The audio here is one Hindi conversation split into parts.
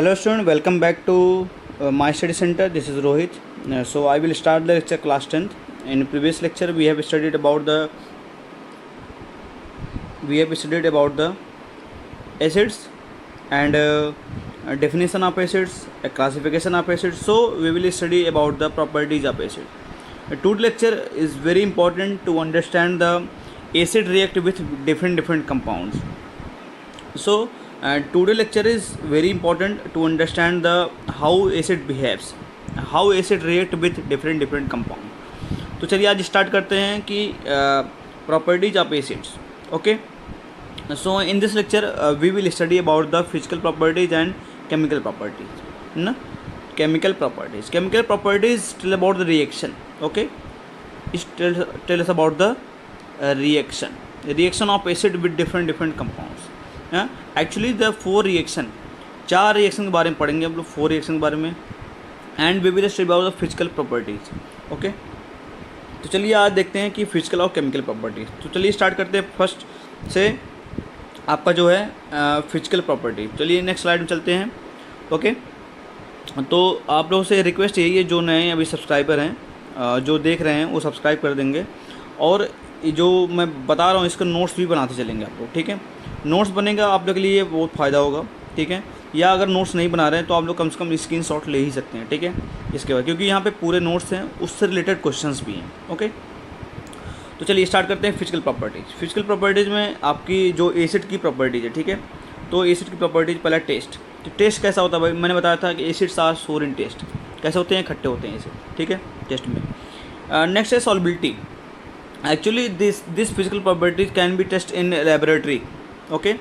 Hello student, welcome back to my study center. This is Rohit. So I will start the lecture class 10th. In previous lecture we have studied about the acids and definition of acids, a classification of acids. So we will study about the properties of acid. Today's lecture is very important to understand the acid react with different compounds. So today lecture is very important to understand the how acid behaves, how acid react with different compound. तो चलिए आज स्टार्ट करते हैं कि properties of acids. Okay, so in this lecture we will study about the physical properties and chemical properties. ना, chemical properties tell about the reaction. Okay, tell us about the reaction of acid with different compounds. Actually the 4 reaction, 4 reaction के बारे में पढ़ेंगे हम लोग, 4 रिएक्शन के बारे में. And we will study about the physical properties. Okay, तो चलिए आज देखते हैं कि फिजिकल और केमिकल प्रॉपर्टीज. तो चलिए स्टार्ट करते हैं फर्स्ट से आपका जो है फिजिकल प्रॉपर्टी. चलिए नेक्स्ट स्लाइड में चलते हैं. ओके, तो आप लोगों से रिक्वेस्ट यही है, जो नए अभी सब्सक्राइबर हैं जो देख रहे हैं वो सब्सक्राइब कर देंगे. और जो मैं बता रहा हूँ इसका नोट्स भी बनाते चलेंगे आप लोग. ठीक है, नोट्स बनेगा आप लोग के लिए बहुत फ़ायदा होगा. ठीक है, या अगर नोट्स नहीं बना रहे हैं तो आप लोग कम से कम स्क्रीनशॉट ले ही सकते हैं. ठीक है, इसके बाद क्योंकि यहाँ पे पूरे नोट्स हैं, उससे रिलेटेड क्वेश्चंस भी हैं. ओके, तो चलिए स्टार्ट करते हैं फिजिकल प्रॉपर्टीज़. फिजिकल प्रॉपर्टीज़ में आपकी जो एसिड की प्रॉपर्टीज़ है, ठीक है, तो एसिड की प्रॉपर्टीज़ पहला टेस्ट. तो टेस्ट कैसा होता है भाई, मैंने बताया था कि एसिड्स आर सोर इन टेस्ट. कैसे होते हैं, खट्टे होते हैं एसिड. ठीक है, टेस्ट में. नेक्स्ट है solubility. Actually this physical properties can be test in laboratory. Okay,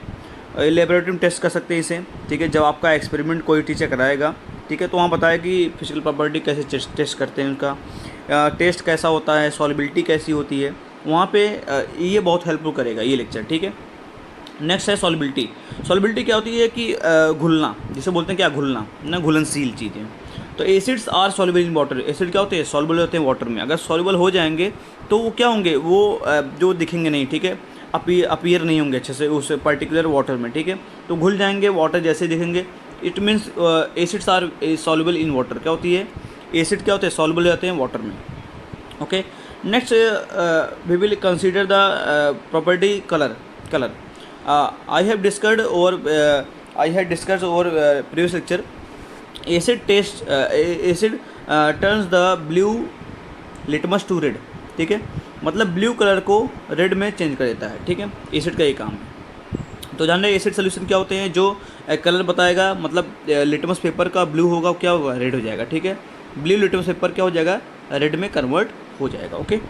laboratory में टेस्ट कर सकते हैं इसे. ठीक है, जब आपका एक्सपेरिमेंट कोई टीचर कराएगा, ठीक है, तो वहाँ बताया कि फिजिकल प्रॉपर्टी कैसे टेस्ट करते हैं, उनका टेस्ट कैसा होता है, सॉल्बिलिटी कैसी होती है, वहाँ पे ये बहुत हेल्पफुल करेगा ये लेक्चर. ठीक है, नेक्स्ट है सॉल्बिलिटी. सॉल्बिलिटी क्या होती है कि घुलना, जिसे बोलते हैं क्या, घुलना ना, घुलनशील चीज़ें. तो acids are soluble in water. Acid क्या होते हैं, सॉल्युबल होते हैं वाटर में. अगर सॉल्युबल हो जाएंगे तो वो क्या होंगे, वो जो दिखेंगे नहीं. ठीक है, अपीयर नहीं होंगे अच्छे से उस पर्टिकुलर वाटर में. ठीक है, तो घुल जाएंगे, वाटर जैसे दिखेंगे. It means acids are soluble in water. क्या होती है, एसिड क्या होते हैं, सॉल्युबल जाते हैं वाटर में. Okay, next we will consider the property colour. I have discussed over previous lecture. Acid turns the blue litmus to red. ठीक है, मतलब ब्लू कलर को रेड में चेंज कर देता है. ठीक है, एसिड का ये काम है. तो जान रहे एसिड सोल्यूशन क्या होते हैं, जो कलर बताएगा, मतलब लिटमस पेपर का ब्लू होगा क्या होगा, रेड हो जाएगा. ठीक है, ब्लू लिटमस पेपर क्या हो जाएगा, रेड में कन्वर्ट हो जाएगा. ओके,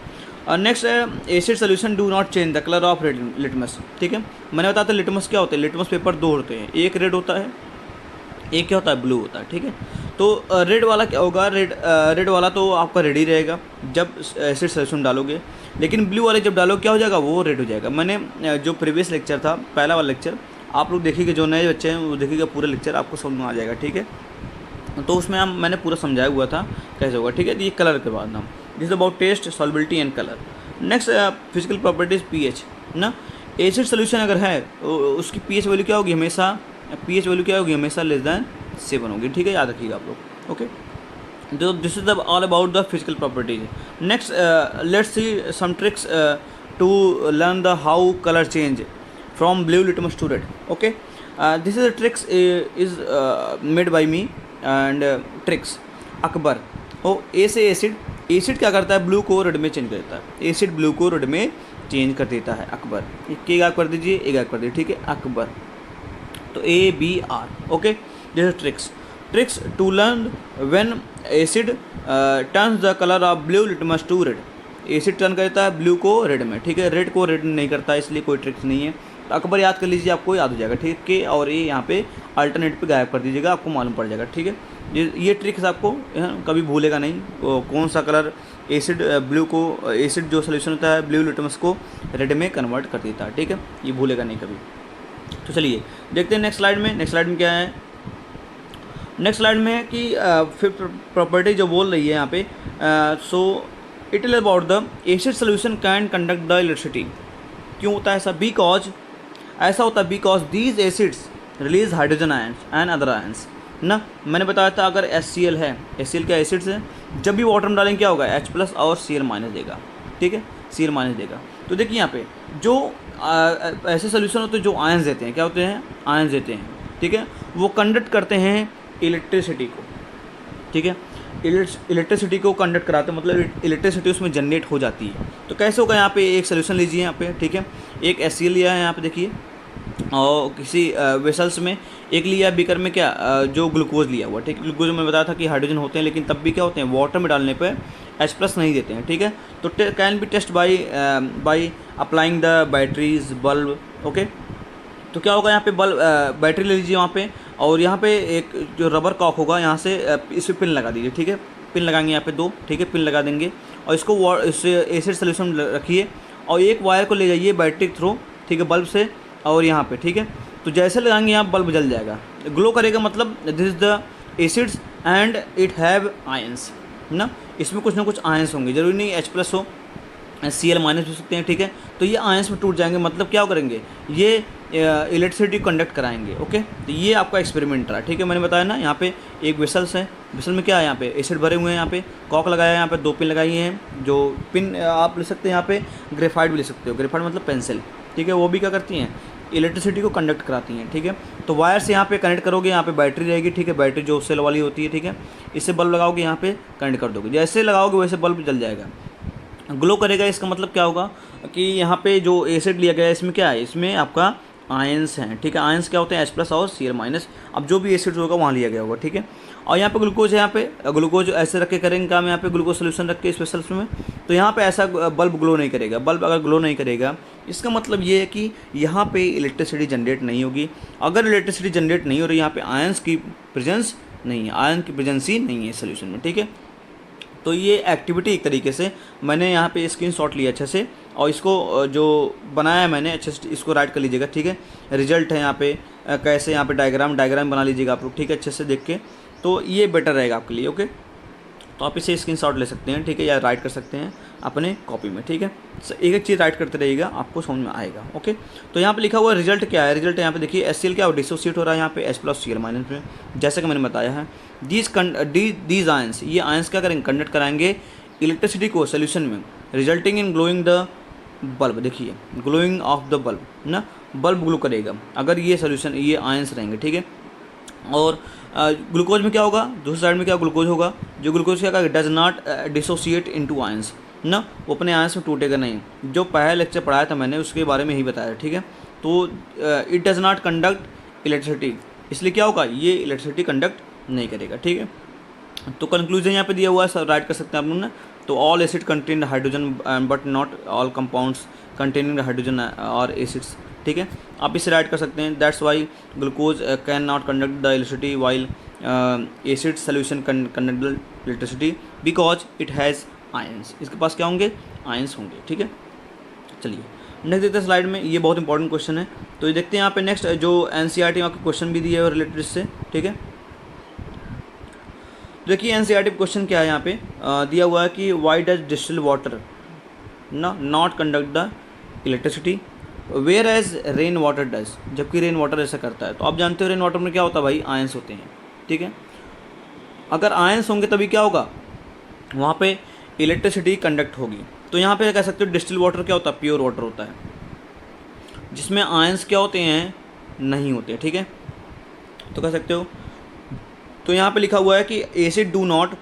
नेक्स्ट है acid solution do not change the colour of red litmus. ठीक है, मैंने बताया था लिटमस क्या होते हैं, लिटमस पेपर 2 होते हैं, एक रेड होता है, एक क्या होता है, ब्लू होता है. ठीक है, तो रेड वाला क्या होगा, रेड वाला तो आपका रेड ही रहेगा जब एसिड सोल्यूशन डालोगे. लेकिन ब्लू वाले जब डालो क्या हो जाएगा, वो रेड हो जाएगा. मैंने जो प्रीवियस लेक्चर था, पहला वाला लेक्चर, आप लोग देखिएगा, जो नए बच्चे हैं वो देखिएगा पूरा लेक्चर, आपको समझ में आ जाएगा. ठीक है, तो उसमें मैंने पूरा समझाया हुआ था कैसे होगा. ठीक है, ये कलर के बाद हम this about test, solubility and colour. Next physical properties pH ना. एसिड सोल्यूशन अगर है तो उसकी पीएच वैल्यू क्या होगी, हमेशा लेस दैन 7 होगी. ठीक है, याद रखिएगा आप लोग. ओके, तो this is all about the physical properties. Next let's see some tricks to learn the how colour change from blue litmus to red. Okay, this is tricks is made by me and tricks Akbar. O A से एसिड क्या करता है, ब्लू को रेड में चेंज कर देता है. एसिड ब्लू को रेड में चेंज कर देता है. अकबर, एक गायब कर दीजिए, एक गायब कर दीजिए. ठीक है, अकबर, तो ABR. Okay, this is tricks to learn when acid turns the colour of blue litmus to red. Acid turn करता है ब्लू को रेड में. ठीक है, रेड को रेड नहीं करता, इसलिए कोई ट्रिक्स नहीं है. तो अकबर याद कर लीजिए, आपको याद हो जाएगा. ठीक है, और ये यहाँ पे अल्टरनेट पे गायब कर दीजिएगा, आपको मालूम पड़ जाएगा. ठीक है, ये ट्रिक्स आपको कभी भूलेगा नहीं. कौन सा कलर एसिड ब्लू को, एसिड जो सोल्यूशन होता है ब्लू लिटमस को रेड में कन्वर्ट कर देता है. ठीक है, ये भूलेगा नहीं कभी. तो चलिए देखते हैं नेक्स्ट स्लाइड में क्या है. नेक्स्ट स्लाइड में है कि फिफ्थ प्रॉपर्टी जो बोल रही है यहाँ पे, so it is about the acid solution can conduct the electricity. क्यों होता है ऐसा, बिकॉज ऐसा होता है because these acids release hydrogen ions and other ions. ना। मैंने बताया था अगर HCl है, HCl क्या एसिड्स है, जब भी वाटर में डालेंगे क्या होगा, H+ और Cl- देगा, ठीक है, Cl- देगा। तो देखिए यहाँ पे जो ऐसे सोल्यूशन होते हैं जो आयंस देते हैं, क्या होते हैं, आयंस देते हैं, ठीक है, वो कंडक्ट करते हैं इलेक्ट्रिसिटी को, ठीक है, इलेक्ट्रिसिटी को कंडक्ट कराते हैं, मतलब इलेक्ट्रिसिटी उसमें जनरेट हो जाती है। तो कैसे होगा, यहाँ पे एक सोल्यूशन लीजिए यहाँ पे, ठीक है, एक HCl लिया है यहाँ पे देखिए, और किसी वेसल्स में एक लिया बीकर में क्या जो ग्लूकोज लिया हुआ, ठीक है, ग्लूकोज में बताया था कि हाइड्रोजन होते हैं, लेकिन तब भी क्या होते हैं, वाटर में डालने पर H+ नहीं देते हैं, ठीक है। तो can be test by applying the batteries bulb, okay. तो क्या होगा यहाँ पे बल्ब, बैटरी ले लीजिए वहाँ पे, और यहाँ पे एक जो रबर कॉक होगा यहाँ से इस पर पिन लगा दीजिए, ठीक है, पिन लगाएंगे यहाँ पे 2, ठीक है, पिन लगा देंगे, और इसको इस एसिड सोल्यूशन रखिए, और एक वायर को ले जाइए बैटरी के थ्रू, ठीक है, बल्ब से, और यहाँ पे, ठीक है, तो जैसे लगाएंगे यहाँ बल्ब जल जाएगा, ग्लो करेगा, मतलब this is the acids and it have ions, ना, इसमें कुछ ना कुछ आयंस होंगे, जरूरी नहीं H+ हो, Cl- हो सकते हैं, ठीक है। तो ये आयंस में टूट जाएंगे, मतलब क्या करेंगे, ये इलेक्ट्रिसिटी कंडक्ट कराएंगे, ओके। तो ये आपका एक्सपेरिमेंट रहा, ठीक है, मैंने बताया ना, यहाँ पे एक वेसल्स है, वेसल में क्या है, यहाँ पे एसिड भरे हुए हैं, यहाँ पे कॉक लगाया है, यहाँ पे 2 पिन लगाई हैं, जो पिन आप ले सकते हैं, यहाँ पे ग्रेफाइट भी ले सकते हो, ग्रेफाइट मतलब पेंसिल, ठीक है, वो भी क्या करती हैं, इलेक्ट्रिसिटी को कंडक्ट कराती हैं, ठीक है। तो वायर से यहाँ पे कनेक्ट करोगे, यहाँ पे बैटरी रहेगी, ठीक है, बैटरी जो सेल वाली होती है, ठीक है, इससे बल्ब लगाओगे, यहाँ पे कनेक्ट कर दोगे, जैसे लगाओगे वैसे बल्ब जल जाएगा, ग्लो करेगा। इसका मतलब क्या होगा कि यहाँ पे जो एसिड लिया गया है इसमें क्या है, इसमें आपका आयंस हैं, ठीक है, आयंस क्या होते हैं, H+ और Cl-। अब जो भी एसिड होगा वहाँ लिया गया होगा, ठीक है। और यहाँ पे ग्लूकोज है, यहाँ पे ग्लूकोज ऐसे रख के करेंगे काम, यहाँ पे ग्लूकोज सोल्यूशन रख के स्पेशल्स में, तो यहाँ पे ऐसा बल्ब ग्लो नहीं करेगा। बल्ब अगर ग्लो नहीं करेगा इसका मतलब ये है कि यहाँ पे इलेक्ट्रिसिटी जनरेट नहीं होगी। अगर इलेक्ट्रिसिटी जनरेट नहीं हो रही, यहाँ पे आयंस की प्रेजेंस नहीं है, आयन की प्रेजेंस ही नहीं है सोल्यूशन में, ठीक है। तो ये एक्टिविटी एक तरीके से मैंने यहाँ पे स्क्रीनशॉट लिया अच्छे से, और इसको जो बनाया है मैंने अच्छे से, इसको राइट कर लीजिएगा, ठीक है। रिजल्ट है यहाँ पे कैसे, यहाँ पे डायग्राम बना लीजिएगा आप लोग, ठीक है, अच्छे से देख के, तो ये बेटर रहेगा आपके लिए, ओके। तो आप इसे स्क्रीनशॉट ले सकते हैं, ठीक है, या राइट कर सकते हैं अपने कॉपी में, ठीक है। एक एक चीज़ राइट करते रहिएगा, आपको समझ में आएगा, ओके। तो यहाँ पे लिखा हुआ रिजल्ट क्या है, रिजल्ट यहाँ पे देखिए HCl क्या डिसोसिएट हो रहा है यहाँ पे H+ Cl- में, जैसे कि मैंने बताया है। दीज आयंस, ये आयंस क्या करेंगे, कंडक्ट कराएंगे इलेक्ट्रिसिटी को सोल्यूशन में, resulting in glowing the bulb, देखिए ग्लोइंग ऑफ द बल्ब ना, बल्ब ग्लो करेगा अगर ये सोल्यूशन, ये आयंस रहेंगे, ठीक है। और ग्लूकोज में क्या होगा, दूसरी साइड में क्या ग्लूकोज होगा, जो ग्लूकोज क्या does not dissociate into ions ना, वो अपने आयंस में टूटेगा नहीं। जो पहला लेक्चर पढ़ाया था मैंने उसके बारे में ही बताया, ठीक है। तो it does not conduct electricity, इसलिए क्या होगा, ये इलेक्ट्रिसिटी कंडक्ट नहीं करेगा, ठीक है। तो कंक्लूजन यहाँ पे दिया हुआ है, सब राइट कर सकते हैं आप लोग ना। तो all acid contain hydrogen but not all compounds containing hydrogen और एसिड्स, ठीक है, आप इसे राइट कर सकते हैं। That's why glucose can not conduct the electricity while acid solution conduct the electricity because it has ions, इसके पास क्या होंगे, आयंस होंगे, ठीक है। चलिए नेक्स्ट देखते हैं स्लाइड में, ये बहुत इंपॉर्टेंट क्वेश्चन है। तो ये देखते हैं यहाँ पे नेक्स्ट जो NCERT में आपके क्वेश्चन भी दिए है रिलेटेड इससे, ठीक है। देखिए NCERT क्वेश्चन क्या है यहाँ पे दिया हुआ है कि why does distil water not conduct the electricity whereas rain water does, जबकि रेन वाटर ऐसा करता है। तो आप जानते हो रेन वाटर में क्या होता है भाई, आयंस होते हैं, ठीक है। अगर आयंस होंगे तभी क्या होगा, वहाँ पे इलेक्ट्रिसिटी कंडक्ट होगी। तो यहाँ पे कह सकते हो डिस्टिल वाटर क्या होता है, प्योर वाटर होता है, जिसमें आयंस क्या होते हैं, नहीं होते, ठीक है। तो कह सकते हो, तो यहाँ पे लिखा हुआ है कि acid do not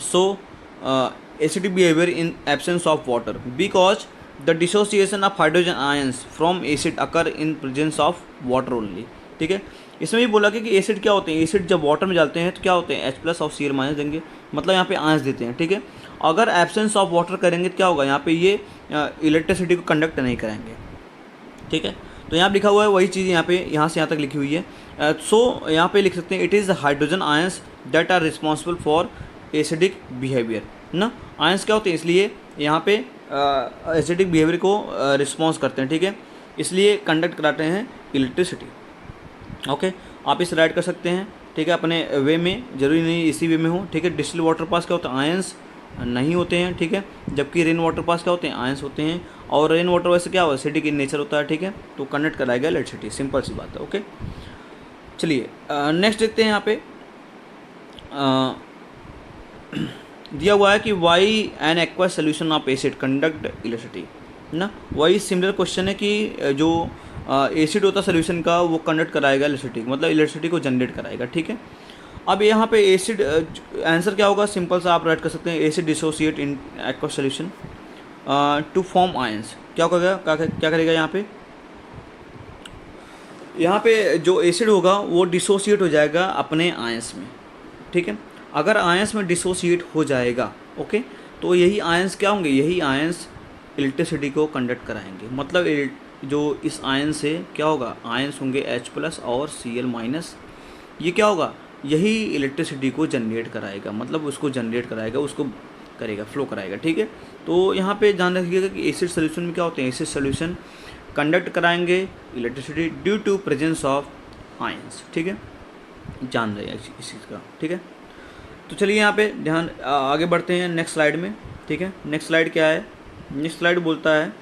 show acidic behaviour in absence of water because the dissociation of hydrogen ions from acid occur in presence of water only, ठीक है। इसमें भी बोला कि एसिड क्या होते हैं, एसिड जब वाटर में डालते हैं तो क्या होते हैं, H+ और Cl- देंगे, मतलब यहाँ पे आयंस देते हैं, ठीक है। अगर एब्सेंस ऑफ वाटर करेंगे तो क्या होगा, यहाँ पे ये इलेक्ट्रिसिटी को कंडक्ट नहीं करेंगे, ठीक है। तो यहाँ लिखा हुआ है वही चीज़ यहाँ पे, यहाँ से यहाँ तक लिखी हुई है। सो यहाँ पे लिख सकते हैं it is hydrogen ions that are responsible for acidic behaviour ना, आयंस क्या होते हैं, इसलिए यहाँ पे एसिडिक बिहेवियर को रिस्पॉन्स करते हैं, ठीक है, इसलिए कंडक्ट कराते हैं इलेक्ट्रिसिटी, ओके। आप इसे राइट कर सकते हैं, ठीक है, अपने वे में, जरूरी नहीं इसी वे में हो, ठीक है। डिस्टिल वाटर पास क्या होता है, आयंस नहीं होते हैं, ठीक है, जबकि रेन वाटर पास क्या होते हैं, आयंस होते हैं। और रेन वाटर वैसे क्या होता है, एसिडिक इन नेचर होता है, ठीक है, तो कंडक्ट कराएगा इलेक्ट्रिसिटी, सिंपल सी बात है, ओके। चलिए नेक्स्ट देखते हैं यहाँ पे दिया हुआ है कि why an aqueous solution of acid conduct electricity ना। वही सिमिलर क्वेश्चन है कि जो एसिड होता है सोल्यूशन का वो कंडक्ट कराएगा इलेक्ट्रिसिटी, मतलब इलेक्ट्रिसिटी को जनरेट कराएगा, ठीक है। अब यहाँ पे एसिड आंसर क्या होगा, सिंपल सा आप राइट कर सकते हैं, acid dissociate in aqueous solution to form ions. क्या करेगा, क्या करेगा यहाँ पे जो एसिड होगा वो डिसोसिएट हो जाएगा अपने आयंस में, ठीक है। अगर आयंस में डिसोसिएट हो जाएगा, ओके, तो यही आयंस क्या होंगे, यही आयंस इलेक्ट्रिसिटी को कंडक्ट कराएंगे। मतलब जो इस आयन से क्या होगा, आयंस होंगे H+ और Cl-। ये क्या होगा, यही इलेक्ट्रिसिटी को जनरेट कराएगा, मतलब उसको जनरेट कराएगा, उसको करेगा, फ्लो कराएगा, ठीक है। तो यहाँ पे ध्यान रखिएगा कि एसिड सोल्यूशन में क्या होते हैं, एसिड सोल्यूशन कंडक्ट कराएंगे electricity due to presence of ions, ठीक है, जान रहे हैं इस चीज़ का, ठीक है। तो चलिए यहाँ पे ध्यान आगे बढ़ते हैं नेक्स्ट स्लाइड में, ठीक है। नेक्स्ट स्लाइड क्या है, नेक्स्ट स्लाइड बोलता है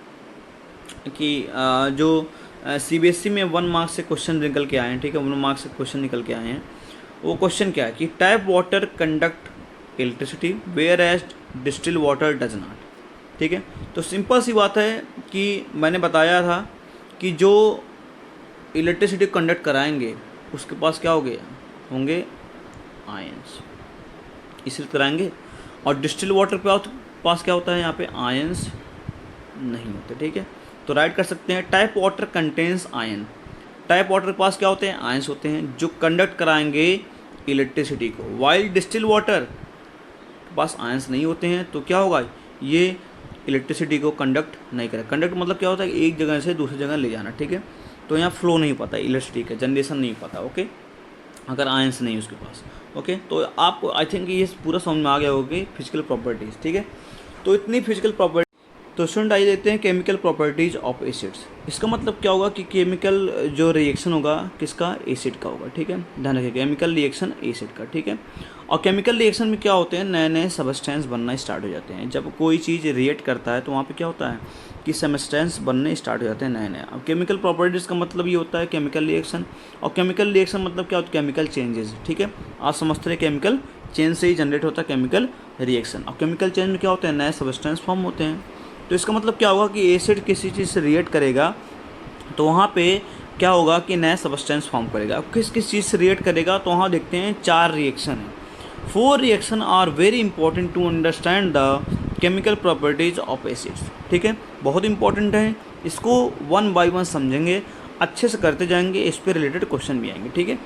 कि जो CBSE में 1 मार्क्स से क्वेश्चन निकल के आए हैं, ठीक है, 1 मार्क्स से क्वेश्चन निकल के आए हैं। वो क्वेश्चन क्या है कि tap water conduct electricity whereas distil water does not, ठीक है। तो सिंपल सी बात है कि मैंने बताया था कि जो इलेक्ट्रिसिटी कंडक्ट कराएंगे उसके पास क्या होंगे आयंस, इसलिए कराएंगे। और डिस्टिल वाटर पे पास क्या होता है, यहाँ पे आयंस नहीं होते, ठीक है। तो राइट कर सकते हैं type water contains ion. Type water के पास क्या होते हैं, आयंस होते हैं जो कंडक्ट कराएंगे इलेक्ट्रिसिटी को। वाइल डिस्टिल वाटर के पास आयंस नहीं होते हैं, तो क्या होगा, ये इलेक्ट्रिसिटी को कंडक्ट नहीं करेगा। कंडक्ट मतलब क्या होता है, एक जगह से दूसरी जगह ले जाना, ठीक है। तो यहाँ फ्लो नहीं पाता इलेक्ट्रिसिटी का, जनरेशन नहीं पाता, ओके, अगर आयंस नहीं उसके पास, ओके। तो आपको आई थिंक ये पूरा समझ में आ गया होगी फिजिकल प्रॉपर्टीज़, ठीक है। तो इतनी फिजिकल प्रॉपर्टी। तो स्टूडेंट आइए देखते हैं केमिकल प्रॉपर्टीज़ ऑफ एसिड्स। इसका मतलब क्या होगा कि केमिकल जो रिएक्शन होगा किसका, एसिड का होगा, ठीक है। ध्यान रखिए केमिकल रिएक्शन एसिड का, ठीक है। और केमिकल रिएक्शन में क्या होते हैं, नए नए सबस्टेंस बनना स्टार्ट हो जाते हैं। जब कोई चीज़ रिएक्ट करता है तो वहाँ पे क्या होता है कि सबस्टेंस बनने स्टार्ट हो जाते हैं नए नए। अब केमिकल प्रॉपर्टीज़ का मतलब ये होता है केमिकल रिएक्शन, और केमिकल रिएक्शन मतलब क्या होता है, केमिकल चेंजेस, ठीक है। आप समझते हैं केमिकल चेंज से ही जनरेट होता है केमिकल रिएक्शन। और केमिकल चेंज में क्या होते हैं, नए सबस्टेंस फॉर्म होते हैं। तो इसका मतलब क्या होगा कि एसिड किसी चीज़ से रिएक्ट करेगा तो वहाँ पे क्या होगा कि नया सबस्टेंस फॉर्म करेगा। अब किस किस चीज़ से रिएक्ट करेगा, तो वहाँ देखते हैं 4 रिएक्शन है। 4 reaction are very important to understand the chemical properties of acids, ठीक है, बहुत इंपॉर्टेंट है। इसको 1 बाय 1 समझेंगे, अच्छे से करते जाएंगे, इस पर रिलेटेड क्वेश्चन भी आएंगे, ठीक है।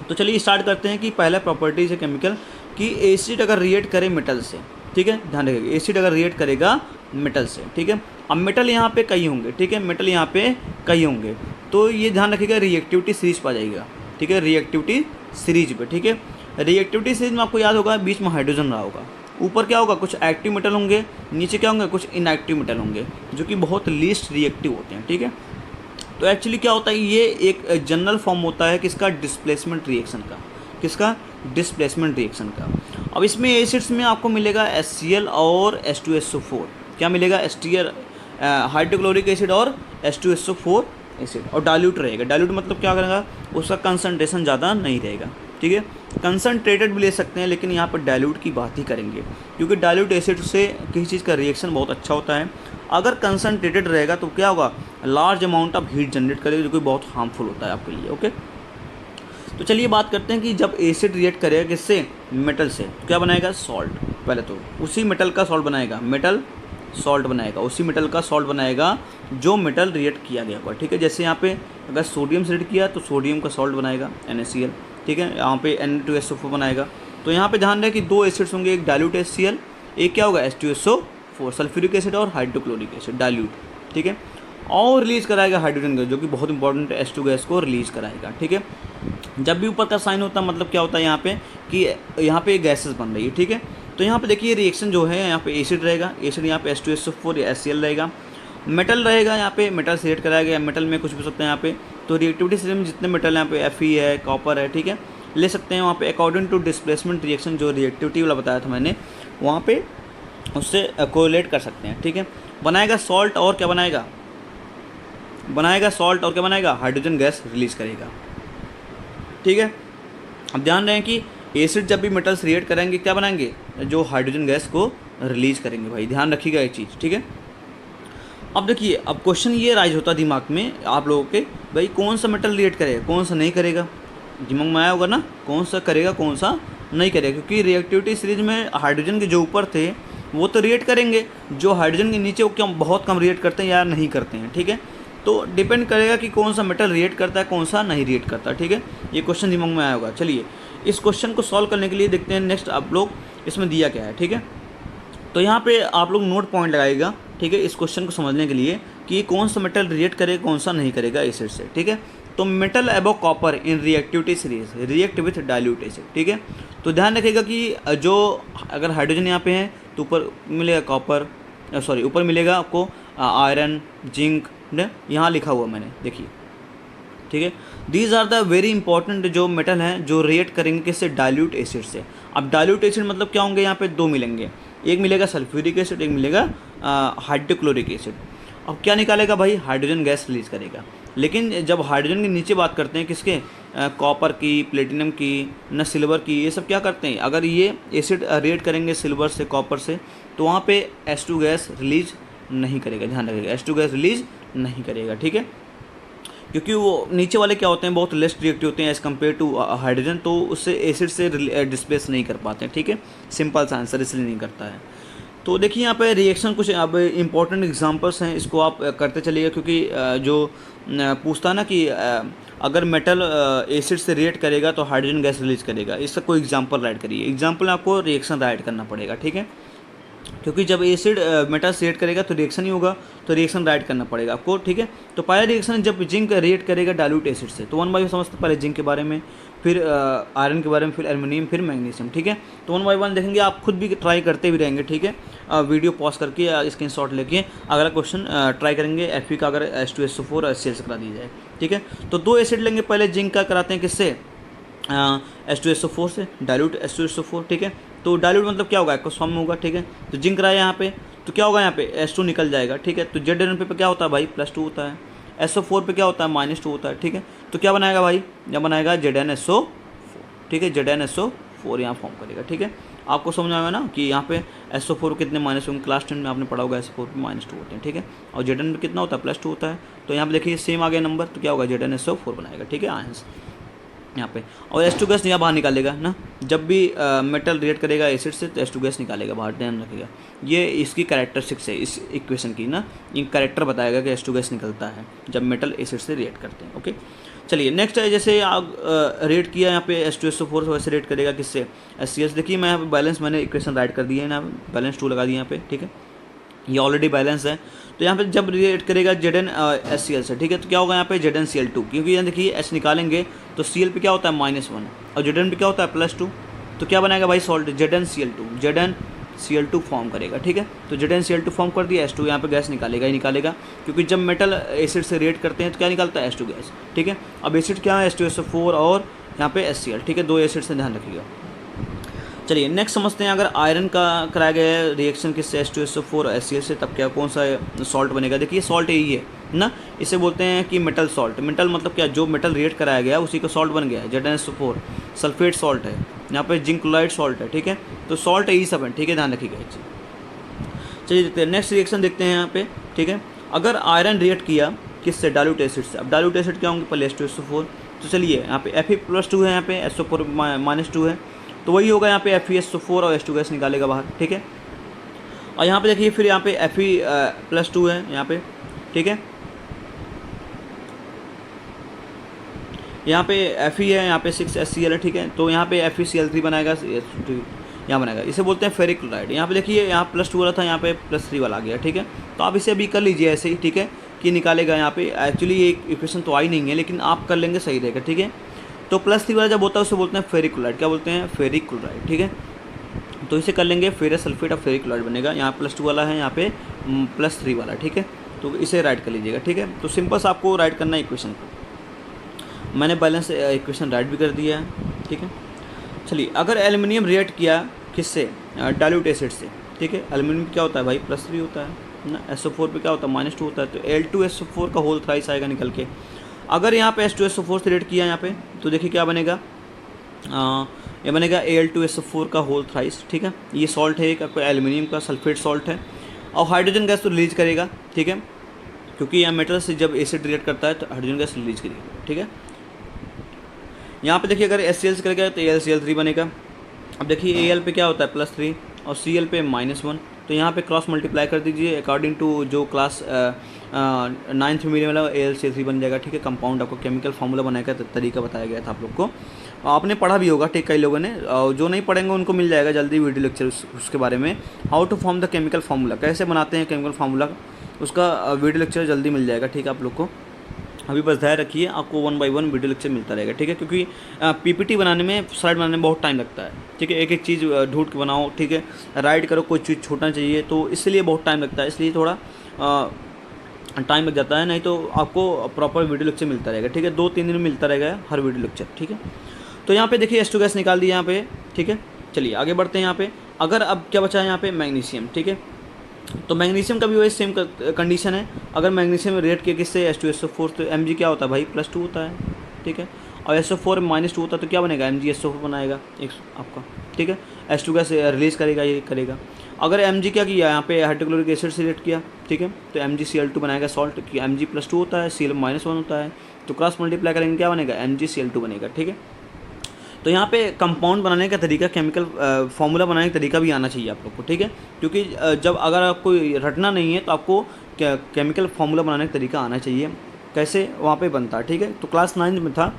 तो चलिए स्टार्ट करते हैं कि पहला प्रॉपर्टीज़ है केमिकल कि एसिड अगर रिएक्ट करे मेटल से, ठीक है, ध्यान रखिएगा, एसिड अगर रिएक्ट करेगा मेटल से, ठीक है। अब मेटल यहाँ पे कई होंगे, ठीक है, मेटल यहाँ पे कई होंगे, तो ये ध्यान रखिएगा रिएक्टिविटी सीरीज पर जाएगा, ठीक है, रिएक्टिविटी सीरीज पे, ठीक है। रिएक्टिविटी सीरीज में आपको याद होगा बीच में हाइड्रोजन रहा होगा, ऊपर क्या होगा, कुछ एक्टिव मेटल होंगे, नीचे क्या होंगे, कुछ इनएक्टिव मेटल होंगे जो कि बहुत लीस्ट रिएक्टिव होते हैं, ठीक है। तो एक्चुअली क्या होता है, ये एक जनरल फॉर्म होता है किसका, डिस्प्लेसमेंट रिएक्शन का, किसका, डिस्प्लेसमेंट रिएक्शन का। अब इसमें एसिड्स में आपको मिलेगा HCl और H2SO4, क्या मिलेगा, हाइड्रोक्लोरिक एसिड और H2SO4 एसिड, और डाइल्यूट रहेगा। डाइल्यूट मतलब क्या करेगा, उसका कंसनट्रेशन ज़्यादा नहीं रहेगा, ठीक है। कंसनट्रेटेड भी ले सकते हैं, लेकिन यहाँ पर डाइल्यूट की बात ही करेंगे क्योंकि डाइल्यूट एसिड से किसी चीज़ का रिएक्शन बहुत अच्छा होता है। अगर कंसनट्रेटेड रहेगा तो क्या होगा, large amount of heat generate करेगा जो कि बहुत हार्मफुल होता है आपके लिए, ओके। तो चलिए बात करते हैं कि जब एसिड रिएक्ट करेगा किससे, मेटल से, तो क्या बनाएगा, सॉल्ट। पहले तो उसी मेटल का सॉल्ट बनाएगा, मेटल सॉल्ट बनाएगा, उसी मेटल का सॉल्ट बनाएगा जो मेटल रिएक्ट किया गया होगा, ठीक है। जैसे यहाँ पे अगर सोडियम से रिएक्ट किया तो सोडियम का सॉल्ट बनाएगा NaCl, ठीक है। यहाँ पे N2SO4 बनाएगा। तो यहाँ पे ध्यान रहे कि 2 एसिड्स होंगे, एक डाइल्यूट HCl, एक क्या होगा H2SO4 सल्फ्यूरिक एसिड और हाइड्रोक्लोरिक एसिड डाइल्यूट, ठीक है। और रिलीज कराएगा हाइड्रोजन गैस जो कि बहुत इंपॉर्टेंट है, H2 गैस को रिलीज कराएगा, ठीक है। जब भी ऊपर का साइन होता है मतलब क्या होता है यहाँ पे कि यहाँ पे गैसेस बन रही है, ठीक है। तो यहाँ पे देखिए रिएक्शन जो है यहाँ पे एसिड रहेगा, एसिड यहाँ पे H2SO4 या HCl रहेगा, मेटल रहेगा, यहाँ पे मेटल से रिएक्ट कराया गया, मेटल में कुछ भी सकते हैं यहाँ पे। तो रिएक्टिविटी सिस्टम में जितने मेटल यहाँ पे Fe है, कॉपर है, ठीक है, ले सकते हैं वहाँ पे अकॉर्डिंग टू डिस्प्लेसमेंट रिएक्शन जो रिएक्टिविटी वाला बताया था मैंने, वहाँ पे उससे कोरिलेट कर सकते हैं, ठीक है। बनाएगा सॉल्ट और क्या बनाएगा, बनाएगा सॉल्ट और क्या बनाएगा, हाइड्रोजन गैस रिलीज करेगा। ठीक है। अब ध्यान रहे कि एसिड जब भी मेटल्स रिएक्ट करेंगे क्या बनाएंगे, जो हाइड्रोजन गैस को रिलीज करेंगे भाई, ध्यान रखिएगा ये चीज़, ठीक है। अब देखिए, अब क्वेश्चन ये राइज होता दिमाग में आप लोगों के, भाई कौन सा मेटल रिएक्ट करेगा, कौन सा नहीं करेगा, दिमाग में आया होगा ना, कौन सा करेगा कौन सा नहीं करेगा, क्योंकि रिएक्टिविटी सीरीज में हाइड्रोजन के जो ऊपर थे वो तो रिएक्ट करेंगे, जो हाइड्रोजन के नीचे वो क्या बहुत कम रिएक्ट करते हैं या नहीं करते हैं, ठीक है। तो डिपेंड करेगा कि कौन सा मेटल रिएक्ट करता है कौन सा नहीं रिएक्ट करता, ठीक है। ये क्वेश्चन दिमाग में आया होगा। चलिए इस क्वेश्चन को सॉल्व करने के लिए देखते हैं नेक्स्ट आप लोग इसमें दिया क्या है, ठीक है। तो यहाँ पे आप लोग नोट पॉइंट लगाइएगा, ठीक है, इस क्वेश्चन को समझने के लिए कि कौन सा मेटल रिएक्ट करेगा कौन सा नहीं करेगा एसिड से, ठीक है। तो metal above copper in reactivity series react with dilute acid, ठीक है। तो ध्यान रखिएगा कि जो अगर हाइड्रोजन यहाँ पे है तो ऊपर मिलेगा कॉपर, सॉरी ऊपर मिलेगा आपको आयरन, जिंक, यहाँ लिखा हुआ मैंने, देखिए, ठीक है। These are the very important जो मेटल हैं जो रिएक्ट करेंगे किससे, डाइल्यूट एसिड से। अब डाइल्यूट एसिड मतलब क्या होंगे, यहाँ पे दो मिलेंगे, एक मिलेगा सल्फ्यूरिक एसिड, एक मिलेगा हाइड्रोक्लोरिक एसिड। अब क्या निकालेगा भाई, हाइड्रोजन गैस रिलीज करेगा। लेकिन जब हाइड्रोजन के नीचे बात करते हैं किसके, कॉपर की, प्लेटिनम की, न सिल्वर की, ये सब क्या करते हैं, अगर ये एसिड रिएक्ट करेंगे सिल्वर से, कॉपर से, तो वहाँ पे H2 गैस रिलीज नहीं करेगा, ध्यान रखिएगा, H2 गैस रिलीज नहीं करेगा, ठीक है। क्योंकि वो नीचे वाले क्या होते हैं, बहुत लेस रिएक्टिव होते हैं एज़ कम्पेयर टू हाइड्रोजन, तो उससे एसिड से डिस्प्लेस नहीं कर पाते हैं, ठीक है। सिंपल सा आंसर इसलिए नहीं करता है। तो देखिए यहाँ पे रिएक्शन कुछ अब इम्पॉर्टेंट एग्जांपल्स हैं, इसको आप करते चलिएगा, क्योंकि जो पूछता है ना कि अगर मेटल एसिड से रिएक्ट करेगा तो हाइड्रोजन गैस रिलीज करेगा, इसका कोई एग्जांपल राइट करिए। एग्जांपल में आपको रिएक्शन राइट करना पड़ेगा, ठीक है, क्योंकि जब एसिड मेटल से रिएक्ट करेगा तो रिएक्शन ही होगा, तो रिएक्शन राइट करना पड़ेगा आपको, ठीक है। तो पहला रिएक्शन जब जिंक रिएक्ट करेगा डाइल्यूट एसिड से, तो वन बाई वन समझते पहले जिंक के बारे में, फिर आयरन के बारे में, फिर एल्युमिनियम, फिर मैग्नीशियम, ठीक है। तो वन बाई वन देखेंगे, आप खुद भी ट्राई करते भी रहेंगे, ठीक है। वीडियो पॉज करके स्क्रीनशॉट लेके अगला क्वेश्चन ट्राई करेंगे, Fe का अगर H2SO4 और HCl से करा दी जाए, ठीक है। तो दो एसिड लेंगे, पहले जिंक का कराते हैं किससे, H2SO4 से, डाइल्यूट H2SO4, ठीक है। तो डाइल्यूट मतलब क्या होगा, एक्वस फॉर्म में होगा, ठीक है। तो जिंक रहा है यहाँ पे, तो क्या होगा यहाँ पे H2 निकल जाएगा, ठीक है। तो ZN पे क्या होता है भाई, +2 होता है, SO4 पे क्या होता है, -2 होता है, ठीक है। तो क्या बनाएगा भाई, यह बनाएगा ZnSO4, ठीक है, ZnSO4 यहाँ फॉर्म करेगा, ठीक है। आपको समझ आएगा ना कि यहाँ पे SO4 कितने माइनस होंगे, क्लास 10 में आपने पढ़ा होगा SO4 पे -2 होते हैं, ठीक है। और Zn पे कितना होता है, +2 होता है। तो यहाँ पे देखिए सेम आ गया नंबर, तो क्या होगा ZnSO4 बनाएगा, ठीक है, आंसर यहाँ पे। और H2 गैस यहाँ बाहर निकालेगा ना, जब भी मेटल रिएक्ट करेगा एसिड से तो H2 गैस निकालेगा बाहर, ध्यान रखिएगा। ये इसकी कैरेक्टरिस्टिक्स है इस इक्वेशन की ना, ये कैरेक्टर बताएगा कि H2 गैस निकलता है जब मेटल एसिड से रिएक्ट करते हैं, ओके। चलिए नेक्स्ट है, जैसे आप रेट किया यहाँ पे H2SO4 से, वैसे रेट करेगा किससे, HCl। देखिए मैं यहाँ पे बैलेंस, मैंने इक्वेशन राइट कर दिया है ना, बैलेंस 2 लगा दिया यहाँ पे, ठीक है, ये ऑलरेडी बैलेंस है। तो यहाँ पे जब रिएक्ट करेगा ZnHCl से, ठीक है, तो क्या होगा यहाँ पे ZnCl2, क्योंकि यहाँ देखिए H निकालेंगे तो Cl पे क्या होता है -1 और Zn पे क्या होता है +2, तो क्या बनाएगा भाई सॉल्ट, ZnCl2 फॉर्म करेगा, ठीक है। तो ZnCl2 फॉर्म कर दिया, H2 यहाँ पे गैस निकालेगा ही निकालेगा, क्योंकि जब मेटल एसिड से रिएक्ट करते हैं तो क्या निकलता है, H2 गैस, ठीक है। अब एसिड क्या है, H2SO4 और यहाँ पे HCl, ठीक है, दो एसिड से, ध्यान रखिएगा। चलिए नेक्स्ट समझते हैं, अगर आयरन का कराया गया है रिएक्शन किससे, H2SO4 और HCl से, तब क्या कौन सा सॉल्ट बनेगा। देखिए सॉल्ट यही है ना, इसे बोलते हैं कि मेटल सॉल्ट। मेटल मतलब क्या, जो मेटल रिएक्ट कराया गया उसी का सॉल्ट बन गया है, ZnSO4 सल्फेट सॉल्ट है, यहाँ पे जिंक क्लोराइड सॉल्ट है, ठीक है। तो सॉल्ट यही सब है, ठीक है, ध्यान रखिएगा एक चीज़। चलिए देखते हैं नेक्स्ट रिएक्शन देखते हैं यहाँ पे, ठीक है। अगर आयरन रिएक्ट किया किससे, डाइल्यूट एसिड से। अब डाइल्यूट एसिड क्या होंगे, पहले H2SO4, तो चलिए यहाँ पे Fe+2 है, यहाँ पे SO4 -2 है, तो वही होगा यहाँ पे FeSO4 और H2 गैस निकालेगा बाहर, ठीक है। और यहाँ पे देखिए फिर यहाँ पे Fe+2 है यहाँ पे, ठीक है, यहाँ पे Fe है, यहाँ पे 6HCl है, ठीक है। तो यहाँ पे FeCl3 बनाएगा, यहाँ बनाएगा, इसे बोलते हैं फेरिक क्लोराइड। यहाँ पे देखिए यहाँ +2 वाला था, यहाँ पे +3 वाला आ गया, ठीक है। तो आप इसे अभी कर लीजिए ऐसे ही, ठीक है, कि निकालेगा यहाँ पे। एक्चुअली ये इक्वेशन तो आई नहीं है, लेकिन आप कर लेंगे सही रहेगा, ठीक है। तो +3 वाला जब होता है उसे बोलते हैं फेरिक क्लोराइड, क्या बोलते हैं, फेरिक क्लोराइड, ठीक है। तो इसे कर लेंगे, ferrous sulphate of ferric chloride बनेगा। यहाँ +2 वाला है, यहाँ पे +3 वाला, ठीक है। तो इसे राइट कर लीजिएगा, ठीक है। तो सिंपल सा आपको राइट करना है इक्वेशन को, मैंने बैलेंस इक्वेशन राइट भी कर दिया है, ठीक है। चलिए अगर एल्युमिनियम रिएक्ट किया किससे, डाइल्यूट एसिड से, ठीक है। एल्युमिनियम क्या होता है भाई, +3 होता है ना, SO4 पे क्या होता है, -2 होता है, तो L2SO4 का होल थ्राइस आएगा निकल के। अगर यहाँ पे H2SO4 से रिएक्ट किया यहाँ पे तो देखिए क्या बनेगा, ये बनेगा Al2SO4 का होल थ्राइस, ठीक है। ये सॉल्ट है एक, आपको एल्यूमिनियम का सल्फेट सॉल्ट है, और हाइड्रोजन गैस तो रिलीज करेगा, ठीक है, क्योंकि यह मेटल से जब एसिड रिएक्ट करता है तो हाइड्रोजन गैस रिलीज करेगा, ठीक है। यहाँ पे देखिए अगर HCl से करेगा तो AlCl3 बनेगा। अब देखिए Al पे क्या होता है +3 और Cl पे -1, तो यहाँ पे क्रॉस मल्टीप्लाई कर दीजिए अकॉर्डिंग टू जो क्लास 9th में मिलने वाला AlCl3 बन जाएगा, ठीक है। कंपाउंड आपको केमिकल फार्मूला बनाने का तरीका बताया गया था आप लोग को, आपने पढ़ा भी होगा, ठीक, कई लोगों ने, जो नहीं पढ़ेंगे उनको मिल जाएगा जल्दी वीडियो लेक्चर उसके बारे में, how to form the chemical formula, कैसे बनाते हैं केमिकल फार्मूला, उसका वीडियो लेक्चर जल्दी मिल जाएगा, ठीक है। आप लोग को अभी बस ध्यान रखिए, आपको 1 बाय 1 वीडियो लेक्चर मिलता रहेगा, ठीक है, क्योंकि PPT बनाने में, स्लाइड बनाने में बहुत टाइम लगता है, ठीक है। एक एक चीज़ ढूंढ के बनाओ, ठीक है, राइट करो, कोई चीज़ छोड़ना चाहिए, तो इसलिए बहुत टाइम लगता है, इसलिए थोड़ा टाइम लग जाता है, नहीं तो आपको प्रॉपर वीडियो लेक्चर मिलता रहेगा, ठीक है। 2-3 दिन में मिलता रहेगा हर वीडियो लेक्चर, ठीक है। तो यहाँ पे देखिए H2 गैस निकाल दी यहाँ पे, ठीक है। चलिए आगे बढ़ते हैं यहाँ पे। अगर अब क्या बचा है यहाँ पे, मैग्नीशियम, ठीक है। तो मैग्नीशियम का भी वही सेम कंडीशन है, अगर मैग्नीशियम रिएक्ट किया किससे, H2SO4, तो Mg क्या होता है भाई, +2 होता है, ठीक है, और SO4 -2 होता है तो क्या बनेगा, MgSO4 बनाएगा एक आपका, ठीक है। H2 गैस रिलीज करेगा, ये करेगा। अगर Mg क्या किया यहाँ पे, हाइड्रोक्लोरिक एसिड से रिएक्ट किया, ठीक है, तो MgCl2 बनाएगा सॉल्ट, कि Mg +2 होता है, Cl -1 होता है, तो क्रॉस मल्टीप्लाई करेंगे क्या बनेगा, MgCl2 बनेगा, ठीक है। तो यहाँ पे कंपाउंड बनाने का तरीका, केमिकल फार्मूला बनाने का तरीका भी आना चाहिए आप लोग को, ठीक है, क्योंकि जब अगर आपको रटना नहीं है तो आपको केमिकल फार्मूला बनाने का तरीका आना चाहिए, कैसे वहाँ पे बनता है, ठीक है। तो क्लास 9 में था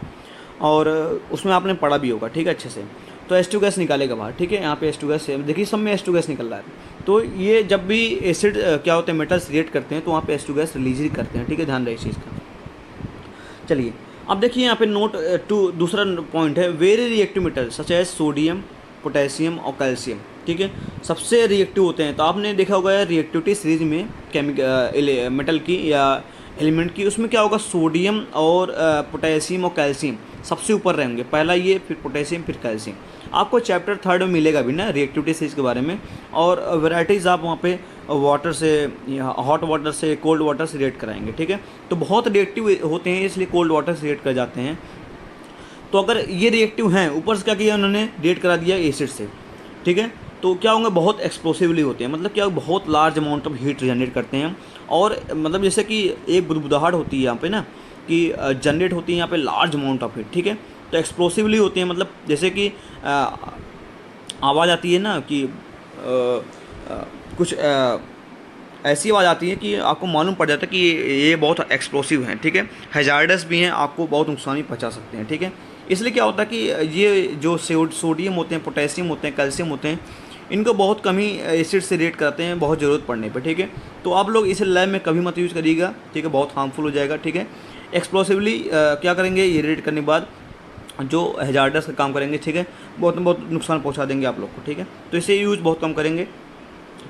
और उसमें आपने पढ़ा भी होगा, ठीक है, अच्छे से। तो H2 गैस निकालेगा बाहर, ठीक है, यहाँ पे H2 गैस देखिए, सब में H2 गैस निकल रहा है। तो ये जब भी एसिड क्या होते हैं, मेटल्स रिएक्ट करते हैं तो वहाँ पे H2 गैस रिलीज ही करते हैं, ठीक है, ध्यान रहे इस चीज़ का। चलिए अब देखिए यहाँ पे नोट टू दूसरा पॉइंट है, very reactive metal such as sodium, potassium और कैल्शियम, ठीक है, सबसे रिएक्टिव होते हैं। तो आपने देखा होगा रिएक्टिविटी सीरीज में मेटल की या एलिमेंट की, उसमें क्या होगा, सोडियम और पोटेशियम और कैल्शियम सबसे ऊपर रहेंगे, पहला ये, फिर पोटेशियम, फिर कैल्शियम। आपको चैप्टर 3 में मिलेगा भी ना रिएक्टिविटी सीरीज के बारे में, और वेराइटीज़ आप वहाँ पे वाटर से, हॉट वाटर से, कोल्ड वाटर से रिएक्ट कराएंगे, ठीक है। तो बहुत रिएक्टिव होते हैं इसलिए कोल्ड वाटर से रिएक्ट कर जाते हैं। तो अगर ये रिएक्टिव हैं, ऊपर से क्या किया उन्होंने, रिएक्ट करा दिया एसिड से, ठीक है, तो क्या होंगे, बहुत एक्सप्लोसिवली होते हैं, मतलब क्या बहुत large amount of heat generate करते हैं। और मतलब जैसे कि एक बुदबुदाहट होती है यहाँ पे ना, कि जनरेट होती है यहाँ पे लार्ज अमाउंट ऑफ हीट, ठीक है। तो एक्सप्लोसिवली होती हैं, मतलब जैसे कि आवाज़ आती है ना कि कुछ ऐसी आवाज़ आती है कि आपको मालूम पड़ जाता है कि ये बहुत एक्सप्लोसिव हैं, ठीक है, हैजार्डस भी हैं, आपको बहुत नुकसान भी पहुंचा सकते हैं, ठीक है। इसलिए क्या होता है कि ये जो सोडियम होते हैं, पोटेशियम होते हैं, कैल्शियम होते हैं, इनको बहुत कम ही एसिड से रिएक्ट कराते हैं बहुत ज़रूरत पड़ने पर, ठीक है। तो आप लोग इसे लैब में कभी मत यूज़ करिएगा, ठीक है, बहुत हार्मफुल हो जाएगा, ठीक है। एक्सप्लोसिवली क्या करेंगे, ये रिएक्ट करने के बाद जो हैजार्डस का काम करेंगे, ठीक है, बहुत नुकसान पहुंचा देंगे आप लोग को, ठीक है। तो इसे यूज़ बहुत कम करेंगे।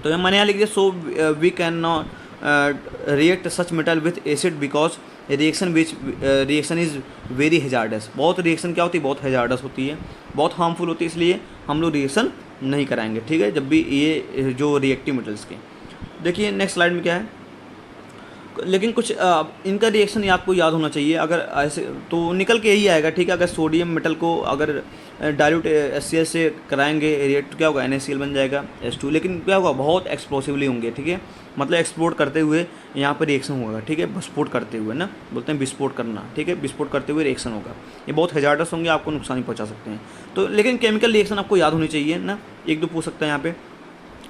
तो मैंने यहाँ लिख दिया, so we can not react such metal with acid because reaction is very hazardous. बहुत रिएक्शन क्या होती है, बहुत हैजार्डस होती है, बहुत हार्मफुल होती है, इसलिए हम लोग रिएक्शन नहीं कराएंगे, ठीक है, जब भी ये जो रिएक्टिव मेटल्स के। देखिए नेक्स्ट स्लाइड में क्या है, लेकिन कुछ इनका रिएक्शन आपको याद होना चाहिए, अगर ऐसे तो निकल के यही आएगा, ठीक है। अगर सोडियम मेटल को अगर डाइल्यूट HCl से कराएंगे रिएक्ट, क्या होगा, NaCl बन जाएगा H2, लेकिन क्या होगा, बहुत एक्सप्लोसिवली होंगे, ठीक है, मतलब एक्सप्लोड करते हुए यहाँ पर रिएक्शन होगा, ठीक है, विस्फोट करते हुए ना, बोलते हैं विस्फोट करना, ठीक है, विस्फोट करते हुए रिएक्शन होगा, ये बहुत हैजार्डस होंगे, आपको नुकसान ही पहुँचा सकते हैं। तो लेकिन केमिकल रिएक्शन आपको याद होनी चाहिए ना, एक दो पूछ सकता है यहाँ पे।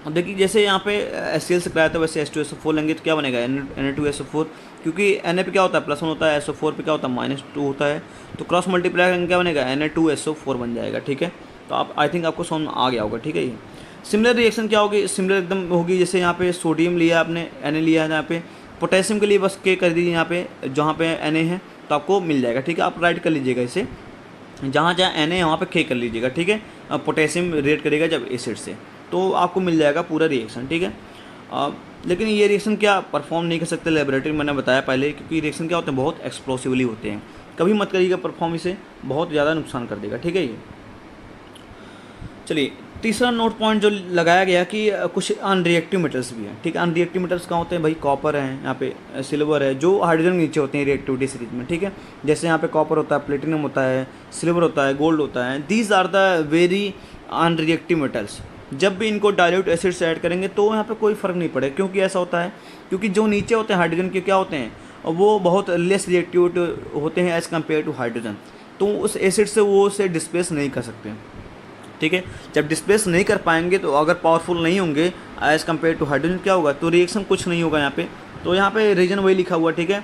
अब देखिए जैसे यहाँ पे HCl से कराया था, वैसे H2SO4 लेंगे तो क्या बनेगा, Na2SO4, क्योंकि Na पे क्या होता है +1 होता है, SO4 पे क्या होता है -2 होता है, तो क्रॉस मल्टीप्लाई करेंगे क्या बनेगा, Na2SO4 बन जाएगा, ठीक है। तो आप आई थिंक आपको समझ में आ गया होगा, ठीक है। ये सिमिलर रिएक्शन क्या होगी, सिमिलर एकदम होगी, जैसे यहाँ पे सोडियम लिया आपने, Na लिया है, यहाँ पे पोटेशियम के लिए बस K कर दीजिए यहाँ पे, जहाँ पे Na है तो आपको मिल जाएगा, ठीक है। आप राइट कर लीजिएगा इसे, जहाँ जहाँ Na है वहाँ पे K कर लीजिएगा, ठीक है। पोटेशियम रिएक्ट करेगा जब एसिड से, तो आपको मिल जाएगा पूरा रिएक्शन, ठीक है। लेकिन ये रिएक्शन क्या परफॉर्म नहीं कर सकते लेबोरेटरी में, मैंने बताया पहले, क्योंकि रिएक्शन क्या होते हैं, बहुत एक्सप्लोसिवली होते हैं, कभी मत करिएगा परफॉर्म, इसे बहुत ज़्यादा नुकसान कर देगा, ठीक है। ये चलिए तीसरा नोट पॉइंट जो लगाया गया कि कुछ अनरिएक्टिव मेटल्स भी हैं, ठीक है। अनरिएक्टिव मेटल्स कहाँ होते हैं भाई? कॉपर है, यहाँ पे सिल्वर है, जो हाइड्रोजन के नीचे होते हैं रिएक्टिविटी सीरीज में, ठीक है। जैसे यहाँ पे कॉपर होता है, प्लेटिनम होता है, सिल्वर होता है, गोल्ड होता है। These are the very unreactive metals. जब भी इनको डाइल्यूट एसिड से ऐड करेंगे तो यहाँ पे कोई फ़र्क नहीं पड़ेगा। क्योंकि ऐसा होता है, क्योंकि जो नीचे होते हैं हाइड्रोजन के क्या होते हैं, वो बहुत लेस रिएक्टिव होते हैं एज़ कम्पेयर टू हाइड्रोजन, तो उस एसिड से वो उसे डिस्प्लेस नहीं कर सकते, ठीक है। जब डिस्प्लेस नहीं कर पाएंगे तो अगर पावरफुल नहीं होंगे एज़ कम्पेयर टू हाइड्रोजन, क्या होगा? तो रिएक्शन कुछ नहीं होगा यहाँ पे। तो यहाँ पे रीजन वही लिखा हुआ, ठीक है।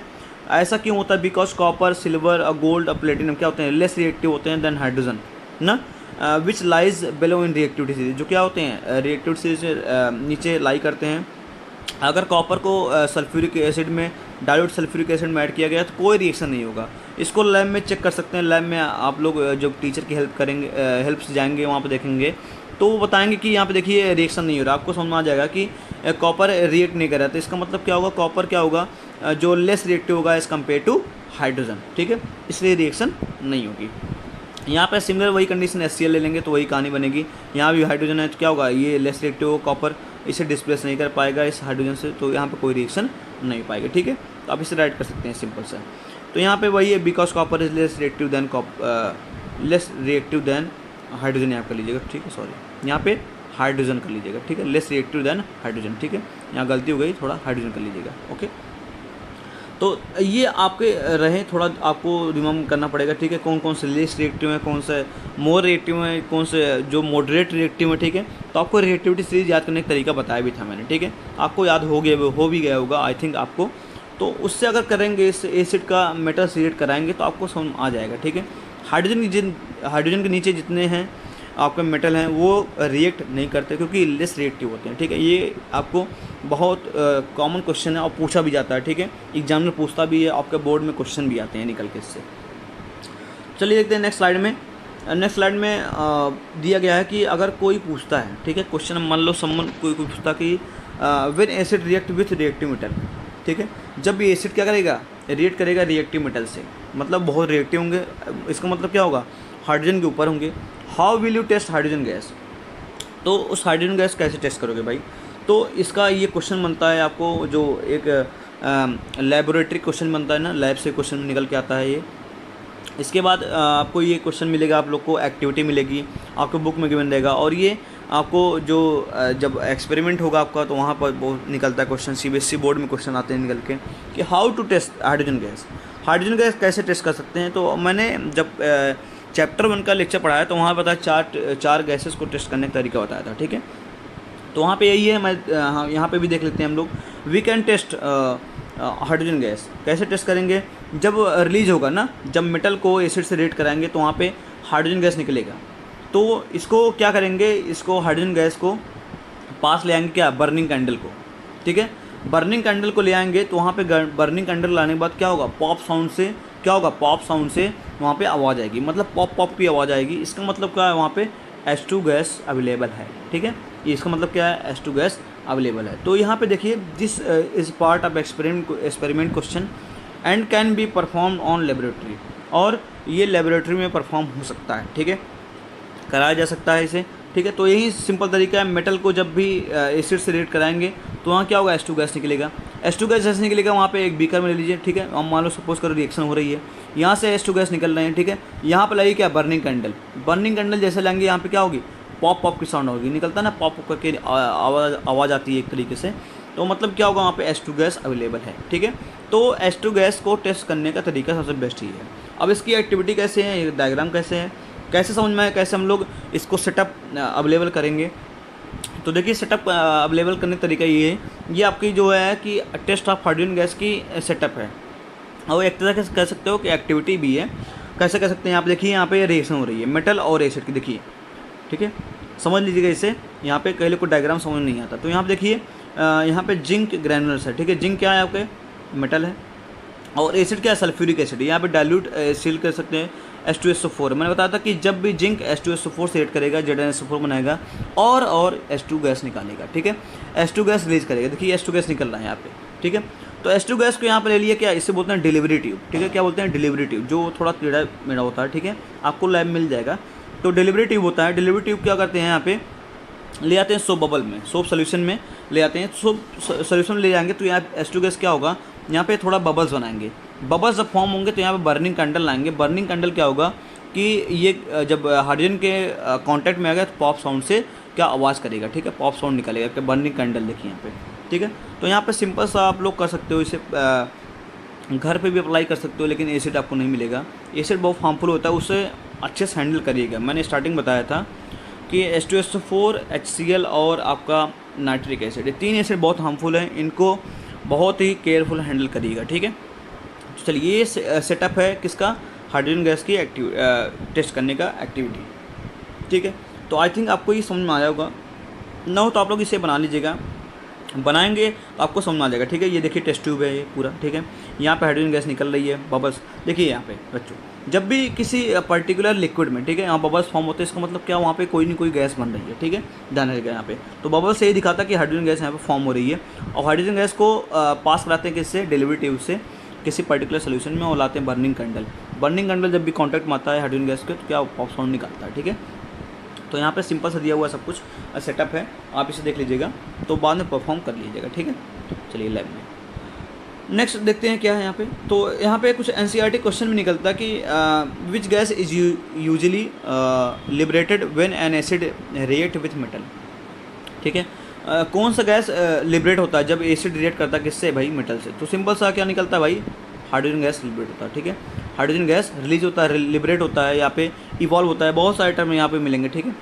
ऐसा क्यों होता है? बिकॉज कॉपर, सिल्वर और गोल्ड और प्लेटिनम क्या होते हैं? लेस रिएक्टिव होते हैं देन हाइड्रोजन ना, which lies below in reactivity series, जो क्या होते हैं रिएक्टिविटी सीरीज से नीचे लाई करते हैं। अगर कॉपर को सल्फ्यूरिक एसिड में, डाइल्यूट सल्फ्यूरिक एसिड में ऐड किया गया तो कोई रिएक्शन नहीं होगा। इसको लैब में चेक कर सकते हैं। लैब में आप लोग जब टीचर की हेल्प करेंगे, हेल्प से जाएंगे, वहाँ पे देखेंगे तो वो बताएंगे कि यहाँ पे देखिए रिएक्शन नहीं हो रहा। आपको समझ में आ जाएगा कि कॉपर रिएक्ट नहीं कर रहा। तो इसका मतलब क्या होगा? कॉपर क्या होगा? जो लेस रिएक्टिव होगा एज़ कम्पेयर टू हाइड्रोजन, ठीक है, इसलिए रिएक्शन नहीं होगी। यहाँ पे सिमिलर वही कंडीशन HCl ले लेंगे तो वही कहानी बनेगी। यहाँ भी हाइड्रोजन है तो क्या होगा? ये लेस रिएक्टिव होगा, कॉपर इसे डिस्प्लेस नहीं कर पाएगा इस हाइड्रोजन से, तो यहाँ पे कोई रिएक्शन नहीं पाएगा, ठीक है। तो आप इसे राइट कर सकते हैं सिंपल सा। तो यहाँ पे वही है, because copper is less reactive than hydrogen, यहाँ कर लीजिएगा, ठीक है। सॉरी, यहाँ पे हाइड्रोजन कर लीजिएगा, ठीक है, लेस रिएक्टिव देन हाइड्रोजन, ठीक है। यहाँ गलती हो गई, थोड़ा हाइड्रोजन कर लीजिएगा, ओके। तो ये आपके रहे, थोड़ा आपको रिमेम्बर करना पड़ेगा, ठीक है। कौन कौन से लेस रिएक्टिव है, कौन से मोर रिएक्टिव है, कौन से जो मॉडरेट रिएक्टिव है, ठीक है। तो आपको रिएक्टिविटी सीरीज याद करने का तरीका बताया भी था मैंने, ठीक है। आपको याद हो भी गया होगा आई थिंक आपको। तो उससे अगर करेंगे, इस एसिड का मेटल रिएक्ट कराएंगे तो आपको समझ आ जाएगा, ठीक है। हाइड्रोजन के नीचे जितने हैं आपके मेटल हैं वो रिएक्ट नहीं करते क्योंकि लेस रिएक्टिव होते हैं, ठीक है। ये आपको बहुत कॉमन क्वेश्चन है और पूछा भी जाता है, ठीक है। एग्जाम में पूछता भी है, आपके बोर्ड में क्वेश्चन भी आते हैं निकल के इससे। चलिए देखते हैं नेक्स्ट स्लाइड में। नेक्स्ट स्लाइड में दिया गया है कि अगर कोई पूछता है, ठीक है, क्वेश्चन मान लो कोई पूछता कि when acid react with reactive metal, ठीक है। जब भी एसिड क्या करेगा? रिएक्ट करेगा रिएक्टिव मेटल से, मतलब बहुत रिएक्टिव होंगे। इसका मतलब क्या होगा? हाइड्रोजन के ऊपर होंगे। How will you test hydrogen gas? तो उस हाइड्रोजन गैस कैसे टेस्ट करोगे भाई? तो इसका ये क्वेश्चन बनता है आपको, जो एक लेबोरेटरी क्वेश्चन बनता है ना, लैब से क्वेश्चन निकल के आता है ये। इसके बाद आपको ये क्वेश्चन मिलेगा, आप लोग को एक्टिविटी मिलेगी, आपको बुक में गिवन रहेगा। और ये आपको जो जब एक्सपेरिमेंट होगा आपका तो वहाँ पर वो निकलता है क्वेश्चन, CBSE बोर्ड में क्वेश्चन आते हैं निकल के कि how to test hydrogen gas. Hydrogen gas कैसे टेस्ट कर सकते हैं? तो मैंने जब चैप्टर 1 का लेक्चर पढ़ाया तो वहाँ बताया चार गैसेस को टेस्ट करने का तरीका बताया था, ठीक है। तो वहाँ पे यही है, मैं यहाँ पे भी देख लेते हैं हम लोग। We can test hydrogen gas कैसे टेस्ट करेंगे? जब रिलीज होगा ना, जब मेटल को एसिड से रिएक्ट कराएंगे तो वहाँ पे हाइड्रोजन गैस निकलेगा। तो इसको क्या करेंगे? इसको हाइड्रोजन गैस को पास ले आएंगे, क्या? बर्निंग कैंडल को, ठीक है। बर्निंग कैंडल को ले आएंगे तो वहाँ पे बर्निंग कैंडल लाने के बाद क्या होगा? पॉप साउंड से क्या होगा? पॉप साउंड से वहाँ पे आवाज़ आएगी, मतलब पॉप पॉप की आवाज़ आएगी। इसका मतलब क्या है? वहाँ पे H2 गैस अवेलेबल है, ठीक है। ये इसका मतलब क्या है? H2 गैस अवेलेबल है। तो यहाँ पे देखिए, this is part of experiment question and can be perform on laboratory, और ये लेबोरेटरी में परफॉर्म हो सकता है, ठीक है, कराया जा सकता है इसे, ठीक है। तो यही सिंपल तरीका है। मेटल को जब भी एसिड से रिएक्ट कराएंगे तो वहाँ क्या होगा? H2 गैस निकलेगा। H2 गैस जैसे निकलेगा वहाँ पे एक बीकर में ले लीजिए, ठीक है। हम मान लो सपोज करो रिएक्शन हो रही है, यहाँ से H2 गैस निकल रहे हैं, ठीक है। यहाँ पे लाइए क्या? Burning candle. बर्निंग कैंडल जैसे लाएंगे यहाँ पे क्या होगी? पॉप पॉप की साउंड होगी, निकलता है ना, पॉप पॉप करके आवाज़ आती है एक तरीके से। तो मतलब क्या होगा? वहाँ पे H2 गैस अवेलेबल है, ठीक है। तो H2 गैस को टेस्ट करने का तरीका सबसे बेस्ट ही है। अब इसकी एक्टिविटी कैसे है, ये डायग्राम कैसे है, कैसे समझ में आए, कैसे हम लोग इसको सेटअप अवेलेबल करेंगे? तो देखिए, सेटअप अवेलेबल करने का तरीका ये है, ये आपकी जो है कि टेस्ट ऑफ हाइड्रोजन गैस की सेटअप है, और एक तरह से कह सकते हो कि एक्टिविटी भी है। कैसे कह सकते हैं? यहाँ पे देखिए, यहाँ पे रिएक्शन हो रही है मेटल और एसिड की, देखिए, ठीक है। समझ लीजिएगा इसे, यहाँ पे कई लोग को डायग्राम समझ नहीं आता। तो यहाँ पे देखिए, यहाँ पे जिंक ग्रैनुलर्स है, ठीक है। जिंक क्या है? आपके मेटल है, और एसिड क्या है? Sulphuric acid. यहाँ पे डाइल्यूट सील कर सकते हैं H2SO4। मैंने बताया था कि जब भी जिंक H2SO4 से रिएक्ट करेगा, ZnSO4 बनाएगा और H2 गैस निकालेगा, ठीक है। H2 गैस रिलीज करेगा, देखिए H2 गैस निकल रहा है यहाँ पे, ठीक है। तो H2 गैस को यहाँ पे ले लिए, क्या इसे बोलते हैं? डिलीवरी ट्यूब, ठीक है। क्या बोलते हैं? डिलीवरी ट्यूब, जो थोड़ा टेढ़ा मेढ़ा होता है, ठीक है। आपको लैब मिल जाएगा। तो डिलीवरी ट्यूब होता है। डिलीवरी ट्यूब क्या करते हैं? यहाँ पे ले आते हैं सोप बबल में, सोप सोल्यूशन में ले आते हैं। सोप सोल्यूशन में ले जाएंगे तो यहाँ H2 गैस क्या होगा, यहाँ पे थोड़ा बबल्स बनाएंगे। बबल्स जब फॉर्म होंगे तो यहाँ पे बर्निंग कैंडल लाएंगे। बर्निंग कैंडल क्या होगा कि ये जब हाइड्रोजन के कांटेक्ट में आ गया तो पॉप साउंड से क्या आवाज़ करेगा, ठीक है, पॉप साउंड निकलेगा। क्या बर्निंग कैंडल देखिए यहाँ पे, ठीक है। तो यहाँ पे सिंपल सा आप लोग कर सकते हो, इसे घर पे भी अप्लाई कर सकते हो, लेकिन एसिड आपको नहीं मिलेगा। एसिड बहुत हार्मफुल होता है, उसे अच्छे से हैंडल करिएगा। मैंने स्टार्टिंग बताया था कि H2SO4, HCl और आपका नाइट्रिक एसिड, ये 3 एसिड बहुत हार्मफुल हैं, इनको बहुत ही केयरफुल हैंडल करिएगा, ठीक है। तो चलिए, ये सेटअप है किसका, हाइड्रोजन गैस की टेस्ट करने का एक्टिविटी, ठीक है। तो आई थिंक आपको ये समझ में आया होगा, ना हो तो आप लोग इसे बना लीजिएगा, बनाएंगे तो आपको समझ में आ जाएगा, ठीक है। ये देखिए टेस्ट ट्यूब है ये पूरा, ठीक है। यहाँ पे हाइड्रोजन गैस निकल रही है, बबल्स देखिए यहाँ पे बच्चों, जब भी किसी पर्टिकुलर लिक्विड में, ठीक है, यहाँ बबल्स फॉर्म होते हैं, इसका मतलब क्या, वहाँ पे कोई ना कोई गैस बन रही है, ठीक है, ध्यान रखिएगा। यहाँ पे तो बबल्स से ये दिखाता है कि हाइड्रोजन गैस यहाँ पे फॉर्म हो रही है, और हाइड्रोजन गैस को पास कराते हैं किससे, डिलीवरी ट्यूब से किसी पर्टिकुलर सोल्यूशन में, और लाते हैं बर्निंग कैंडल। बर्निंग कैंडल जब भी कॉन्टैक्ट में आता है हाइड्रोजन गैस के तो क्या पॉप साउंड निकालता है, ठीक है। तो यहाँ पे सिंपल सा दिया हुआ सब कुछ सेटअप है, आप इसे देख लीजिएगा तो बाद में परफॉर्म कर लीजिएगा, ठीक है। चलिए लैब में नेक्स्ट देखते हैं क्या है यहाँ पे। तो यहाँ पे कुछ NCERT क्वेश्चन भी निकलता है कि which gas is usually liberated when an acid react with metal, ठीक है। कौन सा गैस लिबरेट होता है जब एसिड रिएक्ट करता है किससे भाई, मेटल से। तो सिंपल सा क्या निकलता है भाई, हाइड्रोजन गैस लिबरेट होता है, ठीक है। हाइड्रोजन गैस रिलीज होता है, लिबरेट होता है, यहाँ पे इवॉल्व होता है, बहुत सारे टर्म यहाँ पे मिलेंगे, ठीक है।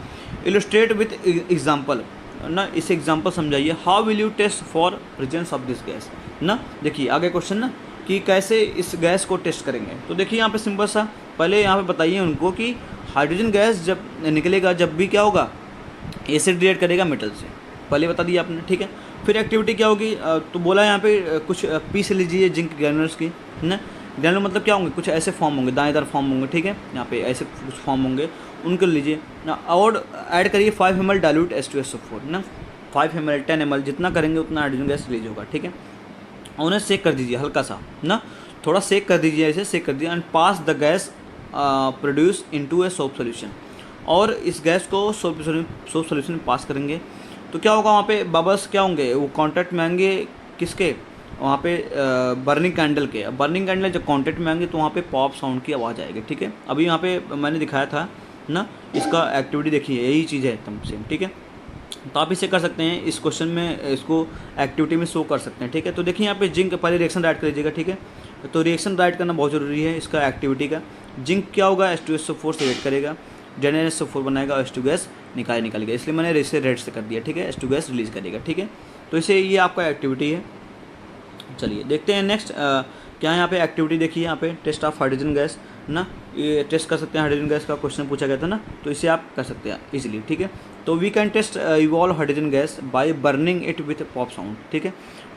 इलस्ट्रेट विथ एग्जांपल ना, इसे एग्जांपल समझाइए। How will you test for presence of this gas ना। देखिए आगे क्वेश्चन ना कि कैसे इस गैस को टेस्ट करेंगे। तो देखिए यहाँ पे सिंपल सा पहले यहाँ पे बताइए उनको कि हाइड्रोजन गैस जब निकलेगा, जब भी क्या होगा, एसिड रिएक्ट करेगा मेटल से, पहले बता दिया आपने, ठीक है। फिर एक्टिविटी क्या होगी, तो बोला यहाँ पे कुछ पीस लीजिए जिंक ग्रैनुलर्स की, है ना। ग्रैनुलर मतलब क्या होंगे, कुछ ऐसे फॉर्म होंगे, दाएदार फॉर्म होंगे, ठीक है, यहाँ पे ऐसे कुछ फॉर्म होंगे, उनको लीजिए ना, और ऐड करिए 5 ml डाइल्यूट H2SO4 ना। 5 ml 10 ml जितना करेंगे उतना हाइड्रोजन गैस रिलीज होगा, ठीक है। और उन्हें सेक कर दीजिए हल्का सा ना, थोड़ा सेक कर दीजिए, ऐसे सेक कर दीजिए, and pass the gas produce into a soap solution. और इस गैस को सोप सोल्यूशन में पास करेंगे तो क्या होगा, वहाँ पे बबल्स क्या होंगे, वो कांटेक्ट में आएंगे किसके, वहाँ पे बर्निंग कैंडल के। बर्निंग कैंडल जब कांटेक्ट में आएंगे तो वहाँ पे पॉप साउंड की आवाज़ आएगी, ठीक है। अभी यहाँ पे मैंने दिखाया था ना, इसका एक्टिविटी देखिए, यही चीज़ है एकदम सेम, ठीक है। तो आप इसे कर सकते हैं, इस क्वेश्चन में इसको एक्टिविटी में शो कर सकते हैं, ठीक है। तो देखिए यहाँ पे जिंक, पहले रिएक्शन राइट कर लीजिएगा, ठीक है। तो रिएक्शन राइट करना बहुत ज़रूरी है इसका एक्टिविटी का। जिंक क्या होगा, H2SO4 से रिएक्ट करेगा, NaSO4 बनाएगा, H2 गैस निकालेगा, इसलिए मैंने इसे रेड से कर दिया, ठीक है। H2 गैस रिलीज करेगा, ठीक है। तो इसे ये आपका एक्टिविटी है। चलिए देखते हैं नेक्स्ट क्या है यहाँ पे एक्टिविटी। देखिए यहाँ पे टेस्ट ऑफ हाइड्रोजन गैस ना, ये टेस्ट कर सकते हैं, हाइड्रोजन गैस का क्वेश्चन पूछा गया था ना, तो इसे आप कर सकते हैं इजीली, ठीक है। तो we can test evolve hydrogen gas by burning it with pop sound, ठीक है।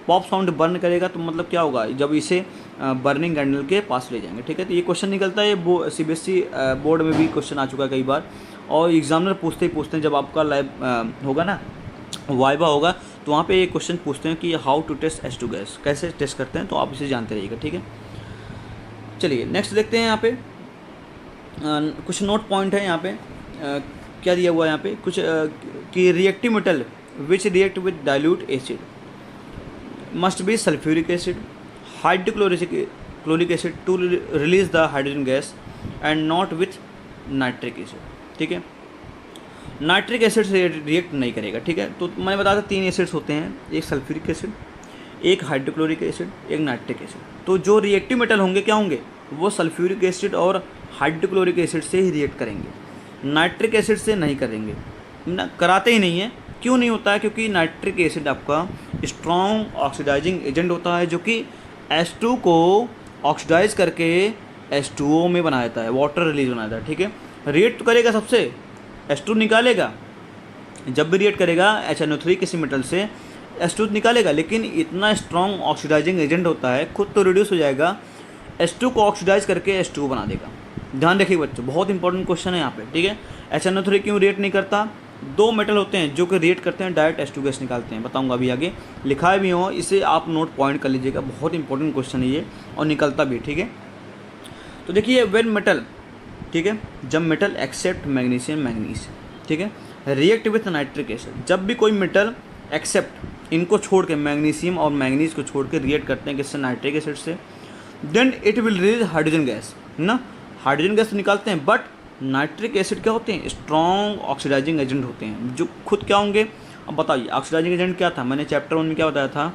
पॉप साउंड बर्न करेगा तो मतलब क्या होगा, जब इसे बर्निंग कैंडल के पास ले जाएंगे, ठीक है। तो ये क्वेश्चन निकलता है, ये CBSE बोर्ड में भी क्वेश्चन आ चुका है कई बार, और एग्जामिनर पूछते ही पूछते हैं, जब आपका लैब होगा ना, वाइवा होगा, तो वहाँ पे ये क्वेश्चन पूछते हैं कि how to test H2 gas, कैसे टेस्ट करते हैं, तो आप इसे जानते रहिएगा, ठीक है। चलिए नेक्स्ट देखते हैं यहाँ पे कुछ नोट पॉइंट है यहाँ पे क्या दिया हुआ है यहाँ पे कुछ कि reactive metal which react with dilute acid must be sulphuric acid, hydrochloric acid to release the hydrogen gas and not with nitric acid, ठीक है। नाइट्रिक एसिड से रिएक्ट नहीं करेगा, ठीक है। तो मैंने बताया था 3 एसिड्स होते हैं, एक सल्फ्यूरिक एसिड, एक हाइड्रोक्लोरिक एसिड, एक नाइट्रिक एसिड। तो जो रिएक्टिव मेटल होंगे क्या होंगे, वो सल्फ्यूरिक एसिड और हाइड्रोक्लोरिक एसिड से ही रिएक्ट करेंगे, नाइट्रिक एसिड से नहीं करेंगे ना, कराते ही नहीं है। क्यों नहीं होता है, क्योंकि नाइट्रिक एसिड आपका स्ट्रॉन्ग ऑक्सीडाइजिंग एजेंट होता है, जो कि H2 को ऑक्सीडाइज करके H2O में बना देता है, वाटर रिलीज बना देता है, ठीक है। रिएक्ट करेगा सबसे, H2 निकालेगा, जब भी रिएक्ट करेगा HNO3 किसी मेटल से H2 निकालेगा, लेकिन इतना स्ट्रॉन्ग ऑक्सीडाइजिंग एजेंट होता है, खुद तो रिड्यूस हो जाएगा, H2 को ऑक्सीडाइज करके H2O बना देगा। ध्यान रखिए बच्चों, बहुत इंपॉर्टेंट क्वेश्चन है यहाँ पे, ठीक है। HNO3 क्यों रिएक्ट नहीं करता, 2 मेटल होते हैं जो कि रिएक्ट करते हैं, डायरेक्ट H2 गैस निकालते हैं, बताऊंगा अभी आगे, लिखा भी हो, इसे आप नोट पॉइंट कर लीजिएगा, बहुत इंपॉर्टेंट क्वेश्चन है ये, और निकलता भी, ठीक है। तो देखिए व्हेन मेटल, ठीक है, जब मेटल एक्सेप्ट मैग्नीशियम मैंगनीज, ठीक है, रिएक्ट विथ नाइट्रिक एसिड। जब भी कोई मेटल एक्सेप्ट इनको छोड़ के, मैग्नीशियम और मैंगनीज को छोड़ के रिएक्ट करते हैं किससे, नाइट्रिक एसिड से, then it will release hydrogen gas ना, हाइड्रोजन गैस निकालते हैं। बट नाइट्रिक एसिड क्या होते हैं, स्ट्रॉन्ग ऑक्सीडाइजिंग एजेंट होते हैं, जो खुद क्या होंगे। अब बताइए ऑक्सीडाइजिंग एजेंट क्या था, मैंने चैप्टर 1 में क्या बताया था,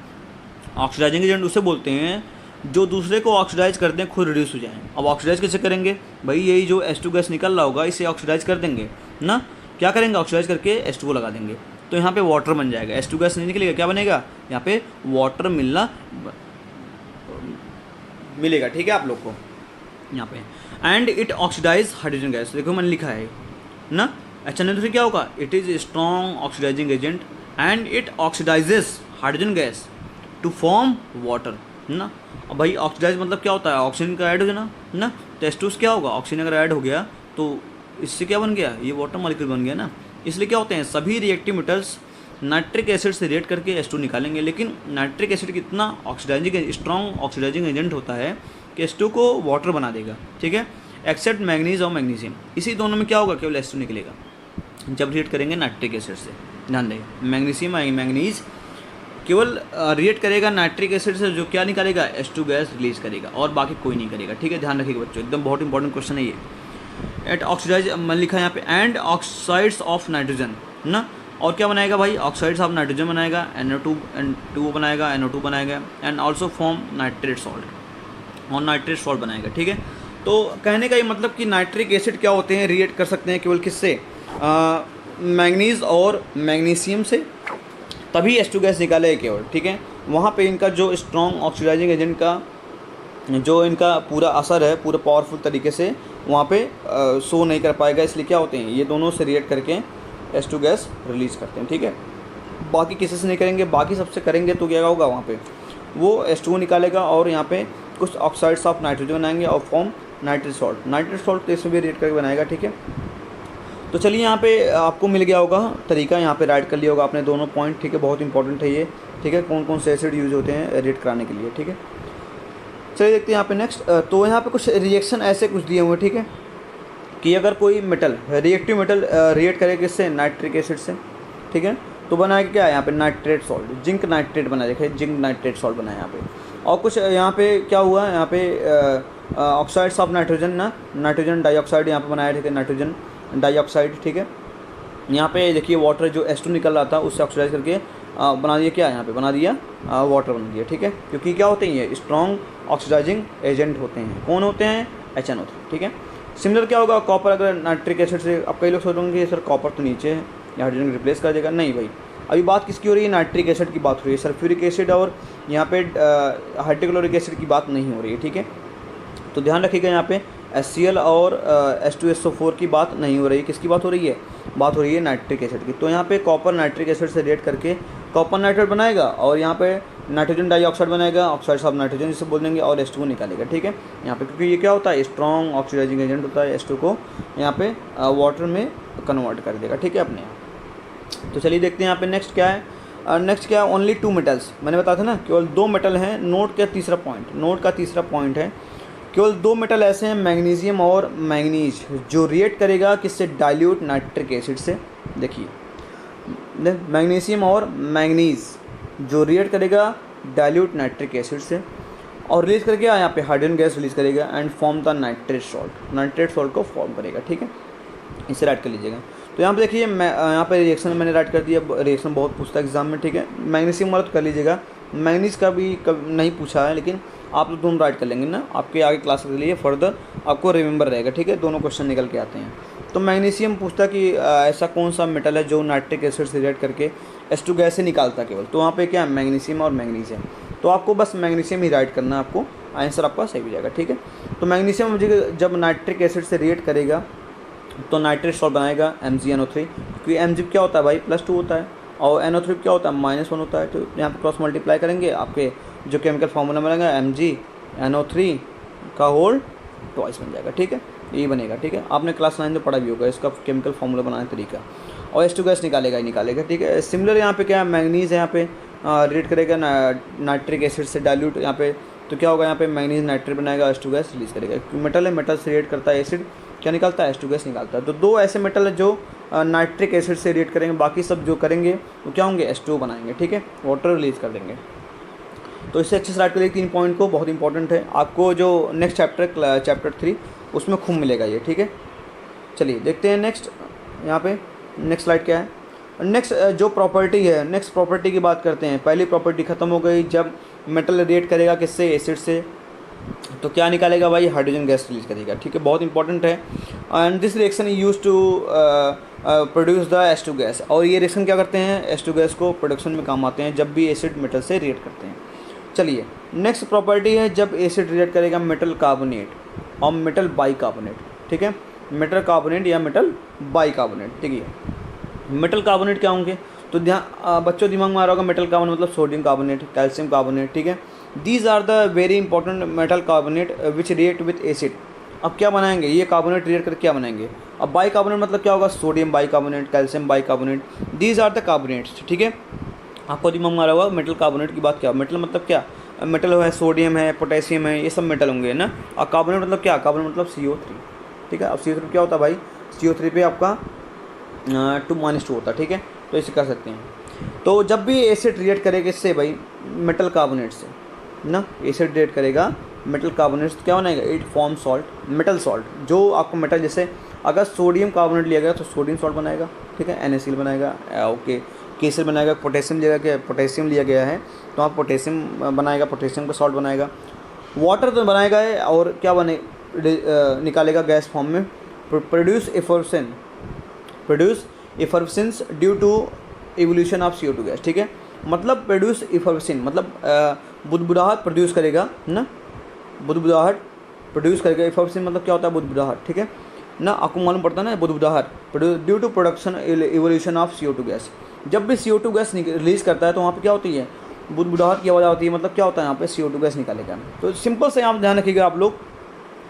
ऑक्सीडाइजिंग एजेंट उसे बोलते हैं जो दूसरे को ऑक्सीडाइज करते हैं, खुद रिड्यूस हो जाएं। अब ऑक्सीडाइज कैसे करेंगे भाई, यही जो H2 गैस निकल रहा होगा इसे ऑक्सीडाइज कर देंगे ना, क्या करेंगे, ऑक्सीडाइज करके H2 लगा देंगे, तो यहाँ पे वाटर बन जाएगा। H2 गैस नहीं निकलेगा, क्या बनेगा, यहाँ पे वाटर मिलेगा, ठीक है आप लोग को यहाँ पे। And it oxidise hydrogen gas, देखो मैंने लिखा है ना, HNO3 क्या होगा, it is strong oxidising agent and it oxidises hydrogen gas to form water ना। अब भाई ऑक्सीडाइज मतलब क्या होता है, ऑक्सीजन का ऐड हो जाना ना, तो H2 क्या होगा, ऑक्सीजन अगर ऐड हो गया तो इससे क्या बन गया, ये वाटर मॉलिक्यूल बन गया ना। इसलिए क्या होते हैं, सभी रिएक्टिव मेटल्स नाइट्रिक एसिड से रिएक्ट करके H2 निकालेंगे, लेकिन नाइट्रिक एसिड कितना ऑक्सीडाइजिंग स्ट्रॉन्ग ऑक्सीडाइजिंग एजेंट होता है कि H2 को वाटर बना देगा, ठीक है, एक्सेप्ट मैंगनीज और मैग्नीशियम। इसी दोनों में क्या होगा, केवल H2 निकलेगा जब रिएक्ट करेंगे नाइट्रिक एसिड से। ध्यान दें, मैग्नीशियम मैंगनीज केवल रिएक्ट करेगा नाइट्रिक एसिड से, जो क्या निकालेगा, H2 गैस रिलीज करेगा, और बाकी कोई नहीं करेगा, ठीक है। ध्यान रखिएगा बच्चों, एकदम बहुत इंपॉर्टेंट क्वेश्चन है ये। एट ऑक्सीडाइज मैंने लिखा है यहाँ पे, एंड ऑक्साइड्स ऑफ नाइट्रोजन ना, और क्या बनाएगा भाई, ऑक्साइड्स ऑफ नाइट्रोजन बनाएगा, NO2 बनाएगा, NO2 बनाएगा, and also form nitrate salt, और नाइट्रेट सॉल्ट बनाएगा, ठीक है। तो कहने का ये मतलब कि नाइट्रिक एसिड क्या होते हैं, रिएक्ट कर सकते हैं केवल किससे, मैंगनीज और मैग्नीशियम से, तभी H2 गैस निकाले है केवल, ठीक है। वहाँ पे इनका जो स्ट्रॉन्ग ऑक्सीडाइजिंग एजेंट का जो इनका पूरा असर है, पूरा पावरफुल तरीके से वहाँ पे शो नहीं कर पाएगा, इसलिए क्या होते हैं, ये दोनों से रिएक्ट करके H2 गैस रिलीज़ करते हैं, ठीक है। बाकी किसी से नहीं करेंगे, बाकी सबसे करेंगे तो क्या होगा, वहाँ पे वो H2 निकालेगा और यहाँ पे कुछ ऑक्साइड्स ऑफ नाइट्रोजन बनाएंगे और form nitrate salt. Nitrate salt तो इसमें भी रिएक्ट करके बनाएगा, ठीक है। तो चलिए यहाँ पे आपको मिल गया होगा तरीका, यहाँ पे राइट कर लिया होगा आपने दोनों पॉइंट, ठीक है, बहुत इंपॉर्टेंट है ये, ठीक है, कौन कौन से एसिड यूज होते हैं रिएक्ट कराने के लिए, ठीक है। चलिए देखते हैं यहाँ पे नेक्स्ट। तो यहाँ पे कुछ रिएक्शन ऐसे कुछ दिए हुए, ठीक है, कि अगर कोई मेटल, रिएक्टिव मेटल रिएक्ट करे किससे, नाइट्रिक एसिड से, ठीक है, तो बनाया क्या है यहाँ पे, नाइट्रेट सॉल्ट, जिंक नाइट्रेट बना, देखिए जिंक नाइट्रेट सॉल्ट बनाया यहाँ पे। और कुछ यहाँ पे क्या हुआ, यहाँ पे ऑक्साइड्स ऑफ नाइट्रोजन ना, नाइट्रोजन डाइऑक्साइड यहाँ पे बनाया, ठीक है, नाइट्रोजन डाइऑक्साइड, ठीक है। यहाँ पे देखिए वाटर जो H2 निकल रहा था उससे ऑक्सीडाइज करके बना दिया, क्या यहाँ पे बना दिया, वाटर बना दिया, ठीक है, क्योंकि क्या होते हैं ये स्ट्रॉन्ग ऑक्सीडाइजिंग एजेंट होते हैं। कौन होते हैं, HNO3, ठीक है। सिमिलर क्या होगा, कॉपर अगर नाइट्रिक एसिड से, अब कई लोग सोचेंगे सर कॉपर तो नीचे है, या हाइड्रोजन रिप्लेस कर देगा, नहीं भाई, अभी बात किसकी हो रही है, नाइट्रिक एसिड की बात हो रही है, सल्फ्यूरिक एसिड और यहाँ पे हाइड्रोक्लोरिक एसिड की बात नहीं हो रही है, ठीक है। तो ध्यान रखिएगा यहाँ पे HCl और H2SO4 की बात नहीं हो रही है, किसकी बात हो रही है, बात हो रही है नाइट्रिक एसिड की। तो यहाँ पे कॉपर नाइट्रिक एसिड से रिएक्ट करके कॉपर नाइट्रेट बनाएगा और यहाँ पे नाइट्रोजन डाइऑक्साइड बनाएगा, ऑक्साइड्स ऑफ नाइट्रोजन जिसे बोल देंगे, और H2 निकालेगा, ठीक है। यहाँ पे क्योंकि ये क्या होता है, स्ट्रॉन्ग ऑक्सीडाइजिंग एजेंट होता है, H2 को यहाँ पे वाटर में कन्वर्ट कर देगा, ठीक है अपने यहाँ। तो चलिए देखते हैं यहाँ पे नेक्स्ट क्या है। नेक्स्ट क्या है, ओनली 2 मेटल्स, मैंने बताया था ना केवल 2 मेटल हैं। नोट का तीसरा पॉइंट है, केवल 2 मेटल ऐसे हैं, मैग्नीशियम और मैंगनीज, जो रिएक्ट करेगा किससे, डाइल्यूट नाइट्रिक एसिड से। देखिए मैग्नीशियम और मैंगनीज जो रिएक्ट करेगा डाइल्यूट नाइट्रिक एसिड से और रिलीज करके यहाँ पे हाइड्रोजन गैस रिलीज करेगा and form the nitrate salt को फॉर्म करेगा, ठीक है। इसे राइट कर लीजिएगा। तो यहाँ पे देखिए यहाँ पे रिएक्शन मैंने राइट कर दिया, रिएक्शन बहुत पूछता है एग्जाम में, ठीक है। मैग्नीशियम वाला तो कर लीजिएगा, मैंगनीज का भी नहीं पूछा है, लेकिन आप लोग दोनों राइट कर लेंगे ना, आपके आगे क्लास के लिए फर्दर आपको रिमेंबर रहेगा, ठीक है। दोनों क्वेश्चन निकल के आते हैं। तो मैग्नीशियम पूछता कि ऐसा कौन सा मेटल है जो नाइट्रिक एसिड से रिएक्ट करके H2 गैस से निकालता है केवल, तो वहाँ पे क्या है, मैग्नीशियम और मैंगनीज है। तो आपको बस मैग्नीशियम ही राइट करना है, आपको आंसर आपका सही हो जाएगा, ठीक है। तो मैग्नीशियम जब नाइट्रिक एसिड से रिएक्ट करेगा तो नाइट्रेट सॉल्ट बनाएगा MgNO3, क्योंकि Mg क्या होता है भाई, +2 होता है, और NO3 क्या होता है, -1 होता है। तो यहाँ पर क्रॉस मल्टीप्लाई करेंगे, आपके जो केमिकल फार्मूला बनेगा MgNO3 का होल ट्वाइस बन जाएगा, ठीक है, यही बनेगा, ठीक है। आपने क्लास 9 में पढ़ा भी होगा इसका केमिकल फार्मूला बनाने का तरीका, और H2 गैस निकालेगा, ठीक है। सिमिलर यहाँ पे क्या है, मैंगनीज है, यहाँ पे रिएक्ट करेगा नाइट्रिक एसिड से डाइल्यूट यहाँ पे, तो क्या होगा यहाँ पे मैंगनीज नाइट्रेट बनाएगा, H2 गैस रिलीज करेगा। मेटल है, मेटल से रिएक्ट करता है एसिड, क्या निकालता है, H2 गैस निकालता है। तो 2 ऐसे मेटल है जो नाइट्रिक एसिड से रिएक्ट करेंगे, बाकी सब जो करेंगे वो क्या होंगे, H2O बनाएंगे, ठीक है, वाटर रिलीज कर देंगे। तो इससे अच्छे से राइट करिए 3 पॉइंट को, बहुत इंपॉर्टेंट है आपको, जो नेक्स्ट चैप्टर 3 उसमें खूब मिलेगा ये, ठीक है। चलिए देखते हैं नेक्स्ट, यहाँ पे नेक्स्ट स्लाइड क्या है। नेक्स्ट जो प्रॉपर्टी है, नेक्स्ट प्रॉपर्टी की बात करते हैं। पहली प्रॉपर्टी ख़त्म हो गई, जब मेटल रिएक्ट करेगा किससे, एसिड से, तो क्या निकालेगा भाई, हाइड्रोजन गैस रिलीज करेगा, ठीक है, बहुत इंपॉर्टेंट है। And this reaction use to produce the H2 gas, और ये रिएक्शन क्या करते हैं, H2 गैस को प्रोडक्शन में काम आते हैं जब भी एसिड मेटल से रिएक्ट करते हैं। चलिए नेक्स्ट प्रॉपर्टी है, जब एसिड रिएक्ट करेगा मेटल कार्बोनेट और मेटल बाइकार्बोनेट, ठीक है, मेटल कार्बोनेट या मेटल बाइकार्बोनेट, ठीक है। मेटल कार्बोनेट क्या होंगे, तो बच्चों दिमाग में आ रहा होगा, मेटल कार्बोनेट मतलब सोडियम कार्बोनेट, कैल्शियम कार्बोनेट, ठीक है। These are the very important metal carbonate which react with acid. अब क्या बनाएंगे, ये कार्बोनेट रिएक्ट करके क्या बनाएंगे, अब बाइकार्बोनेट मतलब क्या होगा, sodium bicarbonate, calcium bicarbonate, these are the carbonates, ठीक है। आपको दिमाग में आ रहा होगा मेटल कार्बोनेट की बात, क्या मेटल मतलब क्या, मेटल है, सोडियम है, पोटेशियम है, ये सब मेटल होंगे ना। और कार्बोनेट मतलब क्या, कार्बोनेट मतलब CO3, ठीक है। अब CO3 क्या होता है भाई, CO3 पे आपका 2 - 2 होता है, ठीक है, तो इसे कर सकते हैं। तो जब भी एसिड रिएक्ट करेगा इससे भाई, मेटल कार्बोनेट से ना, एसिड रिएक्ट करेगा मेटल कार्बोनेट से, क्या बनाएगा, it form salt, metal salt, जो आपको मेटल, जैसे अगर सोडियम कार्बोनेट लिया गया तो सोडियम सॉल्ट बनाएगा, ठीक है, NaCl बनाएगा, ओके, केसर बनाएगा, पोटेशियम लिया गया, पोटेशियम लिया गया है तो आप पोटेशियम बनाएगा, पोटेशियम का सॉल्ट बनाएगा, वाटर तो बनाएगा है, और क्या बने निकालेगा गैस फॉर्म में, produce effervescence due to evolution of CO2 gas, ठीक है। मतलब प्रोड्यूस इफर्वेसेंस मतलब बुदबुदाहट प्रोड्यूस करेगा ना, बुदबुदाहट प्रोड्यूस करेगा, इफर्वेसेंस मतलब क्या होता है, बुदबुदाहट, ठीक है ना, आपको मालूम पड़ता है ना, बुदबुदाहट due to production evolution of CO2 gas. जब भी CO2 गैस रिलीज़ करता है तो वहाँ पे क्या होती है, बुदबुदाहट की आवाज़ आती है, मतलब क्या होता है यहाँ पे, CO2 गैस निकालेगा। तो सिंपल से आप ध्यान रखिएगा आप लोग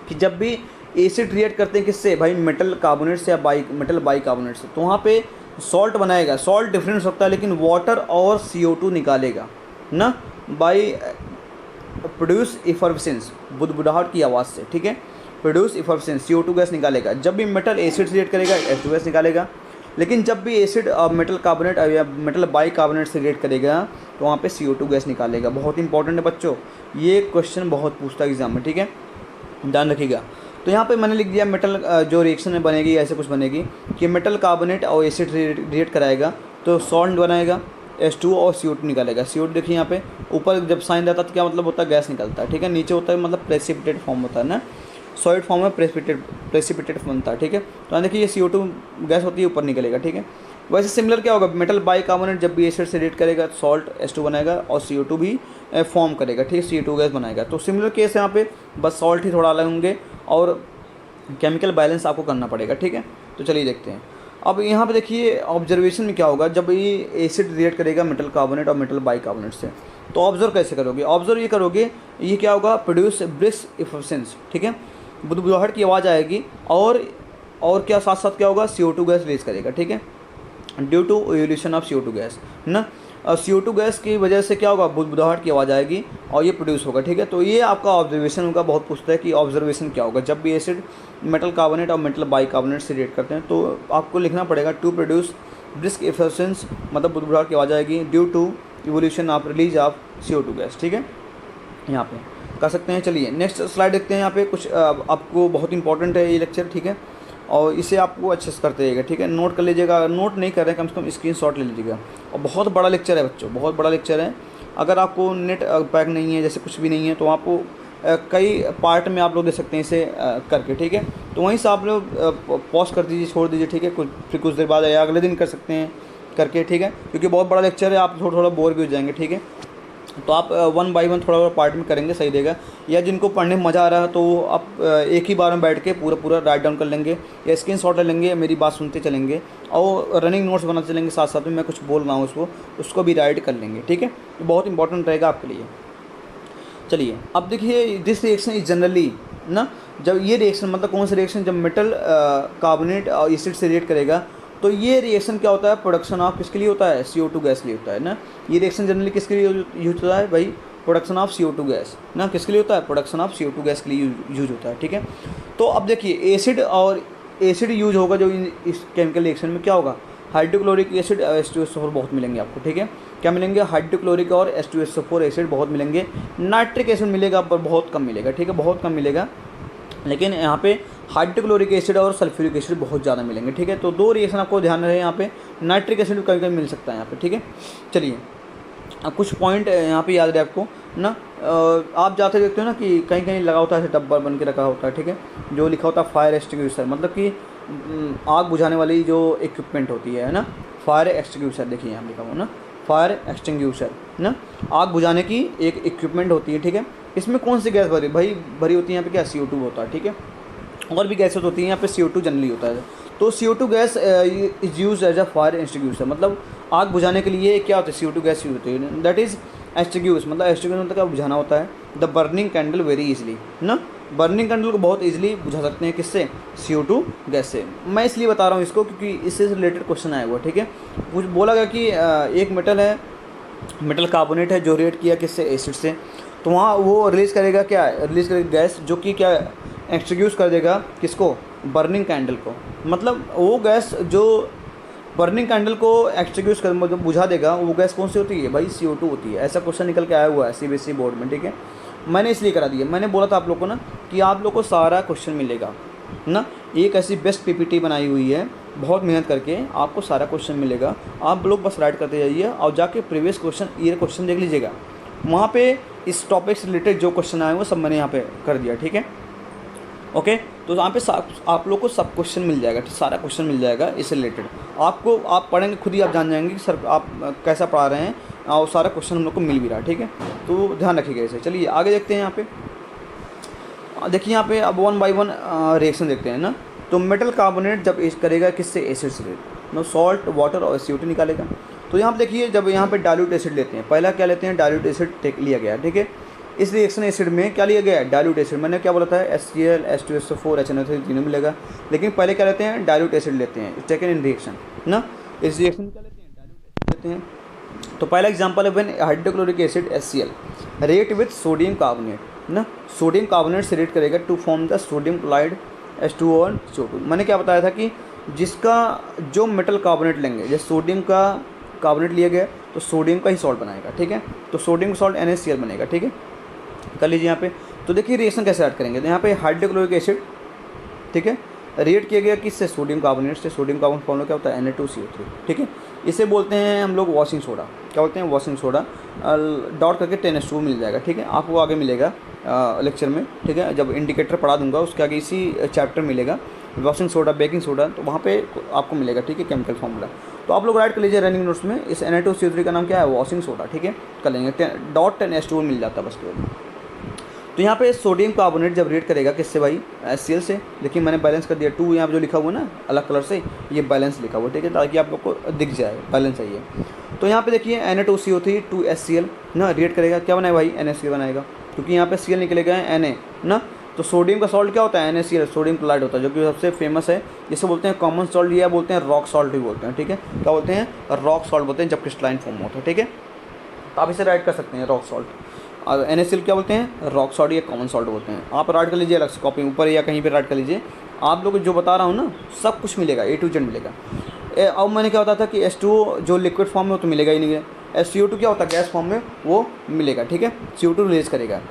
कि जब भी एसिड रिएक्ट करते हैं किससे भाई, मेटल कार्बोनेट से या मेटल बाइकार्बोनेट से, तो वहाँ पे सॉल्ट बनाएगा, सॉल्ट डिफरेंट सकता है लेकिन वाटर और CO2 निकालेगा ना, बाई प्रोड्यूस इफर्वेसेंस, बुदबुदाहट की आवाज़ से, ठीक है, प्रोड्यूस इफर्वेसेंस, CO2 गैस निकालेगा। जब भी मेटल एसिड से रिएक्ट करेगा H2 गैस निकालेगा, लेकिन जब भी एसिड मेटल कार्बोनेट या मेटल बाइकार्बोनेट से रिएक्ट करेगा तो वहाँ पे CO2 गैस निकालेगा। बहुत इंपॉर्टेंट है बच्चों, ये क्वेश्चन बहुत पूछता है एग्जाम में, ठीक है, ध्यान रखिएगा। तो यहाँ पे मैंने लिख दिया मेटल जो रिएक्शन में बनेगी ऐसे कुछ बनेगी कि मेटल कार्बोनेट और एसिड रिएक्ट कराएगा तो सॉल्ट बनाएगा, H2O और CO2 निकालेगा। CO2 देखिए यहाँ पे ऊपर जब साइन रहता है तो क्या मतलब होता है, गैस निकलता है, ठीक है, नीचे होता है मतलब प्रेसिपिटेट फॉर्म होता है ना, सॉलिड फॉर्म में प्रेसिपिटेट बनता है, ठीक है। तो देखिए ये CO2 गैस होती है, ऊपर निकलेगा, ठीक है। वैसे सिमिलर क्या होगा, मेटल बाइकार्बोनेट जब भी एसिड से रिएक्ट करेगा तो सॉल्ट H2 बनाएगा और CO2 भी फॉर्म करेगा, ठीक है, CO2 गैस बनाएगा। तो सिमिलर केस है यहाँ पे, बस सॉल्ट ही थोड़ा अलग होंगे और केमिकल बैलेंस आपको करना पड़ेगा, ठीक है। तो चलिए देखते हैं। अब यहाँ पे देखिए ऑब्जर्वेशन में क्या होगा, जब ये एसिड रिएक्ट करेगा मेटल कार्बोनेट और मेटल बाइकार्बोनेट से, तो ऑब्जर्व कैसे करोगे, ऑब्जर्व ये करोगे, ये क्या होगा, प्रोड्यूस ब्रिस्क इफर्वेसेंस, ठीक है, बुदबुदाहट की आवाज़ आएगी, और क्या साथ साथ क्या होगा, CO2 गैस रिलीज करेगा, ठीक है, due to evolution of CO2 gas ना, CO2 गैस की वजह से क्या होगा, बुदबुदाहट की आवाज़ आएगी और ये प्रोड्यूस होगा, ठीक है। तो ये आपका ऑब्जर्वेशन होगा, बहुत पूछता है कि ऑब्जर्वेशन क्या होगा जब भी एसिड मेटल कार्बोनेट और मेटल बाइकार्बोनेट से रिएक्ट करते हैं, तो आपको लिखना पड़ेगा टू प्रोड्यूस ब्रिस्क इफर्वेसेंस, मतलब बुदबुदाहट की आवाज़ आएगी due to evolution of release of CO2 gas, ठीक है, यहाँ पे कर सकते हैं। चलिए नेक्स्ट स्लाइड देखते हैं। यहाँ पे कुछ आपको बहुत इंपॉर्टेंट है ये लेक्चर, ठीक है, और इसे आपको अच्छे से करते रहिएगा, ठीक है, नोट कर लीजिएगा, अगर नोट नहीं कर रहे हैं कम से कम स्क्रीनशॉट ले लीजिएगा। और बहुत बड़ा लेक्चर है बच्चों, बहुत बड़ा लेक्चर है। अगर आपको नेट पैक नहीं है, जैसे कुछ भी नहीं है, तो आपको कई पार्ट में आप लोग दे सकते हैं इसे करके, ठीक है। तो वहीं से आप लोग पॉज कर दीजिए, छोड़ दीजिए, ठीक है, फिर कुछ देर बाद या अगले दिन कर सकते हैं करके, ठीक है, क्योंकि बहुत बड़ा लेक्चर है, आप थोड़ा बोर भी हो जाएंगे, ठीक है। तो आप 1 बाय 1 थोड़ा पार्ट में करेंगे, सही देगा। या जिनको पढ़ने में मज़ा आ रहा है तो आप एक ही बार में बैठ के पूरा राइट डाउन कर लेंगे या स्क्रीनशॉट ले लेंगे, मेरी बात सुनते चलेंगे और रनिंग नोट्स बनाते चलेंगे, साथ साथ में मैं कुछ बोल रहा हूँ उसको भी राइट कर लेंगे, ठीक है। तो बहुत इंपॉर्टेंट रहेगा आपके लिए। चलिए अब देखिए, दिस रिएक्शन इज जनरली ना, जब ये रिएक्शन मतलब कौन सा रिएक्शन, जब मेटल कार्बोनेट और एसिड से रिएक्ट करेगा तो ये रिएक्शन क्या होता है, प्रोडक्शन ऑफ किसके लिए होता है, CO2 गैस के लिए होता है ना। ये रिएक्शन जनरली किसके लिए यूज होता है भाई, प्रोडक्शन ऑफ CO2 गैस ना, किसके लिए होता है, प्रोडक्शन ऑफ CO2 गैस के लिए यूज होता है, ठीक है। तो अब देखिए एसिड और एसिड यूज होगा जो इस केमिकल रिएक्शन में क्या होगा, हाइड्रोक्लोरिक एसिड और H2SO4 बहुत मिलेंगे आपको, ठीक है। क्या मिलेंगे, हाइड्रोक्लोरिक और H2SO4 एसिड बहुत मिलेंगे। नाइट्रिक एसिड मिलेगा पर बहुत कम मिलेगा, ठीक है, बहुत कम मिलेगा। लेकिन यहाँ पे हाइड्रोक्लोरिक एसिड और सल्फ्यूरिक एसिड बहुत ज़्यादा मिलेंगे, ठीक है। तो 2 रिएक्शन आपको ध्यान रहे यहाँ पे। नाइट्रिक एसिड कभी कभी मिल सकता है यहाँ पे, ठीक है। चलिए अब कुछ पॉइंट यहाँ पे याद रहे आपको ना। आप जाते देखते हो ना कि कहीं कहीं लगा होता है, डब्बा बन के रखा होता है, ठीक है, जो लिखा होता है फायर एक्सटिंग्विशर, मतलब कि आग बुझाने वाली जो इक्विपमेंट होती है ना, फायर एक्सटिंग्विशर। देखिए यहाँ लिखा हुआ ना, फायर एक्सटिंग्विशर ना, आग बुझाने की एक इक्विपमेंट होती है, ठीक है। इसमें कौन सी गैस भरी होती है यहाँ पे, क्या CO2 होता है, ठीक है। और भी गैसेस होती हैं, यहाँ पे CO2 जनरली होता है। तो CO2 gas is use as a fire extinguisher, मतलब आग बुझाने के लिए क्या होता है, CO2 गैस यूज होती है। दैट इज एक्सटिंग्विश, मतलब एक्सटिंग्विश मतलब क्या बुझाना होता है। The burning candle very easily ना, बर्निंग कैंडल को बहुत इजीली बुझा सकते हैं, किससे, CO2 गैस से। मैं इसलिए बता रहा हूँ इसको क्योंकि इससे रिलेटेड क्वेश्चन आया हुआ, ठीक है। कुछ बोला गया कि एक मेटल है, मेटल कार्बोनेट है, जो रिएक्ट किया किससे, एसिड से, तो वहाँ वो रिलीज़ करेगा क्या, रिलीज़ करेगा गैस जो कि क्या एक्सटिंग्विश कर देगा किसको, बर्निंग कैंडल को। मतलब वो गैस जो बर्निंग कैंडल को एक्सटिंग्विश कर मतलब बुझा देगा, वो गैस कौन सी होती है भाई, CO2 होती है। ऐसा क्वेश्चन निकल के आया हुआ है CBSE बोर्ड में, ठीक है। मैंने इसलिए करा दिया, मैंने बोला था आप लोग को ना कि आप लोग को सारा क्वेश्चन मिलेगा ना। एक ऐसी बेस्ट PPT बनाई हुई है, बहुत मेहनत करके आपको सारा क्वेश्चन मिलेगा। आप लोग बस राइट करते जाइए और जाके प्रीवियस ईयर क्वेश्चन देख लीजिएगा, वहाँ पे इस टॉपिक से रिलेटेड जो क्वेश्चन आए वो सब मैंने यहाँ पे कर दिया, ठीक है। ओके, तो यहाँ पे आप लोग को सब क्वेश्चन मिल जाएगा, सारा क्वेश्चन मिल जाएगा इससे रिलेटेड। आपको आप पढ़ेंगे खुद ही आप जान जाएंगे कि सर आप कैसा पढ़ा रहे हैं, और सारा क्वेश्चन हम लोग को मिल भी रहा है, ठीक है। तो ध्यान रखिएगा इसे। चलिए आगे देखते हैं। यहाँ पे देखिए, यहाँ पे अब 1 बाय 1 रिएक्शन देखते हैं ना। तो मेटल कार्बोनेट जब करेगा किससे, एसिड से, मतलब सॉल्ट, वाटर और CO2 निकालेगा। तो यहाँ पे देखिए, जब यहाँ पे डाइल्यूट एसिड लेते हैं, पहला क्या लेते हैं, डाइल्यूट एसिड लिया गया, ठीक है। इस रिएक्शन एसिड में क्या लिया गया है, डाइल्यूट एसिड। मैंने क्या बोला था, HCl, H2SO4, HNO3 तीनों मिलेगा। लेकिन पहले क्या लेते हैं, डाइल्यूट एसिड लेते हैं, सेकेंड इन रिएक्शन ना। इस रिएक्शन में क्या लेते हैं, डाइल्यूट एसिड लेते हैं। तो पहला एग्जांपल है when hydrochloric acid HCl react with sodium carbonate ना, सोडियम कार्बोनेट से रिएक्ट करेगा to form the sodium chloride H2O और CO2। मैंने क्या बताया था कि जिसका जो मेटल कार्बोनेट लेंगे, जैसे सोडियम का कार्बोनेट लिया गया तो सोडियम का ही सॉल्ट बनाएगा, ठीक है। तो सोडियम का सॉल्ट NaCl बनेगा, ठीक है। कर लीजिए यहाँ पे। तो देखिए रिएक्शन कैसे ऐड करेंगे, तो यहाँ पे हाइड्रोक्लोरिक एसिड, ठीक है, रिएक्ट किया गया किससे, सोडियम कार्बोनेट से। सोडियम कार्बोनेट फॉर्मूला क्या होता है, Na2CO3, ठीक है। इसे बोलते हैं हम लोग वॉशिंग सोडा। क्या बोलते हैं, वॉशिंग सोडा। डॉट करके 10H2 मिल जाएगा, ठीक है। आपको आगे मिलेगा लेक्चर में, ठीक है, जब इंडिकेटर पढ़ा दूंगा उसके आगे इसी चैप्टर मिलेगा वॉशिंग सोडा, बेकिंग सोडा, तो वहाँ पे आपको मिलेगा, ठीक है, केमिकल फॉर्मूला। तो आप लोग राइट कर लीजिए रनिंग नोट्स में। इस Na2CO3 का नाम क्या है, वॉशिंग सोडा, ठीक है, कर लेंगे। डॉट 10H2 मिल जाता है बस केवल। तो यहाँ पे सोडियम कार्बोनेट जब रिएक्ट करेगा किससे भाई, HCl से। देखिए मैंने बैलेंस कर दिया, 2 यहाँ पे जो लिखा हुआ है ना अलग कलर से, ये बैलेंस लिखा हुआ है, ठीक है, ताकि आप लोग को दिख जाए बैलेंस है ये। तो यहाँ पे देखिए Na2CO3 2HCl ना रिएक्ट करेगा, क्या बनाएगा भाई, NaCl बनाएगा, क्योंकि यहाँ पे Cl निकलेगा Na ना। तो सोडियम का सॉल्ट क्या होता है, NaCl, सोडियम क्लोराइड होता है, जो कि सबसे फेमस है। इसे बोलते हैं कॉमन सॉल्ट, या बोलते हैं रॉक सॉल्ट भी बोलते हैं, ठीक है। क्या बोलते हैं, रॉक सॉल्ट बोलते हैं जब क्रिस्टलाइन फॉर्म होता है, ठीक है। तो आप इसे राइट कर सकते हैं रॉक सॉल्ट। और NaCl क्या बोलते हैं, रॉक सॉल्ट या कॉमन सॉल्ट बोलते हैं। आप राइट कर लीजिए अलग से कॉपी ऊपर या कहीं पे राइट कर लीजिए। आप लोग जो बता रहा हूँ ना सब कुछ मिलेगा, A to Z मिलेगा। अब मैंने क्या बताया था कि H2O जो लिक्विड फॉर्म में हो तो मिलेगा ही नहीं है। CO2 क्या होता है, गैस फॉर्म में वो मिलेगा, ठीक है, CO2 रिलीज करेगा।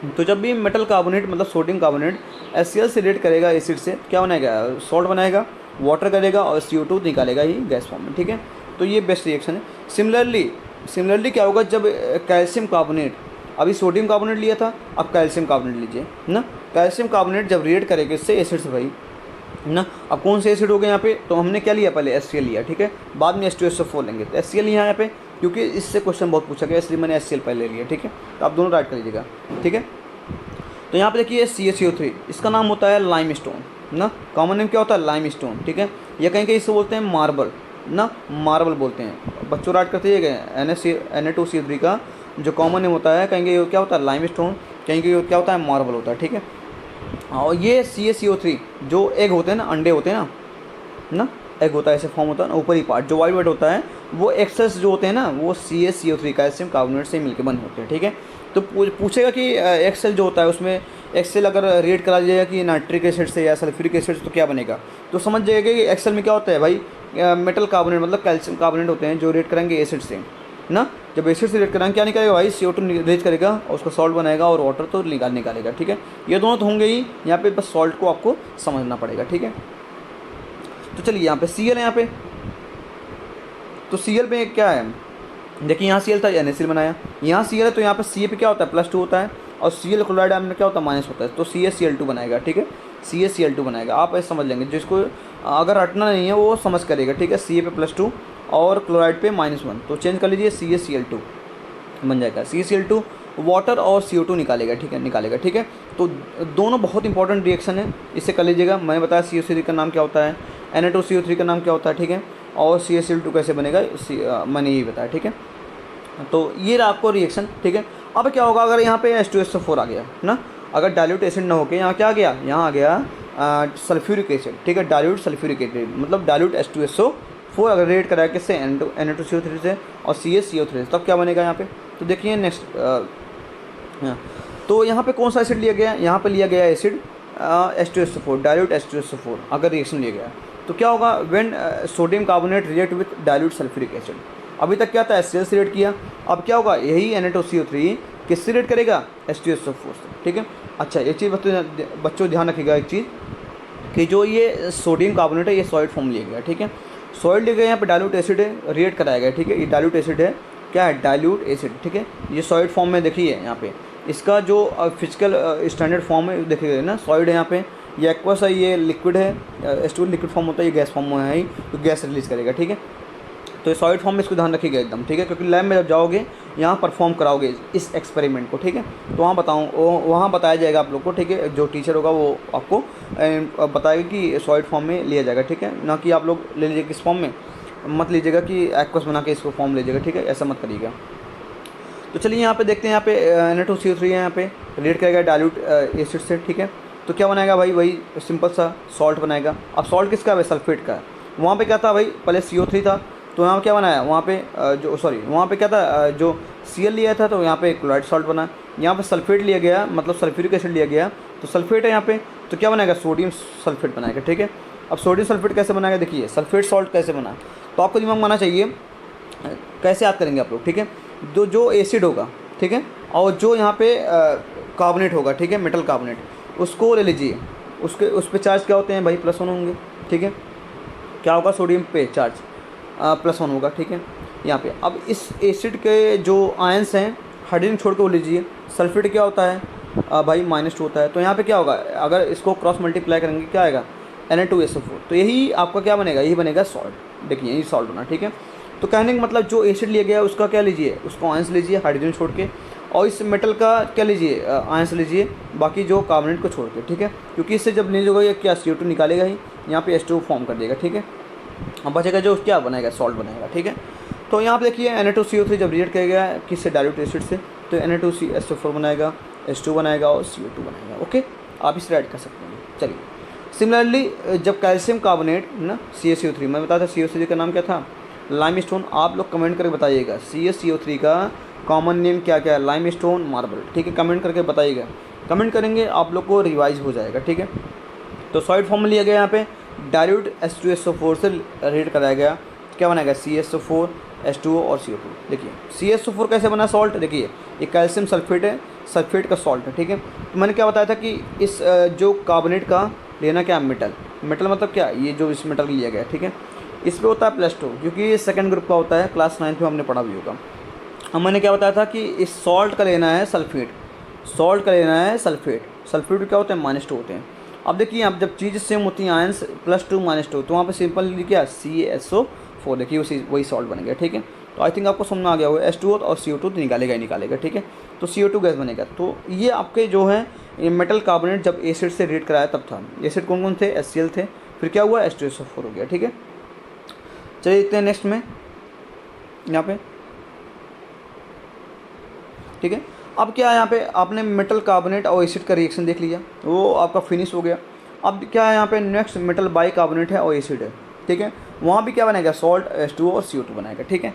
तो जब भी मेटल कार्बोनेट मतलब सोडियम कार्बोनेट HCl से रिएक्ट करेगा एसिड से, क्या बनाएगा, सॉल्ट बनाएगा, वाटर करेगा और CO2 निकालेगा ही गैस फॉर्म में, ठीक है। तो ये बेस्ट रिएक्शन है। सिमिलरली क्या होगा, जब कैल्शियम कार्बोनेट, अभी सोडियम कार्बोनेट लिया था, अब कैल्शियम कार्बोनेट लीजिए ना। कैल्शियम कार्बोनेट जब रिएक्ट करेगा इससे एसिड से भाई ना, अब कौन से एसिड हो गए यहाँ पे, तो हमने क्या लिया, पहले HCl लिया, ठीक है, बाद में H2SO4 लेंगे। तो HCl यहाँ पे क्योंकि इससे क्वेश्चन बहुत पूछा गया, इसलिए मैंने HCl पहले लिया, ठीक है। तो आप दोनों राइट कर लीजिएगा, ठीक है। तो यहाँ पे देखिए CaCO3, इसका नाम होता है लाइमस्टोन ना, कॉमन नेम क्या होता है, लाइमस्टोन, ठीक है। या कहीं कहीं इससे बोलते हैं मार्बल ना, मार्बल बोलते हैं। बच्चों राइट करते गए। Na2CO3 का जो कॉमन नेम होता है, कहीं क्या होता है, लाइमस्टोन, कहीं क्या होता है, मार्बल होता है, ठीक है। और ये CaCO3 जो एग होते हैं ना, अंडे होते हैं ना, एग होता है, ऐसे फॉर्म होता है ना, ऊपर ही पार्ट जो वाइट होता है, वो एक्सेस जो होते हैं ना, वो CaCO3 कैल्शियम कार्बोनेट से मिलकर बन होते हैं, ठीक है। तो पूछेगा कि एक्सेल जो होता है उसमें एक्सेल अगर रिएक्ट करा जाएगा कि नाइट्रिक एसिड से या सल्फ्यूरिक एसिड से तो क्या बनेगा, तो समझ जाएगा कि एक्सेल में क्या होता है भाई, मेटल कार्बोनेट मतलब कैल्शियम कार्बोनेट होते हैं जो रिएक्ट करेंगे एसिड से ना। जब एसिड से रिएक्ट करेंगे क्या निकालेगा भाई, CO2 रिलीज करेगा और उसका सॉल्ट बनाएगा और वाटर तो निकालेगा। ठीक है, ये दोनों तो होंगे ही, यहाँ पे बस सॉल्ट को आपको समझना पड़ेगा। ठीक है, तो चलिए यहाँ पे Cl है यहाँ पे, तो Cl पे क्या है, देखिए यहाँ Cl था NaCl बनाया, यहाँ Cl है तो यहाँ पे Ca पे क्या होता है +2 होता है और Cl क्लोराइड में क्या होता है माइनस होता है, तो CaCl2 बनाएगा। ठीक है, CaCl2 बनाएगा, आप ऐसे समझ लेंगे, जिसको अगर रटना नहीं है वो समझ करेगा। ठीक है, Ca पे +2 और क्लोराइड पे -1, तो चेंज कर लीजिए CaCl2 बन जाएगा। CaCl2 वाटर और CO2 निकालेगा। ठीक है, निकालेगा। ठीक है, तो दोनों बहुत इंपॉर्टेंट रिएक्शन है, इससे कर लीजिएगा। मैंने बताया CO3 का नाम क्या होता है, Na2CO3 का नाम क्या होता है। ठीक है, और CaCl2 कैसे बनेगा मैंने यही बताया। ठीक है, तो ये रहा आपको रिएक्शन। ठीक है, अब क्या होगा अगर यहाँ पे H2SO4 आ गया ना, अगर डाइल्यूट एसिड ना होके यहाँ क्या आ गया, यहाँ आ गया सल्फ्यूरिक एसिड। ठीक है, डाइल्यूट सल्फ्यूरिक एसिड मतलब डाइल्यूट H2SO4 अगर रेड कराया किससे, Na2CO3 से और CaCO3 से, तब क्या बनेगा यहाँ पे, तो देखिए नेक्स्ट तो यहाँ पे कौन सा एसिड लिया गया, यहाँ पे लिया गया एसिड H2SO4 डाइल्यूट H2SO4 अगर रिएक्शन लिया गया तो क्या होगा, when sodium carbonate react with dilute sulphuric acid. अभी तक क्या था, HCl से रिएक्ट किया, अब क्या होगा, यही Na2CO3 किससे रिएक्ट करेगा, H2SO4 से। ठीक है, अच्छा एक चीज़ बच्चों ध्यान रखिएगा एक चीज़ कि जो ये सोडियम कार्बोनेट है ये सॉलिड फॉर्म लिया गया। ठीक है, सॉलिड लिया गया, यहाँ पे डाइल्यूट एसिड है, रिएक्ट कराया गया। ठीक है, ये डाइल्यूट एसिड है, क्या है, डाइल्यूट एसिड। ठीक है, ये सॉलिड फॉर्म में देखिए यहाँ पे इसका जो फिजिकल स्टैंडर्ड फॉर्म है देखिए ना, सॉलिड है यहाँ पे, ये एक्वस है, ये लिक्विड है, H2 लिक्विड फॉर्म होता है, ये गैस फॉर्म में है ही, तो गैस रिलीज करेगा। ठीक है, तो ये सॉलिड फॉर्म में इसको ध्यान रखिएगा एकदम। ठीक है, क्योंकि लैब में जब जाओगे यहाँ परफॉर्म कराओगे इस एक्सपेरिमेंट को। ठीक है, तो वहाँ बताया जाएगा आप लोग को। ठीक है, जो टीचर होगा वो आपको बताएगा कि सॉलिड फॉर्म में लिया जाएगा। ठीक है, ना कि आप लोग ले लीजिए किस फॉर्म में, मत लीजिएगा कि एक्वस बना के इसको फॉर्म लीजिएगा। ठीक है, ऐसा मत करिएगा। तो चलिए यहाँ पे देखते हैं, यहाँ पे Na2CO3 है, यहाँ पे रिएक्ट करेगा डाइल्यूट एसिड से। ठीक है, तो क्या बनाएगा भाई, वही सिंपल सा सॉल्ट बनाएगा। अब सॉल्ट किसका है, सल्फेट का है। वहाँ पे क्या था भाई, पहले CO3 था, तो यहाँ क्या बनाया, वहाँ पे वहाँ पे क्या था, जो Cl लिया था तो यहाँ पे क्लोराइड सॉल्ट बना। यहाँ पे सल्फेट लिया गया, मतलब सल्फ्यूरिक एसिड लिया गया, तो सल्फेट है यहाँ पे, तो क्या बनाएगा, सोडियम सल्फेट बनाएगा। ठीक है, अब सोडियम सल्फेट कैसे बनाएगा, देखिए सल्फेट सॉल्ट कैसे बना, तो आपको दिमाग में आना चाहिए कैसे याद करेंगे आप लोग। ठीक है, जो एसिड होगा, ठीक है, और जो यहाँ पे कार्बोनेट होगा, ठीक है, मेटल कार्बोनेट, उसको ले लीजिए, उस पे चार्ज क्या होते हैं भाई, +1 होंगे। ठीक है, क्या होगा, सोडियम पे चार्ज +1 होगा। ठीक है, यहाँ पे अब इस एसिड के जो आयंस हैं, हाइड्रोजन छोड़ के वो लीजिए, सल्फेट क्या होता है भाई -2 होता है, तो यहाँ पे क्या होगा, अगर इसको क्रॉस मल्टीप्लाई करेंगे क्या आएगा, Na2SO4, तो यही आपका क्या बनेगा, यही बनेगा सॉल्ट। देखिए यही सॉल्ट बना। ठीक है, तो कहने का मतलब जो एसिड लिया गया है उसका क्या लीजिए, उसको आयंस लीजिए हाइड्रोजन छोड़ के, और इस मेटल का क्या लीजिए, आयंस लीजिए, बाकी जो कार्बोनेट को छोड़ के। ठीक है, क्योंकि इससे जब नहीं होगा ये क्या CO2 निकालेगा ही, यहाँ पे H2 फॉर्म कर देगा। ठीक है, अब बचेगा जो क्या बनाएगा, सॉल्ट बनाएगा। ठीक है, तो यहाँ पे देखिए Na2CO3 जब रिएक्ट करेगा किससे, डाइल्यूट एसिड से, तो Na2SO4 बनाएगा, H2 बनाएगा और CO2 बनाएगा। ओके, आप इसे ऐड कर सकते हैं। चलिए, सिमिलरली जब कैल्शियम कार्बोनेट ना CaCO3, मैं बताया था CaCO3 का नाम क्या था, लाइमस्टोन। आप लोग कमेंट करके बताइएगा CaCO3 का कॉमन नेम क्या क्या है, लाइमस्टोन, मार्बल। ठीक है, कमेंट करके बताइएगा, कमेंट करेंगे आप लोग को रिवाइज हो जाएगा। ठीक है, तो सॉलिड फॉर्म में लिया गया, यहाँ पे डाइल्यूट H2SO4 से रिएक्ट कराया गया, क्या बनाएगा, CaSO4 H2O और CO2। देखिए CaSO4 कैसे बना सॉल्ट, देखिए ये कैल्शियम सल्फेट है, सल्फेट का सॉल्ट है। ठीक है, तो मैंने क्या बताया था कि इस जो कार्बोनेट का लेना क्या, मेटल मतलब क्या, ये जो इस मेटल लिया गया। ठीक है, इस पे होता है +2, क्योंकि ये सेकंड ग्रुप का होता है, क्लास 9 में हमने पढ़ा भी होगा। अब मैंने क्या बताया था कि इस सॉल्ट का लेना है सल्फेट, सॉल्ट का लेना है सल्फेट, सल्फेट क्या होते हैं, -2 होते हैं। अब देखिए अब जब चीज़ सेम होती हैं, आयंस +2 -2, तो वहाँ पे सिंपल क्या, CaSO4, देखिए वही सॉल्ट बन गया। ठीक है, तो आई थिंक आपको समझ में आ गया होगा, H2O और CO2 तो निकालेगा ही निकालेगा। ठीक है, तो CO2 गैस बनेगा। तो ये आपके जो है ये मेटल कार्बोनेट जब एसिड से रिएक्ट कराया तब था। एसिड कौन कौन थे, HCl थे, फिर क्या हुआ, H2SO4 हो गया। ठीक है, चलिए देखते हैं नेक्स्ट में यहाँ पे। ठीक है, अब क्या है, यहाँ पे आपने मेटल कार्बोनेट और एसिड का रिएक्शन देख लिया, वो आपका फिनिश हो गया। अब क्या है, यहाँ पे नेक्स्ट मेटल बाई कार्बोनेट है और एसिड है। ठीक है, वहाँ भी क्या बनेगा, सॉल्ट, H2O और CO2 बनाएगा। ठीक है,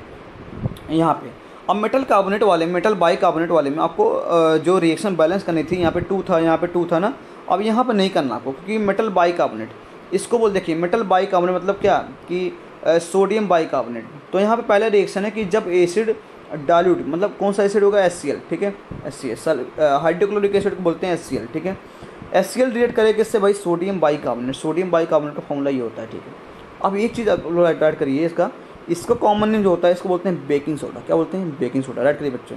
यहाँ पे अब मेटल कार्बोनेट वाले, मेटल बाइकार्बोनेट वाले में आपको जो रिएक्शन बैलेंस करनी थी, यहाँ पे 2 था, यहाँ पे 2 था ना, अब यहाँ पे नहीं करना आपको, क्योंकि मेटल बाइकार्बोनेट इसको बोल, देखिए मेटल बाइकार्बोनेट मतलब क्या कि सोडियम बाइकार्बोनेट। तो यहाँ पे पहला रिएक्शन है कि जब एसिड डाइल्यूट, मतलब कौन सा एसिड होगा, HCl, ठीक है, HCl हाइड्रोक्लोरिक एसिड को बोलते हैं HCl, ठीक है। HCl रिएक्ट करेगा किससे भाई, सोडियम बाइकार्बोनेट। सोडियम बाइकार्बोनेट का फॉर्मूला ये होता है, ठीक है। अब एक चीज़ आप लोग ऐड करिए, इसका कॉमन नेम जो होता है इसको बोलते हैं बेकिंग सोडा। क्या बोलते हैं, बेकिंग सोडा। राइट करिए बच्चों,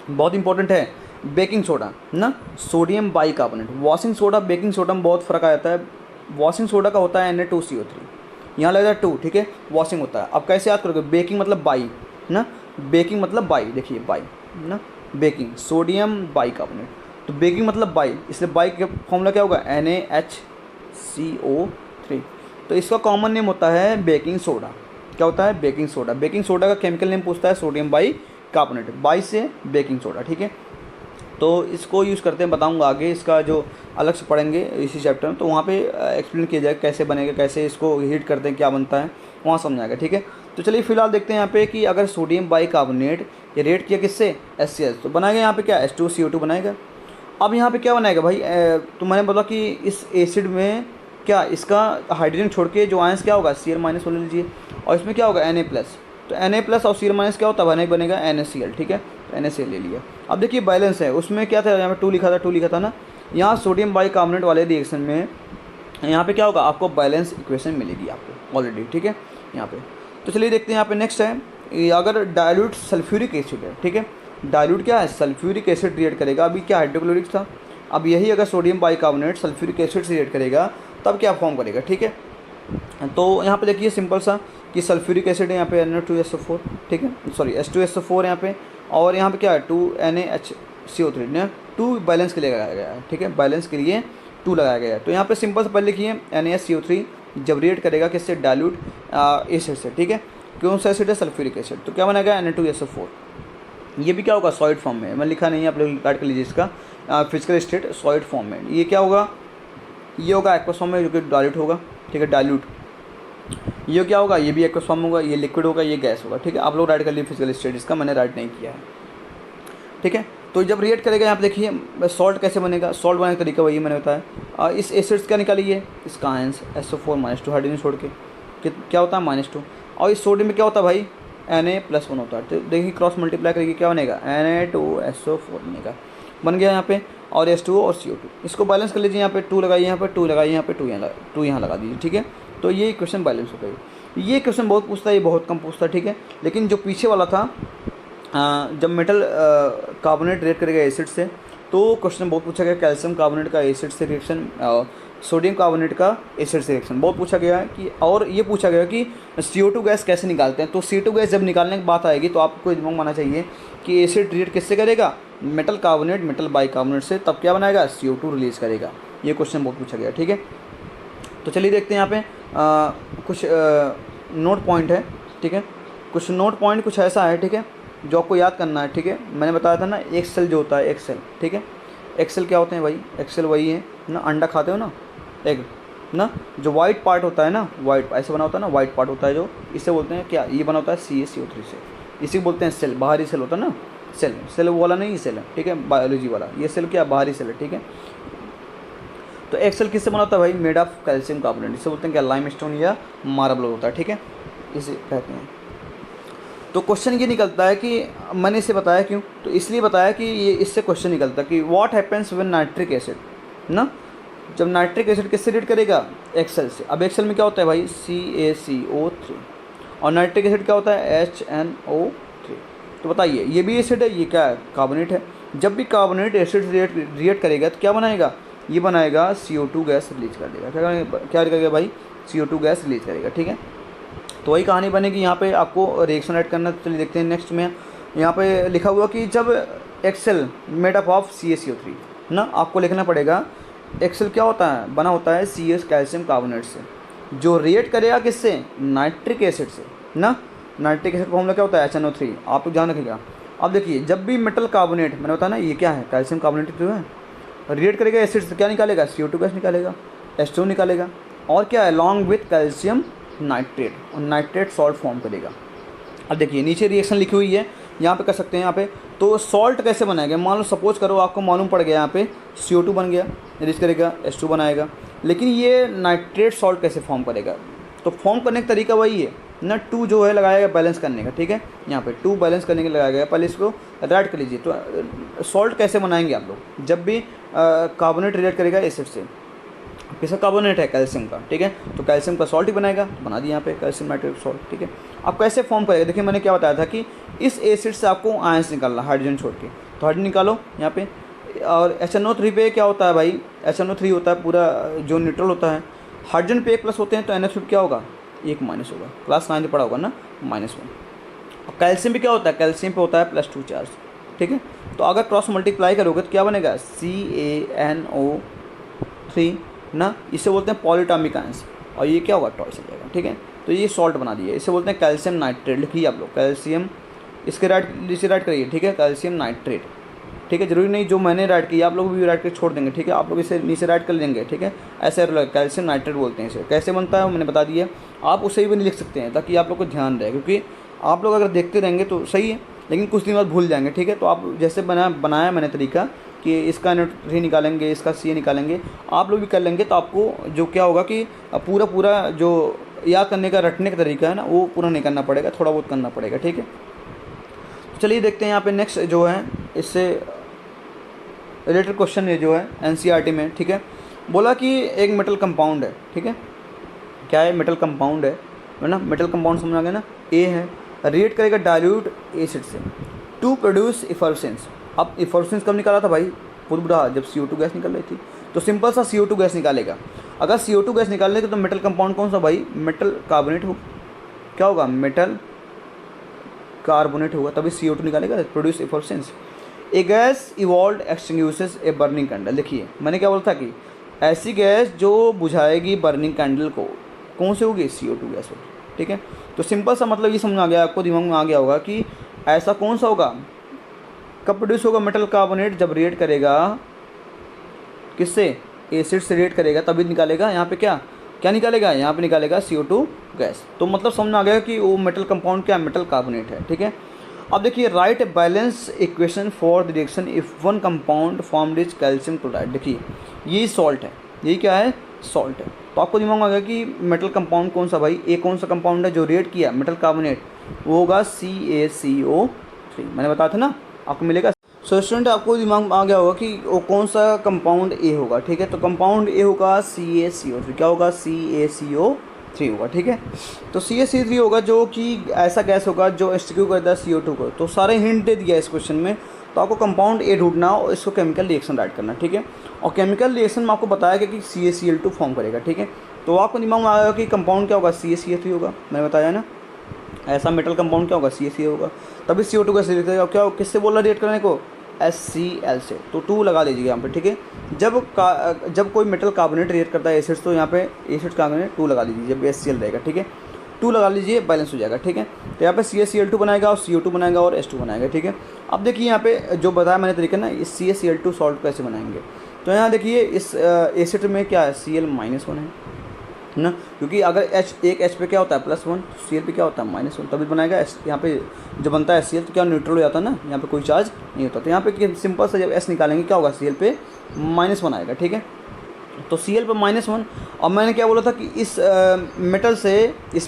बहुत इंपॉर्टेंट है बेकिंग सोडा ना, sodium bicarbonate. Washing soda baking soda में बहुत फ़र्क आ जाता है। वॉशिंग सोडा का होता है Na2CO3, यहाँ लगता है 2, ठीक है, वॉशिंग होता है। अब कैसे याद करोगे, बेकिंग मतलब बाई ना, बेकिंग मतलब बाई, देखिए बाई ना, बेकिंग सोडियम बाइकार्बोनेट, तो बेकिंग मतलब बाई, इसलिए बाई का फॉर्मूला क्या होगा, NaHCO3। तो इसका कॉमन नेम होता है बेकिंग सोडा। क्या होता है, बेकिंग सोडा। बेकिंग सोडा का केमिकल नेम पूछता है सोडियम बाइकार्बोनेट, बाई से बेकिंग सोडा, ठीक है। तो इसको यूज़ करते हैं, बताऊंगा आगे, इसका जो अलग से पढ़ेंगे इसी चैप्टर में, तो वहाँ पे एक्सप्लेन किया जाएगा कैसे बनेगा, कैसे इसको हीट करते हैं, क्या बनता है, वहाँ समझ आएगा, ठीक है। तो चलिए फिलहाल देखते हैं यहाँ पे कि अगर सोडियम बाइकार्बोनेट ये रेट किया किससे, HCl, तो बनाएगा यहाँ पे क्या, H2CO2 बनाएगा। अब यहाँ पे क्या बनाएगा भाई, तो मैंने बोला कि इस एसिड में क्या, इसका हाइड्रोजन छोड़ के जो आयंस क्या होगा, Cl- ले लीजिए, और इसमें क्या होगा, Na+। तो Na+ और Cl- क्या होता है, बनेगा NaCl, ठीक है, तो NaCl ले लिया। अब देखिए बैलेंस है, उसमें क्या था, यहाँ पे 2 लिखा था ना, यहाँ सोडियम बाइकार्बोनेट वाले रिएक्शन में यहाँ पे क्या होगा, आपको बैलेंस इक्वेशन मिलेगी आपको ऑलरेडी, ठीक है यहाँ पे। तो चलिए देखते हैं यहाँ पे नेक्स्ट है, अगर डाइल्यूट सल्फ्यूरिक एसिड है, ठीक है, डाइल्यूट क्या है, सल्फ्यूरिक एसिड रिएक्ट करेगा, अभी क्या हाइड्रोक्लोरिक था, अब यही अगर सोडियम बाइकार्बोनेट सल्फ्यूरिक एसिड से रिएक्ट करेगा तब क्या फॉर्म करेगा, ठीक है। तो यहाँ पे देखिए सिंपल सा कि सल्फ्यूरिक एसिड है यहाँ पे Na2SO4, ठीक है, सॉरी H2SO4 यहाँ पे, और यहाँ पे क्या है 2NaHCO3 ने 2 बैलेंस के लिए लगाया गया है, ठीक है, बैलेंस के लिए 2 लगाया गया है। तो यहाँ पे सिंपल से पहले लिखिए NaHCO3 जब रिएक्ट करेगा किससे, डाइल्यूट एसिड से, ठीक है, कौन सा एसिड है, सल्फ्यूरिक एसिड, तो क्या बनाएगा Na2SO4। ये भी क्या होगा, सॉलिड फॉर्म में, मैं लिखा नहीं है, आप लोग काट कर लीजिए इसका, फिजिकल स्टेट सॉलिड फॉर्म में। ये क्या होगा, ये होगा एक्वस फॉर्म में, जो कि डाइल्यूट होगा, ठीक है, डाइल्यूट। ये क्या होगा, ये भी एक्वस फॉर्म होगा, ये लिक्विड होगा, ये गैस होगा, ठीक है। आप लोग राइट कर लिए फिजिकल स्टेट, इसका मैंने राइट नहीं किया है, ठीक है। तो जब रिएक्ट करेगा यहाँ पे देखिए सॉल्ट कैसे बनेगा, सॉल्ट बनाने का तरीका वही मैंने बताया। इस एसिड्स क्या निकालिए, इसका आयंस SO4-2 हाइड्रोजन छोड़ के क्या होता है -2, और इस सोडियम में क्या होता है भाई, Na+1 होता है। तो देखिए क्रॉस मल्टीप्लाई करेंगे क्या बनेगा, Na2SO4 बनेगा, बन गया यहाँ पे, और H2O और CO2, इसको बैलेंस कर लीजिए, यहाँ पे 2 लगाइए, यहाँ पे 2 लगाइए, यहाँ पे 2 यहाँ लगा दीजिए, ठीक है। तो ये क्वेश्चन बैलेंस हो गई। ये क्वेश्चन बहुत पूछता है, ये बहुत कम पूछता है, ठीक है। लेकिन जो पीछे वाला था, जब मेटल कार्बोनेट रिएक्ट करेगा एसिड से, तो क्वेश्चन बहुत पूछा गया, कैल्शियम कार्बोनेट का एसिड से रिएक्शन, सोडियम कार्बोनेट का एसिड से रिएक्शन बहुत पूछा गया है कि, और ये पूछा गया कि CO2 गैस कैसे निकालते हैं। तो CO2 गैस जब निकालने की बात आएगी तो आपको दिमाग मानना चाहिए कि एसिड रिएक्ट किससे करेगा, मेटल कार्बोनेट मेटल बाइकार्बोनेट से, तब क्या बनाएगा, CO2 रिलीज़ करेगा। ये क्वेश्चन बहुत पूछा गया, ठीक है। तो चलिए देखते हैं यहाँ पे कुछ नोट पॉइंट है, ठीक है, कुछ नोट पॉइंट कुछ ऐसा है, ठीक है, जो आपको याद करना है, ठीक है। मैंने बताया था ना एक्सेल जो होता है, एक्सेल, ठीक है, एक्सेल क्या होते हैं भाई, एक्सेल वही है ना, अंडा खाते हो ना, एग ना, जो वाइट पार्ट होता है ना, वाइट ऐसे बना होता है ना, वाइट पार्ट होता है जो, इसे बोलते हैं क्या, ये बना होता है CaCO3 से, इसी को बोलते हैं सेल, बाहरी सेल होता है ना, सेल वो वाला नहीं सेल है, ठीक है, बायोलॉजी वाला, ये सेल क्या, बाहरी सेल है, ठीक है। तो एक्सेल किससे बना होता है भाई, मेड ऑफ कैल्शियम कार्बोनेट, इसे बोलते हैं क्या, लाइमस्टोन या मार्बल होता है, ठीक है, इसे कहते हैं। तो क्वेश्चन ये निकलता है कि मैंने इसे बताया क्यों, तो इसलिए बताया कि ये इससे क्वेश्चन निकलता है कि what happens when nitric acid ना, जब नाइट्रिक एसिड किससे रिएक्ट करेगा, एक्सेल से। अब एक्सेल में क्या होता है भाई, CaCO3, और नाइट्रिक एसिड क्या होता है, HNO3। तो बताइए ये भी एसिड है, ये क्या है, कार्बोनेट है। जब भी कार्बोनेट एसिड रिएक्ट करेगा तो क्या बनाएगा, ये बनाएगा CO2 गैस रिलीज कर देगा, क्या करेगा भाई, CO2 गैस रिलीज करेगा, ठीक है। तो वही कहानी बनेगी, यहाँ पे आपको रिएक्शन ऐड करना। चलिए देखते हैं नेक्स्ट में, यहाँ पे लिखा हुआ कि जब Excel made up of CaCO3 ना, आपको लिखना पड़ेगा एक्सेल क्या होता है, बना होता है CS कैल्शियम कार्बोनेट से, जो रिएक्ट करेगा किससे, नाइट्रिक एसिड से ना। नाइट्रिक एसिड का फॉर्मूला क्या होता है, HNO3, आप ध्यान रखिएगा। अब देखिए जब भी मेटल कार्बोनेट, मैंने बताया ना ये क्या है, कैल्शियम कार्बोनेट जो है, रिएक्ट करेगा एसिड से, क्या निकालेगा, CO2 गैस निकालेगा, H2O निकालेगा, और क्या है, लॉन्ग विथ कैल्शियम नाइट्रेट, और नाइट्रेट सॉल्ट फॉर्म करेगा। अब देखिए नीचे रिएक्शन लिखी हुई है, यहाँ पे कर सकते हैं यहाँ पे। तो सॉल्ट कैसे बनाएंगे, मान लो सपोज करो आपको मालूम पड़ गया यहाँ पे CO2 बन गया, रिलीज करेगा H2 बनाएगा, लेकिन ये नाइट्रेट सॉल्ट कैसे फॉर्म करेगा। तो फॉर्म करने का तरीका वही है ना, 2 जो है लगाया गया बैलेंस करने का, ठीक है, यहाँ पे 2 बैलेंस करने के लगाया गया। पहले इसको राइट कर लीजिए। तो सॉल्ट कैसे बनाएंगे आप लोग, जब भी कार्बोनेट रिएक्ट करेगा एसिड से, किसका कार्बोनेट है, कैल्शियम का, ठीक है, तो कैल्शियम का सॉल्ट ही बनेगा, तो बना दिया यहाँ पे कैल्शियम नाइट्रेट सॉल्ट, ठीक है। अब कैसे फॉर्म करेगा, देखिए मैंने क्या बताया था कि इस एसिड से आपको आयंस निकालना, हाइड्रोजन छोड़ के, तो हाइड्रोजन निकालो यहाँ पे। और HNO3 पे क्या होता है भाई, HNO3 होता है पूरा जो न्यूट्रल होता है, हाइड्रोजन पे 1 प्लस होते हैं, तो NH क्या होगा, 1 माइनस होगा, क्लास 9 में पढ़ा होगा ना, -1। और कैल्शियम भी क्या होता है, कैल्शियम पे होता है +2 चार्ज, ठीक है। तो अगर क्रॉस मल्टीप्लाई करोगे तो क्या बनेगा, CaNO3 ना, इसे बोलते हैं पॉलीटॉमिक आयंस, और ये क्या होगा, टॉर्च हो जाएगा, ठीक है। तो ये सॉल्ट बना दिया, इसे बोलते हैं कैल्शियम नाइट्रेट, लिखिए आप लोग कैल्शियम, इसे राइट करिए, ठीक है, कैल्शियम नाइट्रेट, ठीक है। जरूरी नहीं जो मैंने राइट किया आप लोग भी राइट कर छोड़ देंगे, ठीक है, आप लोग इसे नीचे राइट कर लेंगे, ठीक है। ऐसे कैल्शियम नाइट्रेट बोलते हैं इसे। कैसे बनता है मैंने बता दिया, आप उसे भी नहीं लिख सकते हैं ताकि आप लोग को ध्यान रहे, क्योंकि आप लोग अगर देखते रहेंगे तो सही है, लेकिन कुछ दिन बाद भूल जाएंगे, ठीक है। तो आप जैसे बनाया मैंने तरीका कि इसका NO3 निकालेंगे, इसका Ca निकालेंगे, आप लोग भी कर लेंगे, तो आपको जो क्या होगा कि पूरा जो याद करने का, रटने का तरीका है ना, वो पूरा नहीं करना पड़ेगा, थोड़ा बहुत करना पड़ेगा, ठीक है। तो चलिए देखते हैं यहाँ पे नेक्स्ट जो है इससे रिलेटेड क्वेश्चन ये जो है NCERT में, ठीक है। बोला कि एक मेटल कंपाउंड है, ठीक है, क्या है, मेटल कंपाउंड है ना, मेटल कंपाउंड समझ आ गया ना, A है, रिएक्ट करेगा डाइल्यूट एसिड से टू प्रोड्यूस इफर्सेंस। अब इफर्सेंस कब निकाला था भाई, पूर्व रहा जब CO2 गैस निकल रही थी, तो सिंपल सा CO2 गैस निकालेगा। अगर CO2 गैस निकालने के तो मेटल कंपाउंड कौन सा भाई, मेटल कार्बोनेट हो, क्या होगा, मेटल कार्बोनेट होगा, तभी CO2 निकालेगा, produce effervescence. A gas evolve extinguishes a burning candle. देखिए मैंने क्या बोला था कि ऐसी गैस जो बुझाएगी बर्निंग कैंडल को, कौन से होगी, CO2 गैस होगी, ठीक है। तो सिंपल सा मतलब ये समझ आ गया आपको, दिमाग में आ गया होगा कि ऐसा कौन सा होगा, कब प्रोड्यूस होगा मेटल कार्बोनेट, जब रिएक्ट करेगा किससे, एसिड से रिएक्ट करेगा, तभी निकालेगा यहाँ पे क्या निकालेगा, यहाँ पे निकालेगा CO2 गैस। तो मतलब समझ आ गया कि वो मेटल कंपाउंड क्या, मेटल कार्बोनेट है, ठीक है। अब देखिए right balance equation for the reaction if one compound formed is calcium chloride. देखिए ये सॉल्ट है, यही क्या है, सॉल्ट है। तो आपको दिमाग में आ गया कि मेटल कंपाउंड कौन सा भाई, एक कौन सा कंपाउंड है जो रिएक्ट किया मेटल कार्बोनेट, वो होगा CaCO3, मैंने बताया था ना आपको मिलेगा। सो स्टूडेंट आपको दिमाग में आ गया होगा कि वो कौन सा कंपाउंड A होगा, ठीक है। तो कंपाउंड A होगा CaCO3, क्या होगा, CaCO3 होगा, ठीक है। तो CaCO3 होगा जो कि ऐसा गैस होगा जो एक्सटिक्यूट करता है CO2 को। तो सारे हिंट दे दिया इस क्वेश्चन में, तो आपको कंपाउंड A ढूंढना और इसको केमिकल रिएक्शन राइट करना, ठीक है। और केमिकल रिएक्शन में आपको बताया गया कि CaCl2 फॉर्म करेगा, ठीक है। तो आपको दिमाग में आएगा कि कंपाउंड क्या होगा, CaCl3 होगा, मैंने बताया ना, ऐसा मेटल कंपाउंड क्या होगा, CaCl होगा, तभी CO2 का रिएक्ट करेगा, क्या किससे बोल रहा रिएक्ट करने को, HCl से। तो 2 लगा दीजिएगा यहाँ पे, ठीक है। जब कोई मेटल कार्बोनेट रिएक्ट करता है एसिड, तो यहाँ पे एसिड कार्बोनेट 2 लगा दीजिए, जब HCl रहेगा, ठीक है, 2 लगा लीजिए, बैलेंस हो जाएगा, ठीक है। तो यहाँ पे CaCl2 बनाएगा और CO2 बनाएगा और H2 बनाएगा, ठीक है। अब देखिए यहाँ पे जो बताया मैंने तरीका ना, इस CaCl2 सॉल्ट कैसे बनाएंगे। तो यहाँ देखिए इस एसिड में क्या है, Cl-1 है ना, क्योंकि अगर एक H पे क्या होता है +1, तो Cl पे क्या होता है -1, तभी बनाएगा। यहाँ पे जब बनता है Cl तो क्या न्यूट्रल हो जाता है ना, यहाँ पे कोई चार्ज नहीं होता। तो यहाँ पे सिंपल सा जब S निकालेंगे क्या होगा, Cl पे -1 आएगा, ठीक है। तो Cl पे -1, और मैंने क्या बोला था कि इस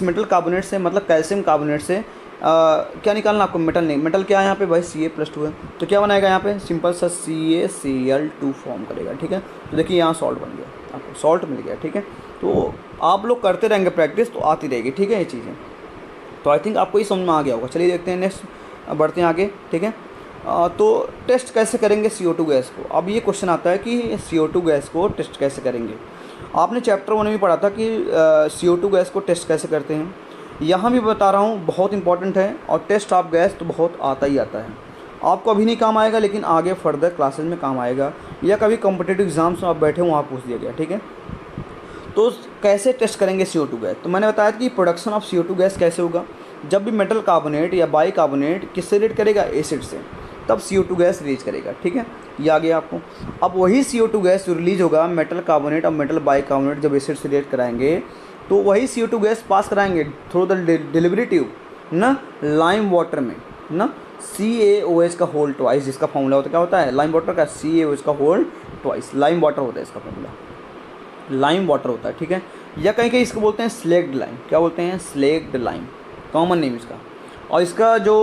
मेटल कार्बोनेट से, मतलब कैल्शियम कार्बोनेट से क्या निकालना आपको, मेटल नहीं, मेटल क्या है यहाँ पे भाई, Ca+2 है, तो क्या बनाएगा यहाँ पे, सिंपल सा CaCl2 फॉर्म करेगा, ठीक है। तो देखिए यहाँ सॉल्ट बन गया, आपको सॉल्ट मिल गया, ठीक है। तो आप लोग करते रहेंगे प्रैक्टिस तो आती रहेगी, ठीक है, ये चीज़ें। तो आई थिंक आपको ये समझ में आ गया होगा। चलिए देखते हैं नेक्स्ट, बढ़ते हैं आगे, ठीक है। तो टेस्ट कैसे करेंगे CO2 गैस को। अब ये क्वेश्चन आता है कि CO2 गैस को टेस्ट कैसे करेंगे। आपने चैप्टर 1 में भी पढ़ा था कि CO2 गैस को टेस्ट कैसे करते हैं, यहाँ भी बता रहा हूँ, बहुत इंपॉर्टेंट है। और टेस्ट ऑफ गैस तो बहुत आता ही आता है, आपको अभी नहीं काम आएगा, लेकिन आगे फर्दर क्लासेज में काम आएगा, या कभी कॉम्पिटिटिव एग्जाम्स में आप बैठे हो वहाँ पूछ दिया गया, ठीक है। तो कैसे टेस्ट करेंगे CO2 गैस, तो मैंने बताया कि प्रोडक्शन ऑफ CO2 गैस कैसे होगा, जब भी मेटल कार्बोनेट या बाई कार्बोनेट किससे रिएक्ट करेगा, एसिड से, तब CO2 गैस रिलीज करेगा, ठीक है, ये आ गया आपको। अब वही CO2 गैस जो रिलीज होगा मेटल कार्बोनेट और मेटल बाई कार्बोनेट जब एसिड से रिएक्ट कराएंगे, तो वही CO2 गैस पास कराएंगे थ्रू द डिलीवरी ट्यूब ना, लाइम वाटर में ना, CaOH का होल ट्वाइस, जिसका फॉर्मूला होता है क्या होता है लाइम वाटर का, CaOH का होल ट्वाइस, लाइम वाटर होता है इसका फॉर्मूला, लाइम वाटर होता है, ठीक है। या कहीं कहीं इसको बोलते हैं स्लेक्ड लाइम, क्या बोलते हैं स्लेक्ड लाइम, कॉमन नेम इसका। और इसका जो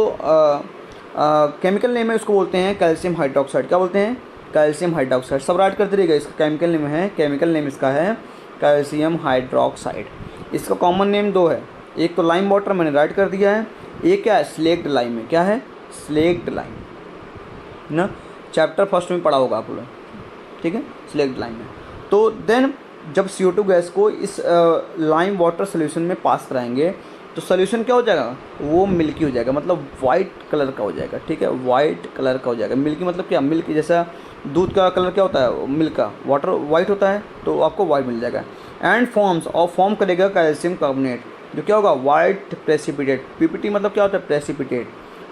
केमिकल नेम है उसको बोलते हैं कैल्शियम हाइड्रोक्साइड, क्या बोलते हैं कैल्शियम हाइड्रोक्साइड, सब राइट करते रहिएगा। इसका केमिकल नेम है, केमिकल नेम इसका है कैल्शियम हाइड्रोक्साइड। इसका कॉमन नेम दो है, एक तो लाइम वाटर मैंने राइट कर दिया है, एक क्या है स्लेक्ड लाइम है, क्या है स्लेक्ड लाइम ना, चैप्टर फर्स्ट में पढ़ा होगा आप लोग, ठीक है स्लेक्ड लाइम है। तो देन जब CO2 गैस को इस लाइम वाटर सोल्यूशन में पास कराएंगे तो सोल्यूशन क्या हो जाएगा, वो मिल्की हो जाएगा, मतलब वाइट कलर का हो जाएगा, ठीक है वाइट कलर का हो जाएगा। मिल्की मतलब क्या, मिल्क जैसा दूध का कलर क्या होता है, मिल्क का वाटर वाइट होता है, तो आपको वाइट मिल जाएगा। एंड फॉर्म्स, और फॉर्म करेगा कैल्शियम कार्बोनेट, जो क्या होगा वाइट प्रेसिपिटेट, PPT मतलब क्या होता है प्रेसिपिटेट।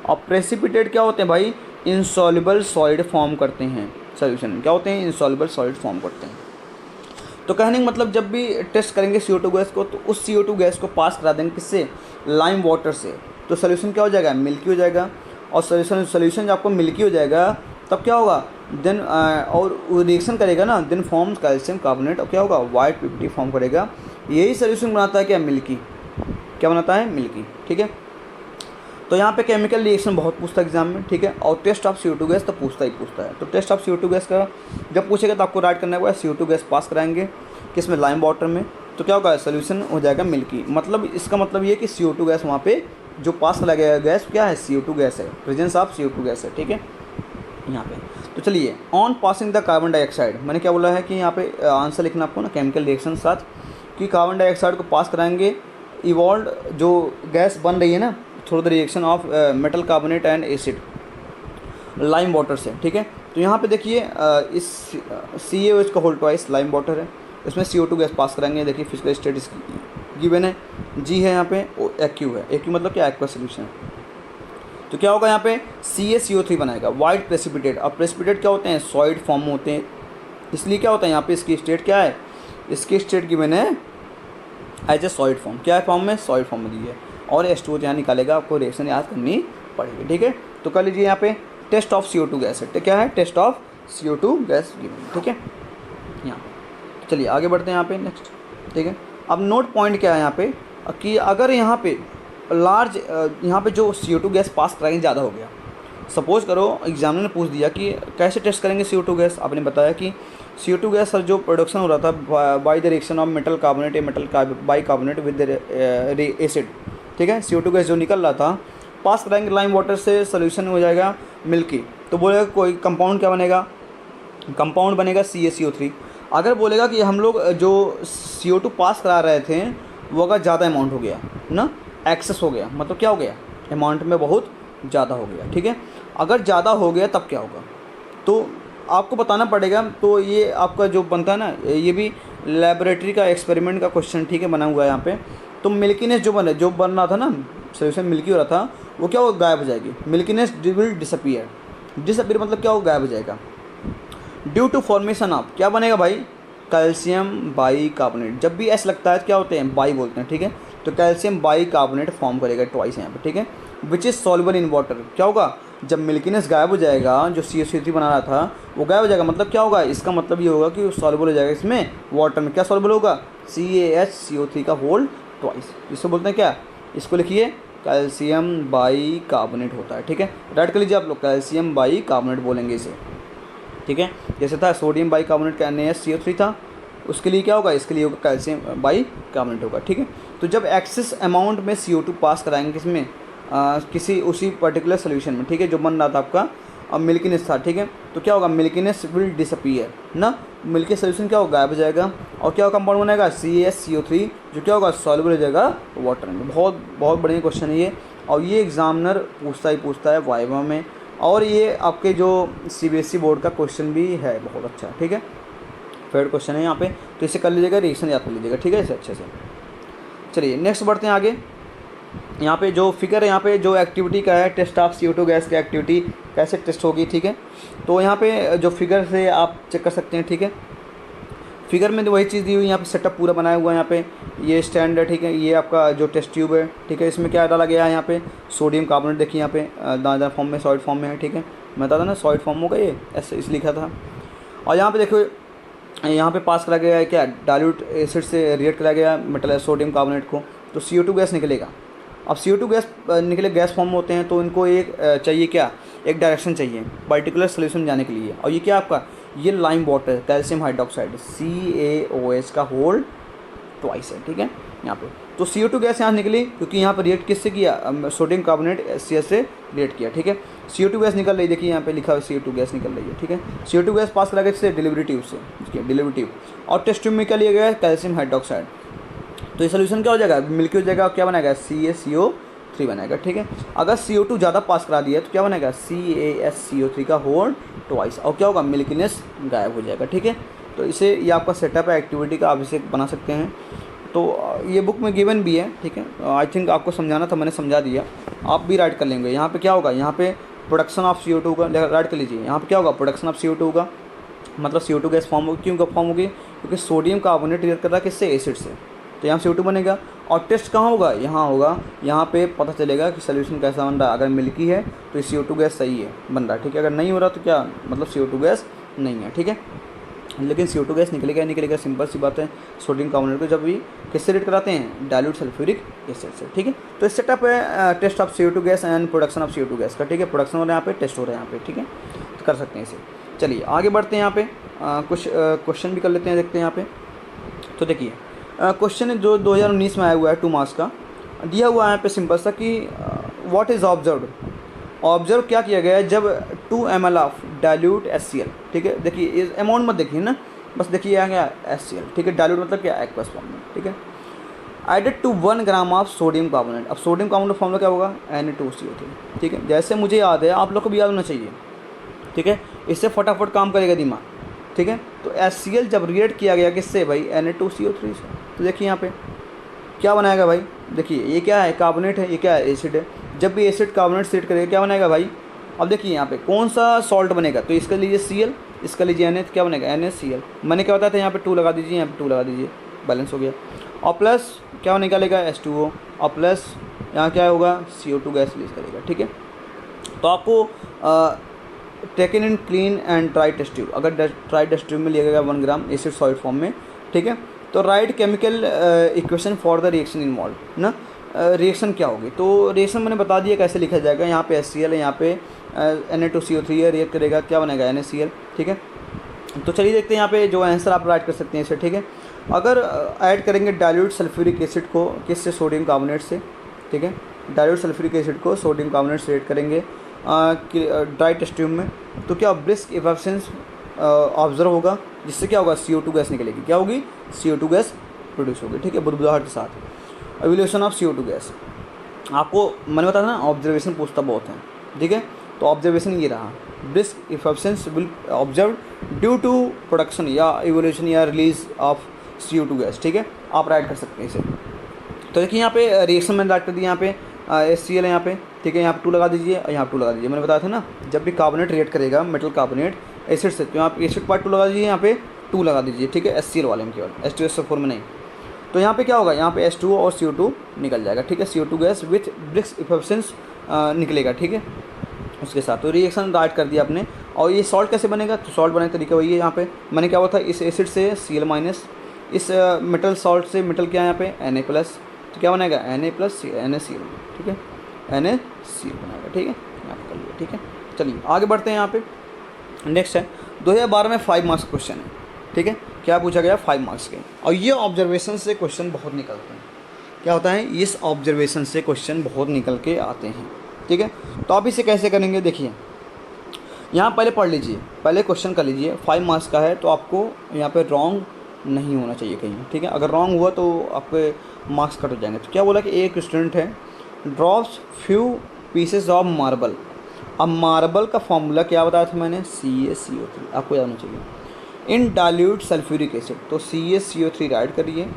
और प्रेसिपिटेट क्या होते हैं भाई, इंसॉल्युबल सॉलिड फॉर्म करते हैं सोल्यूशन में, क्या होते हैं इंसॉल्युबल सॉलिड फॉर्म करते हैं। तो कहने का मतलब जब भी टेस्ट करेंगे CO2 गैस को, तो उस CO2 गैस को पास करा देंगे किससे, लाइम वाटर से, तो सोल्यूशन क्या हो जाएगा मिल्की हो जाएगा। और सोल्यूशन जब आपको मिल्की हो जाएगा तब क्या होगा देन और रिएक्शन करेगा ना, देन फॉर्म्स कैल्शियम कार्बोनेट, और क्या होगा वाइट PPT फॉर्म करेगा। यही सोल्यूशन बनाता है क्या मिल्की, क्या बनाता है मिल्की, ठीक है। तो यहाँ पे केमिकल रिएक्शन बहुत पूछता है एग्जाम में, ठीक है। और टेस्ट ऑफ CO2 गैस तो पूछता है। तो टेस्ट ऑफ CO2 गैस का जब पूछेगा तो आपको राइट करना होगा CO2 गैस पास कराएंगे किसमें, लाइम वाटर में, तो क्या होगा सोल्यूशन हो जाएगा मिल्की। मतलब इसका मतलब ये कि CO2 गैस वहाँ पे जो पास करा गया गैस क्या है CO2 गैस है, प्रेजेंस ऑफ CO2 गैस है, ठीक है यहाँ पे। तो चलिए on passing the carbon dioxide, मैंने क्या बोला है कि यहाँ पे आंसर लिखना आपको ना केमिकल रिएक्शन साथ, कि कार्बन डाइऑक्साइड को पास कराएंगे, इवॉल्व जो गैस बन रही है ना through the reaction of metal carbonate and acid lime water से, ठीक है। तो यहाँ पे देखिए इस CaOH का होल ट्वाइस लाइम वाटर है, इसमें CO2 गैस पास कराएंगे। देखिए फिजिकल स्टेट गिवन है, G है यहाँ पे, AQ है, AQ मतलब क्या एक्वा सोल्यूशन। तो क्या होगा यहाँ पे CaCO3 बनाएगा वाइट प्रेसिपिटेट। अब प्रेसिपिटेट क्या होते हैं सॉलिड फॉर्म में होते हैं, इसलिए क्या होता है यहाँ पे इसकी स्टेट क्या है, इसकी स्टेट गिवन है एज ए सॉलिड फॉर्म, क्या है फॉर्म में सॉलिड फॉर्म में दी है। और H2O यहाँ निकालेगा, आपको रिएक्शन याद करनी पड़ेगी, ठीक है। तो कर लीजिए यहाँ पे टेस्ट ऑफ CO2 गैस है, क्या है test of CO2 gas given, ठीक है यहाँ। चलिए आगे बढ़ते हैं यहाँ पे नेक्स्ट, ठीक है। अब नोट पॉइंट क्या है यहाँ पे कि अगर यहाँ पे लार्ज यहाँ पे जो CO2 गैस पास कराएंगे ज़्यादा हो गया, सपोज करो एग्जामिनर ने पूछ दिया कि कैसे टेस्ट करेंगे CO2 गैस, आपने बताया कि CO2 गैस सर जो प्रोडक्शन हो रहा था by the reaction of metal carbonate या मेटल बाइकार्बोनेट विद एसिड, ठीक है। CO2 गैस जो निकल रहा था पास कराएंगे लाइम वाटर से, सोल्यूशन हो जाएगा मिल्की। तो बोलेगा कोई कंपाउंड क्या बनेगा, कंपाउंड बनेगा CaCO3। अगर बोलेगा कि हम लोग जो CO2 पास करा रहे थे वो अगर ज़्यादा अमाउंट हो गया ना, एक्सेस हो गया, मतलब क्या हो गया अमाउंट में बहुत ज़्यादा हो गया, ठीक है। अगर ज़्यादा हो गया तब क्या होगा, तो आपको बताना पड़ेगा। तो ये आपका जो बनता है ना, ये भी लेबोरेटरी का एक्सपेरिमेंट का क्वेश्चन, ठीक है बना हुआ है यहाँ पे। तो मिल्कीनेस जो बन रहा था ना, सोल्यूशन मिल्की हो रहा था, वो क्या होगा गायब हो जाएगी, मिल्कीनेस विल डिसअपीयर। डिसअपीयर मतलब क्या होगा गायब हो जाएगा। ड्यू टू फॉर्मेशन ऑफ क्या बनेगा भाई कैल्शियम बाइकार्बोनेट। जब भी ऐसा लगता है क्या होते हैं बाई बोलते हैं, ठीक है। तो कैल्शियम बाइकार्बोनेट फॉर्म करेगा ट्वाइस यहाँ पे, ठीक है। Which is soluble in water, क्या होगा जब मिल्कीनेस गायब हो जाएगा, जो CaCO3 बना रहा था वो गायब हो जाएगा, मतलब क्या होगा इसका मतलब ये होगा कि सॉल्युबल हो जाएगा इसमें वाटर में। क्या सॉल्युबल होगा CaHCO3 का होल ट्वाइस, इसको बोलते हैं क्या, इसको लिखिए कैल्शियम बाइकार्बोनेट होता है, ठीक है। राइट कर लीजिए आप लोग कैल्शियम बाइकार्बोनेट बोलेंगे इसे, ठीक है। जैसे था सोडियम बाइकार्बोनेट का NaCO3 था, उसके लिए क्या होगा, इसके लिए होगा कैल्शियम बाइकार्बोनेट होगा, ठीक है। तो जब एक्सेस अमाउंट में CO2 पास कराएंगे किसमें, किसी उसी पर्टिकुलर सोल्यूशन में, ठीक है, जो बन रहा था आपका अब मिल्कीनेस था, ठीक है। तो क्या होगा मिल्कीनेस विल डिसअपीयर ना, मिल्की सोल्यूशन क्या होगा गायब हो जाएगा, और क्या कंपाउंड बनेगा CaCO3 जो क्या होगा सॉल्युबल हो जाएगा वाटर में। बहुत बहुत बढ़िया क्वेश्चन है ये, और ये एग्जामिनर पूछता है वाइवा में, और ये आपके जो CBSE बोर्ड का क्वेश्चन भी है बहुत अच्छा, ठीक है। फेवरेट क्वेश्चन है यहाँ पे, तो इसे कर लीजिएगा, रिएक्शन याद कर लीजिएगा, ठीक है इसे अच्छे से। चलिए नेक्स्ट बढ़ते हैं आगे। यहाँ पे जो फिगर है, यहाँ पे जो एक्टिविटी का है टेस्ट ऑफ CO2 गैस की एक्टिविटी कैसे टेस्ट होगी, ठीक है। तो यहाँ पे जो फिगर से आप चेक कर सकते हैं, ठीक है। फिगर में तो वही चीज़ दी हुई है, यहाँ पे सेटअप पूरा बनाया हुआ है। यहाँ पे ये स्टैंड है, ठीक है, ये आपका जो टेस्ट ट्यूब है, ठीक है, इसमें क्या डाला गया है, यहाँ पे सोडियम कार्बोनेट, देखिए यहाँ पे दाना फॉर्म में, सॉलिड फॉर्म में है, ठीक है, मैं बता था ना सॉलिड फॉर्म होगा ये, ऐसे इस लिखा था। और यहाँ पे देखो यहाँ पे पास करा गया है क्या, डाइल्यूट एसिड से रिएक्ट करा गया मेटल सोडियम कार्बोनेट को, तो CO2 गैस निकलेगा। अब CO2 गैस निकले, गैस फॉर्म होते हैं, तो इनको एक चाहिए क्या, एक डायरेक्शन चाहिए पर्टिकुलर सोल्यूशन जाने के लिए। और ये क्या आपका, ये lime water calcium hydroxide CaOH का होल ट्वाइस है, ठीक है यहाँ पे। तो CO2 गैस यहाँ निकली क्योंकि यहाँ पर रिएक्ट किससे किया, सोडियम कार्बोनेट HCl से रिएक्ट किया, ठीक है। CO2 गैस निकल रही है, देखिए यहाँ पे लिखा हुआ CO2 गैस निकल रही है, ठीक है। CO2 गैस पास करा गया इससे डिलीवरी ट्यूब से, ठीक है, डिलीवरी ट्यूब। और टेस्ट ट्यूब में क्या लिया गया है, कैल्शियम हाइड्रोक्साइड। तो ये सोल्यूशन क्या हो जाएगा, मिल्की हो जाएगा, क्या बनाएगा, CaCO3 बनाएगा, ठीक है। अगर CO2 ज़्यादा पास करा दिया तो क्या बनेगा, CaSCO3 का होल ट्वाइस, और क्या होगा, मिल्कीनेस गायब हो जाएगा, ठीक है। तो इसे ये आपका सेटअप है एक्टिविटी का, आप इसे बना सकते हैं। तो ये बुक में गिवन भी है, ठीक है। आई थिंक आपको समझाना था, मैंने समझा दिया, आप भी राइट कर लेंगे। यहाँ पे क्या होगा, यहाँ पे प्रोडक्शन ऑफ CO2 का राइट कर लीजिए। यहाँ पे क्या होगा, प्रोडक्शन ऑफ CO2 का मतलब CO2 गैस फॉर्म होगी, क्यों फॉर्म होगी, क्योंकि सोडियम कार्बोनेट रिएक्ट कर रहा है किससे, एसिड से, तो यहाँ CO2 बनेगा। और टेस्ट कहाँ होगा, यहाँ होगा, यहाँ पे पता चलेगा कि सोल्यूशन कैसा बन रहा है। अगर मिल्की है तो CO2 गैस सही है, बन रहा है, ठीक है। अगर नहीं हो रहा तो क्या मतलब CO2 गैस नहीं है, ठीक है। लेकिन CO2 गैस निकलेगा निकलेगा, सिंपल सी बात है। सोडियम कार्बोनेट को जब भी किससे रिएक्ट कराते हैं, डाइल्यूट सल्फ्यूरिक एसिड से, ठीक है। तो इस सेटअप है test of CO2 gas and production of CO2 gas का, ठीक है। प्रोडक्शन हो रहा है यहाँ पे, टेस्ट हो रहा है यहाँ पे, ठीक है। तो कर सकते हैं इसे। चलिए आगे बढ़ते हैं, यहाँ पे कुछ क्वेश्चन भी कर लेते हैं, देखते हैं यहाँ पे। तो देखिए क्वेश्चन जो 2019 में आया हुआ है 2 मार्क्स का, दिया हुआ है यहाँ पे सिंपल सा कि व्हाट इज़ ऑब्जर्व्ड। ऑब्जर्व क्या किया गया है, जब 2 ml ऑफ डाइल्यूट HCl, ठीक है। देखिए इस अमाउंट मत देखिए ना, बस देखिए आ गया HCl, ठीक है। डाइल्यूट मतलब क्या, एक्वस फॉर्म में, ठीक है। Added to 1 gram of sodium carbonate. अब सोडियम कार्बोनेट फॉर्मूला क्या होगा, Na2CO3, ठीक है। जैसे मुझे याद है आप लोग को भी याद होना चाहिए, ठीक है। इससे फटाफट काम करेगा दिमाग, ठीक है। तो HCl जब रिएक्ट किया गया किससे भाई, Na2CO3 से, तो देखिए यहाँ पे क्या बनाएगा भाई, देखिए ये क्या है, कार्बोनेट है, ये क्या है, एसिड है। जब भी एसिड कार्बोनेट से रिएक्ट करेगा क्या बनाएगा भाई, अब देखिए यहाँ पे कौन सा सॉल्ट बनेगा, तो इसका लीजिए Cl, इसका लीजिए Na, तो क्या बनेगा, NaCl। मैंने क्या बताया था, यहाँ पे 2 लगा दीजिए, यहाँ पे 2 लगा दीजिए, बैलेंस हो गया। और प्लस क्या निकालेगा, H2O, और प्लस यहाँ क्या होगा, CO2 गैस रिलीज करेगा, ठीक है। तो आपको taken in clean and dry test tube, अगर ड्राई टेस्ट ट्यूब में लिया गया 1 ग्राम एसिड सॉलिड फॉर्म में, ठीक है। तो right chemical equation for the reaction involve ना, रिएक्शन क्या होगी, तो रिएक्शन मैंने बता दिया कैसे लिखा जाएगा। यहाँ पे HCl है, यहाँ पे Na2CO3 है, रिएक्ट करेगा क्या बनेगा, NaCl, ठीक है। तो चलिए देखते हैं यहाँ पे जो आंसर आप राइट कर सकते हैं इसे, ठीक है। अगर ऐड करेंगे डाइल्यूट सल्फ्यूरिक एसिड को किससे, सोडियम कार्बोनेट से, ठीक है। डाइल्यूट सल्फ्यूरिक एसिड को सोडियम कार्बोनेट से ऐड करेंगे ड्राई टेस्ट ट्यूब में, तो क्या ब्रिस्क इवैप्रेशन ऑब्जर्व होगा, जिससे क्या होगा, CO2 गैस निकलेगी, क्या होगी, CO2 गैस प्रोड्यूस होगी, ठीक है, बुदबुदाहट के साथ। एवोल्यूशन ऑफ CO2 गैस, आपको मैंने बताया ना ऑब्जर्वेशन पूछता बहुत है, ठीक है। तो ऑब्जर्वेशन ये रहा, brisk evaporation will observe due to production या इवोल्यूशन या रिलीज ऑफ CO2 गैस, ठीक है। आप राइट कर सकते हैं इसे। तो देखिए यहाँ पे रिएक्शन मैंने राइट कर दिया, यहाँ पे HCl है यहाँ पे, ठीक है। यहाँ पे 2 लगा दीजिए और यहाँ पे 2 लगा दीजिए। मैंने बताया था ना, जब भी कार्बोनेट रिएक्ट करेगा मेटल कार्बोनेट एसिड से, तो यहाँ पे एसिड पार्ट 2 लगा दीजिए, यहाँ पे 2 लगा दीजिए, ठीक है। HCl वाले में केवल, H2SO4 में नहीं। तो यहाँ पे क्या होगा, यहाँ पे H2O और CO2 निकल जाएगा, ठीक है। CO2 गैस विथ ब्रिस्क इवैप्रेशन निकलेगा, ठीक है, उसके साथ। तो रिएक्शन राइट कर दिया आपने। और ये सॉल्ट कैसे बनेगा, तो सॉल्ट बनाने का तरीका वही है। यहाँ पे मैंने क्या हुआ था, इस एसिड से Cl माइनस, इस मेटल सॉल्ट से मेटल क्या है यहाँ पे Na प्लस, तो क्या बनेगा Na प्लस NaCl, ठीक है, NaCl बनेगा, ठीक है। यहाँ पे कर लिया, ठीक है। चलिए आगे बढ़ते हैं। यहाँ पे नेक्स्ट है 2012 में 5 मार्क्स क्वेश्चन है, ठीक है। क्या पूछा गया, 5 मार्क्स के, और ये ऑब्जर्वेशन से क्वेश्चन बहुत निकलते हैं। क्या होता है, इस ऑब्जर्वेशन से क्वेश्चन बहुत निकल के आते हैं, ठीक है। तो आप इसे कैसे करेंगे, देखिए यहाँ पहले पढ़ लीजिए, पहले क्वेश्चन कर लीजिए। 5 मार्क्स का है, तो आपको यहाँ पे रॉन्ग नहीं होना चाहिए कहीं, ठीक है। अगर रॉन्ग हुआ तो आपके मार्क्स कट हो जाएंगे। तो क्या बोला कि एक स्टूडेंट है drops few pieces of marble. अब मार्बल का फॉर्मूला क्या बताया था मैंने, CaCO3, आपको याद होना चाहिए। इन डाइल्यूट सल्फ्यूरिक एसिड, तो CaCO3 राइट करिए,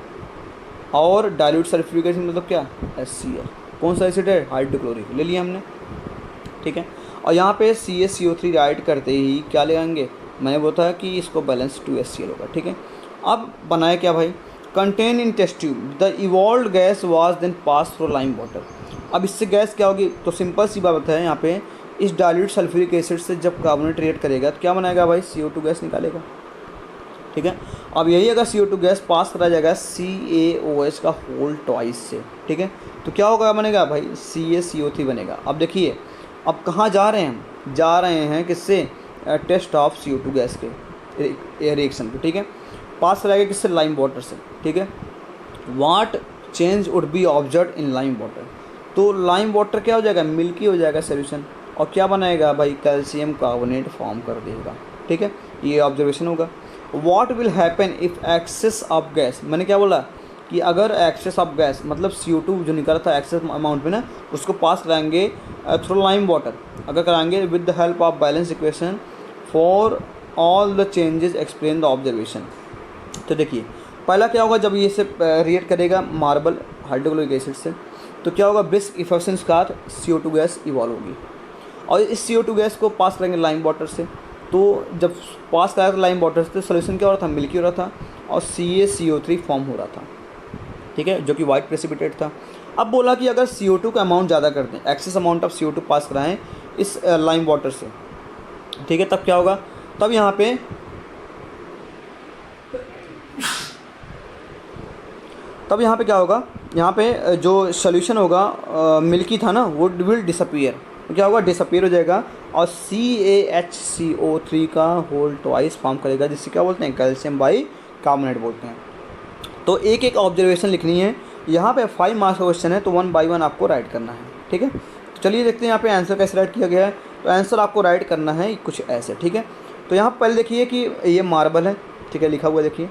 और डाइल्यूट सल्फ्यूरिक एसिड मतलब क्या, HCl, कौन सा एसिड है, हाइड्रोक्लोरिक ले लिया हमने, ठीक है। और यहाँ पे CaCO3 राइट करते ही क्या ले आएंगे, मैंने बोला था कि इसको बैलेंस 2HCl होगा, ठीक है। अब बनाया क्या भाई, contain in test tube the evolve gas was then pass through lime water. अब इससे गैस क्या होगी, तो सिंपल सी बात है यहाँ पे, इस डाइल्यूट सल्फ्यूरिक एसिड से जब कार्बोनेट रिएक्ट करेगा तो क्या बनाएगा भाई, CO2 गैस निकालेगा। ठीक है, अब यही अगर CO2 गैस पास करा जाएगा CaOH का होल ट्वाइस से, ठीक है, तो क्या होगा, बनेगा भाई CaCO3 बनेगा। अब देखिए अब कहाँ जा रहे हैं हम, जा रहे हैं किससे, टेस्ट ऑफ CO2 गैस के रिएक्शन पे, ठीक है, पास कराएगा किससे, लाइम वाटर से। ठीक है, what change would be observe in lime water, तो लाइम वाटर क्या हो जाएगा, मिल्की हो जाएगा सोल्यूशन, और क्या बनाएगा भाई, कैल्शियम कार्बोनेट फॉर्म कर देगा। ठीक है, ये ऑब्जर्वेशन होगा। What will happen if excess of gas, मैंने क्या बोला कि अगर एक्सेस ऑफ गैस मतलब CO2 जो निकला था एक्सेस अमाउंट में ना, उसको पास कराएंगे थ्रू लाइम वाटर, अगर कराएंगे with the help of balance equation for all the changes explain the observation. तो देखिए पहला क्या होगा, जब ये से रिएक्ट करेगा मार्बल हाइड्रोक्लोरिक एसिड से, तो क्या होगा, ब्रिस्क इफेक्शन के साथ CO2 गैस इवॉल्व होगी, और इस CO2 गैस को पास करेंगे लाइम वाटर से, तो जब पास कराया था लाइम वाटर से तो सोल्यूशन क्या हो रहा था, मिल्की हो रहा था, और CaCO3 फॉर्म हो रहा था। ठीक है, जो कि वाइट प्रेसिपिटेट था। अब बोला कि अगर CO2 का अमाउंट ज़्यादा कर दें, एक्सेस अमाउंट ऑफ CO2 पास कराएं इस लाइम वाटर से, ठीक है, तब क्या होगा, तब यहाँ पे क्या होगा, यहाँ पे जो सोल्यूशन होगा मिल्की था ना, वो विल डिसअपीयर, क्या होगा, डिसअपीयर हो जाएगा, और CaHCO3 का होल ट्वाइस फॉर्म करेगा, जिससे क्या बोलते हैं, कैल्शियम बाई कार्बोनेट बोलते हैं। तो एक एक ऑब्जर्वेशन लिखनी है, यहाँ पे 5 मार्क्स का क्वेश्चन है, तो 1 बाई 1 आपको राइट करना है। ठीक है, तो चलिए देखते हैं यहाँ पे आंसर कैसे राइट किया गया है। तो आंसर आपको राइट करना है कुछ ऐसे। ठीक है, तो यहाँ पहले देखिए कि ये मार्बल है, ठीक है, लिखा हुआ देखिए,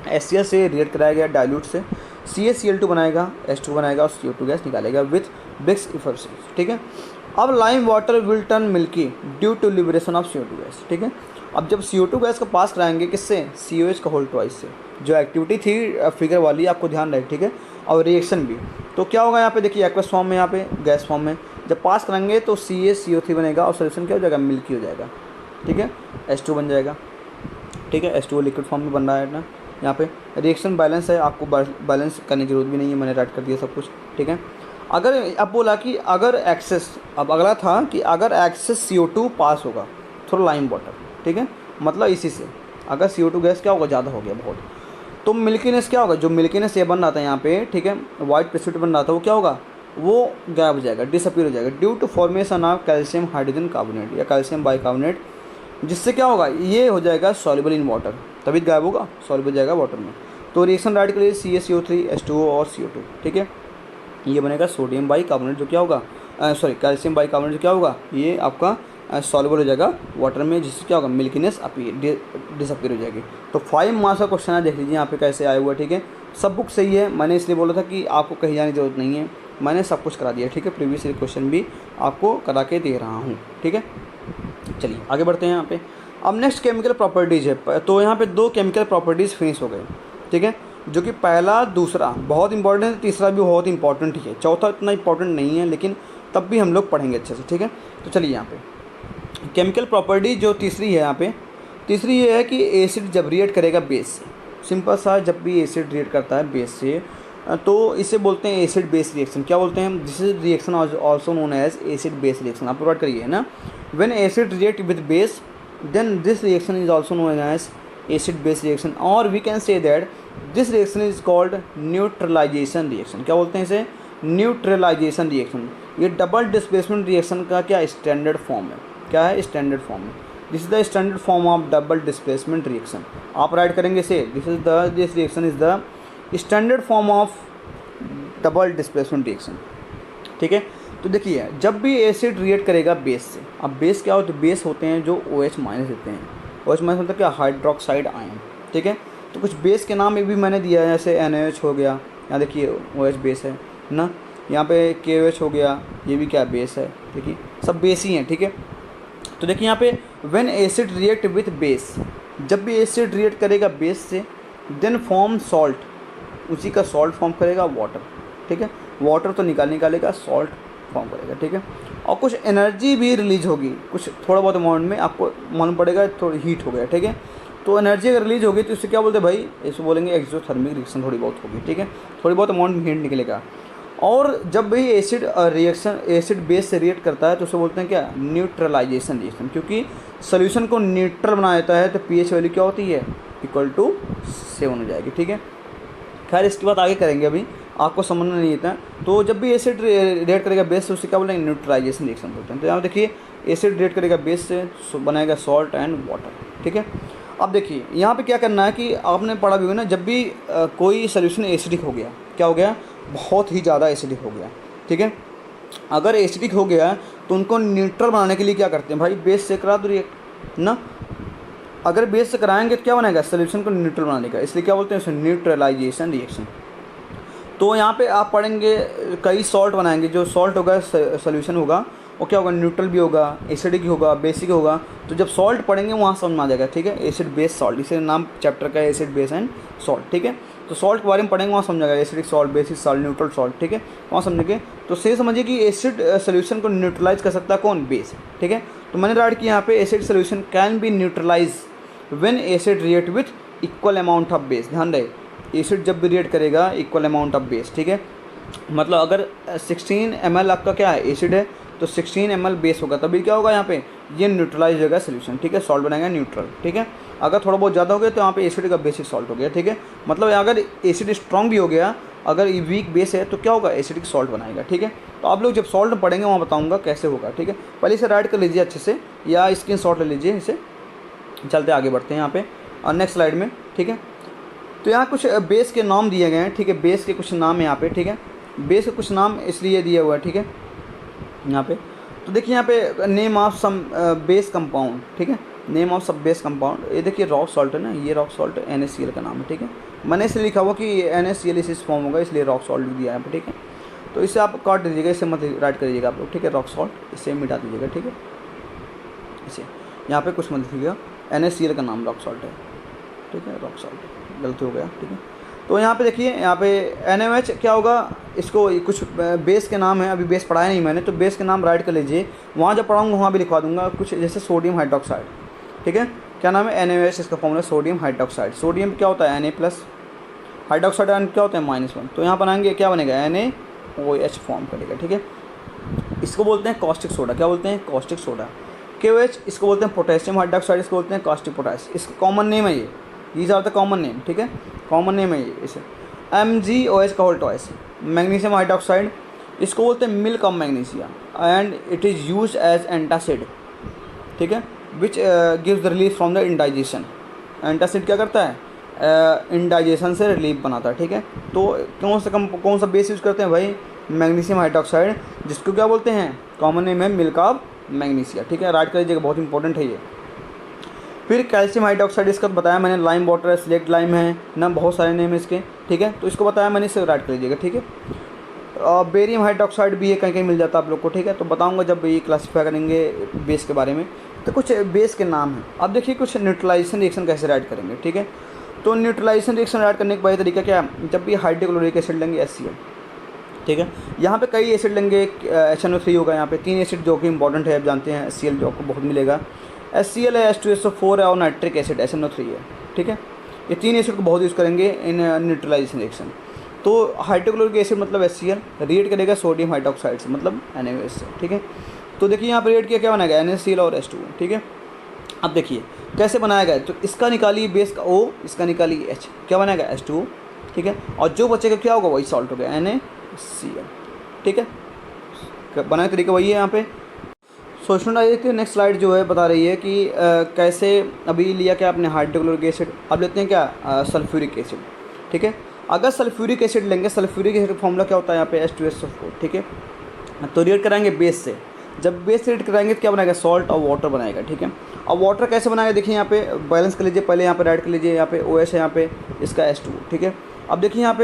HCl से रिएक्ट कराया गया डाइल्यूट से, CaCl2 बनाएगा, H2 बनाएगा और CO2 गैस निकालेगा विथ ब्रिस्क इफेक्शन। ठीक है, अब lime water will turn milky due to liberation of CO2 gas. ठीक है, अब जब CO2 गैस को पास कराएंगे किससे, COH का होल ट्वाइस से, जो एक्टिविटी थी फिगर वाली आपको ध्यान रहे। ठीक है, और रिएक्शन भी, तो क्या होगा यहाँ पे देखिए, एक्वस फॉर्म में, यहाँ पे गैस फॉर्म में जब पास कराएंगे तो CaCO3 बनेगा और सोल्यूशन क्या हो जाएगा, मिल्की हो जाएगा। ठीक है, H2 बन जाएगा। ठीक है, H2 लिक्विड फॉर्म में बन रहा है ना, यहाँ पे रिएक्शन बैलेंस है, आपको बैलेंस करने की जरूरत भी नहीं है, मैंने राइट कर दिया सब कुछ। ठीक है, अगर अब बोला कि अगर एक्सेस, अब अगला था कि अगर एक्सेस CO2 पास होगा थ्रू लाइम वाटर, ठीक है, मतलब इसी से अगर CO2 गैस क्या होगा, ज़्यादा हो गया बहुत, तो मिल्कीनेस क्या होगा, जो मिल्कीनेस ये बन रहा था यहाँ पे, ठीक है, वाइट प्रेसिपिटेट बन रहा था, वो क्या होगा, वो गायब हो जाएगा, डिसअपीयर हो जाएगा due to formation of calcium hydrogen carbonate या कैल्शियम बाइकार्बोनेट, जिससे क्या होगा, ये हो जाएगा सॉल्युबल इन वाटर, तभी गायब होगा, सॉल्युबल हो जाएगा वाटर में। तो रिएक्शन राइट के लिए CaCO3 H2O और CO2। ठीक है, ये बनेगा सोडियम बाइकार्बोनेट, जो क्या होगा, कैल्शियम बाइकार्बोनेट, जो क्या होगा, ये आपका सॉल्युबल हो जाएगा वाटर में, जिससे क्या होगा, मिल्कीनेस डिसअपीयर हो जाएगी। तो 5 मार्क्स का क्वेश्चन है, देख लीजिए यहाँ पे कैसे आया हुआ है। ठीक है, सब बुक सही है, मैंने इसलिए बोला था कि आपको कहीं जाने की जरूरत नहीं है, मैंने सब कुछ करा दिया। ठीक है, प्रीवियस क्वेश्चन भी आपको करा के दे रहा हूँ। ठीक है, चलिए आगे बढ़ते हैं यहाँ पे। अब नेक्स्ट केमिकल प्रॉपर्टीज़ है, तो यहाँ पे 2 केमिकल प्रॉपर्टीज़ फिनिश हो गए। ठीक है, जो कि पहला दूसरा बहुत इंपॉर्टेंट है, तीसरा भी बहुत इंपॉर्टेंट ही है, चौथा इतना इंपॉर्टेंट नहीं है, लेकिन तब भी हम लोग पढ़ेंगे अच्छे से। ठीक है, तो चलिए यहाँ पे केमिकल प्रॉपर्टी जो तीसरी है, यहाँ पे तीसरी ये है कि एसिड जब रिएक्ट करेगा बेस से, सिंपल सा, जब भी एसिड रिएक्ट करता है बेस से, तो इसे बोलते हैं एसिड बेस रिएक्शन। क्या बोलते हैं, this is reaction also known as acid base reaction. आप प्रोवाइड करिए ना, when acid react with base then this reaction is also known as acid base reaction, और we can say that this reaction is called neutralization reaction. क्या बोलते हैं इसे, न्यूट्रलाइजेशन रिएक्शन। ये डबल डिस्प्लेसमेंट रिएक्शन का क्या स्टैंडर्ड फॉर्म है, क्या है, स्टैंडर्ड फॉर्म है। This is the standard form of double displacement reaction. आप राइट करेंगे इसे, this reaction is the standard form of double displacement reaction. ठीक है, तो देखिए जब भी एसिड रिएक्ट करेगा बेस से, अब बेस क्या होते हैं, बेस होते हैं जो OH माइनस देते हैं। OH माइनस मतलब क्या, हाइड्रोक्साइड आयन। ठीक है, तो कुछ बेस के नाम भी मैंने दिया है, जैसे NaOH हो गया, यहाँ देखिए OH बेस है ना, यहाँ पे KOH हो गया, ये भी क्या बेस है, देखिए सब बेस ही हैं। ठीक है, तो देखिए यहाँ पे when acid react with base, जब भी एसिड रिएक्ट करेगा बेस से, देन फॉर्म सॉल्ट, उसी का सॉल्ट फॉर्म करेगा वाटर। ठीक है, वाटर तो निकालेगा, सॉल्ट फॉर्म करेगा। ठीक है, और कुछ एनर्जी भी रिलीज होगी, कुछ थोड़ा बहुत अमाउंट में आपको मालूम पड़ेगा, थोड़ी हीट हो गया। ठीक है, तो एनर्जी अगर रिलीज होगी तो इससे क्या बोलते हैं भाई, इसको बोलेंगे एक्सोथर्मिक रिएक्शन थोड़ी बहुत होगी, ठीक है, थोड़ी बहुत अमाउंट में हीट निकलेगा। और जब भी एसिड रिएक्शन एसिड बेस से रिएक्ट करता है तो उसे बोलते हैं क्या, न्यूट्रलाइजेशन रिएक्शन, क्योंकि सोल्यूशन को न्यूट्रल बना देता है। तो पीएच वैल्यू क्या होती है, इक्वल टू 7 हो जाएगी, ठीक है। खैर इसकी बात आगे करेंगे, अभी आपको समझना नहीं था। तो जब भी एसिड रिएक्ट करेगा बेस से उसे क्या बोलेंगे, न्यूट्रलाइजेशन रिएक्शन बोलते हैं। तो यहाँ देखिए एसिड रिएक्ट करेगा बेस से, बनाएगा सॉल्ट एंड वाटर, ठीक है। अब देखिए यहाँ पे क्या करना है कि आपने पढ़ा भी होगा ना, जब भी कोई सोल्यूशन एसिडिक हो गया, क्या हो गया, बहुत ही ज़्यादा एसिडिक हो गया, ठीक है। अगर एसिडिक हो गया तो उनको न्यूट्रल बनाने के लिए क्या करते हैं भाई, बेस से करा दो रिएक्ट ना। अगर बेस से कराएंगे तो क्या बनाएगा, सोल्यूशन को न्यूट्रल बनाने का, इसलिए क्या बोलते हैं उसे, न्यूट्रलाइजेशन रिएक्शन। तो यहाँ पे आप पढ़ेंगे कई सॉल्ट बनाएंगे, जो सॉल्ट होगा सोल्यूशन होगा वो क्या होगा, न्यूट्रल भी होगा, एसिडिक होगा, बेसिक होगा। तो जब सॉल्ट पढ़ेंगे वहाँ समझ में आ जाएगा, ठीक है, एसिड बेस सॉल्ट, इसे नाम चैप्टर का है एसिड बेस एंड सॉल्ट, ठीक है। तो सॉल्ट के बारे में पढ़ेंगे वहाँ समझ आएगा, acidic salt, basic salt, neutral salt, ठीक है, वहाँ समझेंगे। तो सही समझिए कि एसिड सोल्यूशन को न्यूट्रलाइज कर सकता है कौन, बेस, ठीक है। तो मैंने राइट किया यहाँ पे, acid solution can be neutralise when acid react with equal amount of base. ध्यान रहे, एसिड जब भी रिएक्ट करेगा इक्वल अमाउंट ऑफ बेस, ठीक है। मतलब अगर 16 ml आपका क्या है, एसिड है, तो 16 ml बेस होगा, तभी क्या होगा यहाँ पे, ये न्यूट्रलाइज होगा सोल्यूशन, ठीक है, सॉल्ट बनाएगा न्यूट्रल, ठीक है। अगर थोड़ा बहुत ज़्यादा हो गया तो यहाँ पे एसिड का बेसिक सॉल्ट हो गया, ठीक है। मतलब अगर एसिड स्ट्रॉन्ग भी हो गया, अगर ये वीक बेस है तो क्या होगा, एसिडिक सॉल्ट बनाएगा, ठीक है। तो आप लोग जब सॉल्ट पढ़ेंगे वहाँ बताऊँगा कैसे होगा, ठीक है। पहले इसे राइट कर लीजिए अच्छे से, या स्क्रीन शॉट ले लीजिए इसे, चलते आगे बढ़ते हैं यहाँ पे और नेक्स्ट स्लाइड में, ठीक है। तो यहाँ कुछ बेस के नाम दिए गए हैं, ठीक है, बेस के कुछ नाम है यहाँ पे, ठीक है। बेस के कुछ नाम इसलिए दिया हुआ है, ठीक है, यहाँ पे। तो देखिए यहाँ पे name of some base compound, ठीक है, नेम ऑफ सब बेस कंपाउंड। ये देखिए रॉक सॉल्ट है ना, ये रॉक सॉल्ट NaCl का नाम है, ठीक है। मैंने इसलिए लिखा हुआ कि NaCl इस फॉर्म होगा, इसलिए रॉक सॉल्ट दिया है, ठीक है। तो इसे आप काट दीजिएगा, इसे मत राइट कर दीजिएगा आप लोग, ठीक है, रॉक सॉल्ट इसे मिटा दीजिएगा, ठीक है। इसे यहाँ पे कुछ मत लिखिएगा, NaCl का नाम रॉक सॉल्ट है, ठीक है, रॉक सॉल्ट गलती हो गया, ठीक है। तो यहाँ पे देखिए, यहाँ पे NaOH क्या होगा, इसको कुछ बेस के नाम है, अभी बेस पढ़ाया नहीं मैंने, तो बेस के नाम राइट कर लीजिए, वहाँ जब पढ़ाऊँगा वहाँ भी लिखवा दूंगा। कुछ जैसे सोडियम हाइड्रोक्साइड, ठीक है, क्या नाम है, NaOH, इसका फॉर्मूला सोडियम हाइड्रोक्साइड। सोडियम क्या होता है, Na+, हाइड्रोक्साइड आयन क्या होता है, -1। तो यहाँ बनाएंगे क्या बनेगा, NaOH फॉर्म करेगा, ठीक है। इसको बोलते हैं कॉस्टिक सोडा, क्या बोलते हैं, कॉस्टिक सोडा। KOH इसको बोलते हैं पोटेशियम हाइड्रोक्साइड, इसको बोलते हैं कॉस्टिक पोटाश। इसका कॉमन नेम है ये, these are the common name, ठीक है, कॉमन नेम है ये। इसे MgOH का होल टॉइस, मैग्नीशियम हाइड्रोक्साइड, इसको बोलते हैं milk of magnesia, and it is use as antacid, ठीक है, which gives the relief from the indigestion. Antacid क्या करता है, इंडाइजेशन से रिलीफ बनाता है, ठीक है। तो कौन सा बेस यूज़ करते हैं भाई, मैग्नीशियम हाइड्रोक्साइड, जिसको क्या बोलते हैं, कॉमन नेम है मिल्क ऑफ मैग्नीशिया, ठीक है, राइट कर लीजिएगा, बहुत इंपॉर्टेंट है ये। फिर कैल्शियम हाइड्रोक्साइड, इसका तो बताया मैंने, लाइम वाटर है, सिलेक्ट लाइम है ना, बहुत सारे नेम है इसके, ठीक है, तो इसको बताया मैंने, इसे राइट कर लीजिएगा, ठीक है। बेरियम हाइड्रोक्साइड भी है, कहीं कहीं मिल जाता है आप लोग को, ठीक है, तो बताऊंगा जब ये क्लासीफाई करेंगे बेस के बारे में। तो कुछ बेस के नाम हैं। अब देखिए कुछ न्यूट्रलाइजेशन रिएक्शन कैसे राइट करेंगे, ठीक है। तो न्यूट्रलाइजेशन रिएक्शन राइट करने का वही तरीका क्या है, जब भी हाइड्रोक्लोरिक एसिड लेंगे HCl, ठीक है, यहाँ पे कई एसिड लेंगे, HNO3 होगा, यहाँ पे 3 एसिड जो कि इंपॉर्टेंट है, आप जानते हैं HCl जो आपको बहुत मिलेगा, HCl है, H2SO4 है और नाइट्रिक एसिड SNO3 है, ठीक है। ये 3 एसिड को बहुत यूज़ करेंगे इन न्यूट्रलाइजेशन रिएक्शन। तो हाइड्रोक्लोरिक एसिड मतलब HCl रिएक्ट करेगा सोडियम हाइड्रोक्साइड से, मतलब NaOH से, ठीक है। तो देखिए यहाँ पर रिएक्ट किया, क्या बनाएगा, NaCl और H2O, ठीक है। अब देखिए कैसे बनाया गया, तो इसका निकालिए बेस का O, इसका निकालिए H, क्या बनाएगा, H2O, ठीक है, और जो बचेगा क्या होगा, वही सॉल्ट हो गया, NaCl, ठीक है। बनाने का तरीका वही है यहाँ पे। सो स्टूडेंट आइए कि नेक्स्ट स्लाइड जो है बता रही है कि कैसे, अभी लिया क्या आपने हाइड्रोक्लोरिक एसिड, अब लेते हैं क्या सल्फ्यूरिक एसिड, ठीक है। अगर सल्फ्यूरिक एसिड लेंगे, सल्फ्यूरिक एसिड का फॉर्मूला क्या होता है यहाँ पे, H2SO4, ठीक है। तो रिएक्ट कराएंगे बेस से, जब बेस रिएक्ट कराएंगे तो क्या बनाएगा, सॉल्ट और वाटर बनाएगा, ठीक है। अब वाटर कैसे बनाएगा, देखिए यहाँ पे बैलेंस कर लीजिए, पहले यहाँ पे राइट कर लीजिए, यहाँ पे OH है, यहाँ पे इसका H2O, ठीक है। अब देखिए यहाँ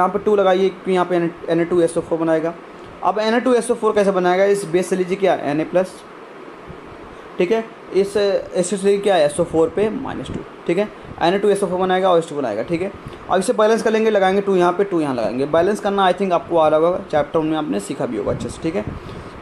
पे 2 लगाइए, क्योंकि यहाँ पे Na2SO4 बनाएगा। अब Na2SO4 कैसे बनाएगा, इस बेस से लीजिए क्या Na+, ठीक है, इस एसिड से क्या है SO4 पे -2, ठीक है, Na2SO4 बनाएगा और H2 बनाएगा, ठीक है। अब इसे बैलेंस कर लेंगे, लगाएंगे 2 यहाँ पे 2 यहाँ लगाएंगे, बैलेंस करना आई थिंक आपको आ रहा होगा, चैप्टर में आपने सीखा भी होगा अच्छे से, ठीक है।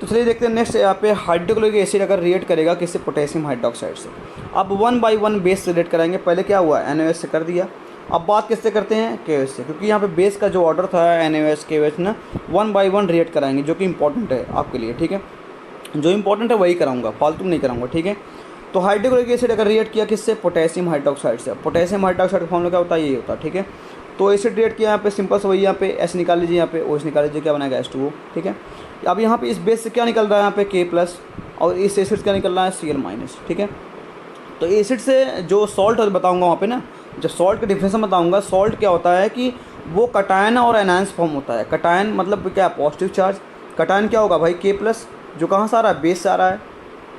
तो चलिए देखते हैं नेक्स्ट यहाँ पे हाइड्रोक्लोरिक एसिड अगर रिएक्ट करेगा किससे, पोटेशियम हाइड्रोक्साइड से। अब 1 बाई 1 बेस से रिएक्ट कराएंगे। पहले क्या हुआ, NaOH से कर दिया। अब बात किससे करते हैं, KOH से, क्योंकि यहाँ पे बेस का जो ऑर्डर था NaOH KOH ना 1 बाई 1 रिएक्ट कराएंगे, जो कि इंपॉर्टेंट है आपके लिए, ठीक है। जो इंपॉर्टेंट है वही कराऊंगा, फालतू नहीं कराऊंगा, ठीक है। तो हाइड्रोक्लोरिक एसिड अगर रिएक्ट किया किससे, पोटेशियम हाइड्रोक्साइड से। पोटेशियम हाइड्रोक्साइड का फॉर्मूला क्या होता है, ये होता है, ठीक है। तो एसिड रिएक्ट किया यहाँ पे, सिंपल से वही यहाँ पे S निकाल लीजिए, यहाँ पे OH निकाल लीजिए, क्या बनाएगा H2O, ठीक है। अब यहाँ पे इस बेस से क्या निकल रहा है, यहाँ पे K+ और इस एसिड से क्या निकल रहा है, Cl-, ठीक है। तो एसिड से जो सॉल्ट बताऊँगा वहाँ पे ना, जब सॉल्ट का डिफरेंस बताऊँगा, सॉल्ट क्या होता है कि वो कटायन और एनायंस फॉर्म होता है। कटायन मतलब क्या, पॉजिटिव चार्ज। कटायन क्या होगा भाई, K+, जो कहाँ से आ रहा है, बेस से आ रहा है,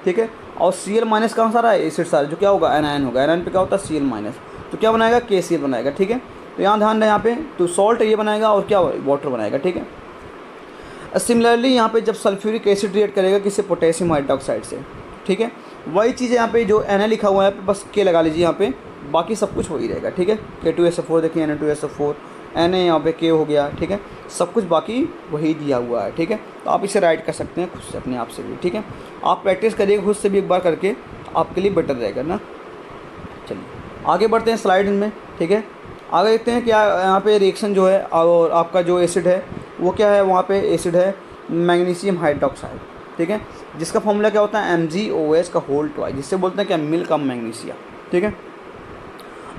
ठीक है। और Cl- कहाँ से आ रहा है, एसिड से आ रहा है, जो क्या होगा, एनायन होगा। एनायन पे क्या होता है, Cl-, तो क्या बनाएगा, KCl बनाएगा, ठीक है। तो यहाँ ध्यान दें, यहाँ पे तो सॉल्ट ये बनाएगा और क्या, वाटर बनाएगा, ठीक है। सिमिलरली यहाँ पे जब सल्फ्यूरिक एसिड रिएक्ट करेगा किससे, पोटेशियम हाइड्रोक्साइड से, ठीक है। वही चीज़ यहाँ पे जो Na लिखा हुआ है यहाँ पे बस K लगा लीजिए यहाँ पे, बाकी सब कुछ वही रहेगा, ठीक है। K2SO4 देखिए, Na2SO4, Na यहाँ पे K हो गया, ठीक है। सब कुछ बाकी वही दिया हुआ है, ठीक है। तो आप इसे राइट कर सकते हैं खुद से, अपने आप से भी, ठीक है। आप प्रैक्टिस करिएगा खुद से भी एक बार करके, आपके लिए बेटर रहेगा ना। चलिए आगे बढ़ते हैं स्लाइड में, ठीक है। आगे देखते हैं क्या यहाँ पे रिएक्शन जो है, और आपका जो एसिड है वो क्या है, वहाँ पे एसिड है मैग्नीशियम हाइड्रोक्साइड, ठीक है, जिसका फॉर्मूला क्या होता है, MgOH का होल ट्वाइस, जिससे बोलते हैं क्या, मिल्क ऑफ मैग्नीशिया, ठीक है।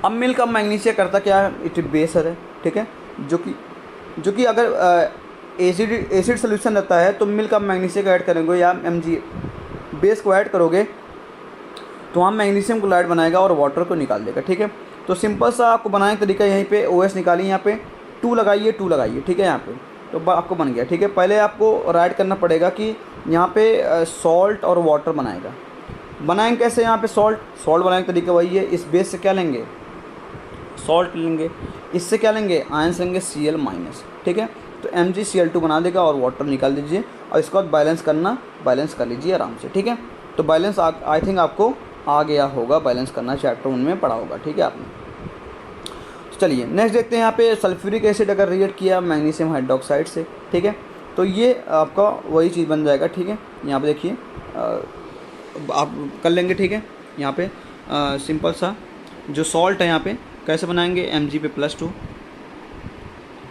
अब मिल्क ऑफ मैग्नीशिया करता क्या है, इट बेसर है, ठीक है, जो कि अगर एसिड सोल्यूशन रहता है तो मिल्क ऑफ मैग्नीशिया का ऐड करेंगे या Mg बेस को ऐड करोगे तो वहाँ मैग्नीशियम क्लोराइड बनाएगा और वाटर को निकाल देगा, ठीक है। तो सिंपल सा आपको बनाने का तरीका, यहीं पे OH निकालिए, यहाँ पे 2 लगाइए, 2 लगाइए, ठीक है। यहाँ पे तो आपको बन गया, ठीक है। पहले आपको राइट करना पड़ेगा कि यहाँ पे सॉल्ट और वाटर बनाएगा। बनाएंगे कैसे, यहाँ पे सॉल्ट बनाने का तरीका वही है, इस बेस से क्या लेंगे, सॉल्ट लेंगे, इससे क्या लेंगे, आयंस लेंगे Cl-, ठीक है। तो MgCl2 बना देगा और वाटर निकाल दीजिए, और इसके बाद बैलेंस कर लीजिए आराम से, ठीक है। तो बैलेंस आई थिंक आपको आ गया होगा, बैलेंस करना चैप्टर 1 में पढ़ा होगा, ठीक है आपने। तो चलिए नेक्स्ट देखते हैं, यहाँ पे सल्फ्यूरिक एसिड अगर रिएक्ट किया मैग्नीशियम हाइड्रोक्साइड से, ठीक है, तो ये आपका वही चीज़ बन जाएगा, ठीक है। यहाँ पे देखिए आप कर लेंगे, ठीक है। यहाँ पे सिंपल सा जो सॉल्ट है यहाँ पे कैसे बनाएंगे, Mg पे +2,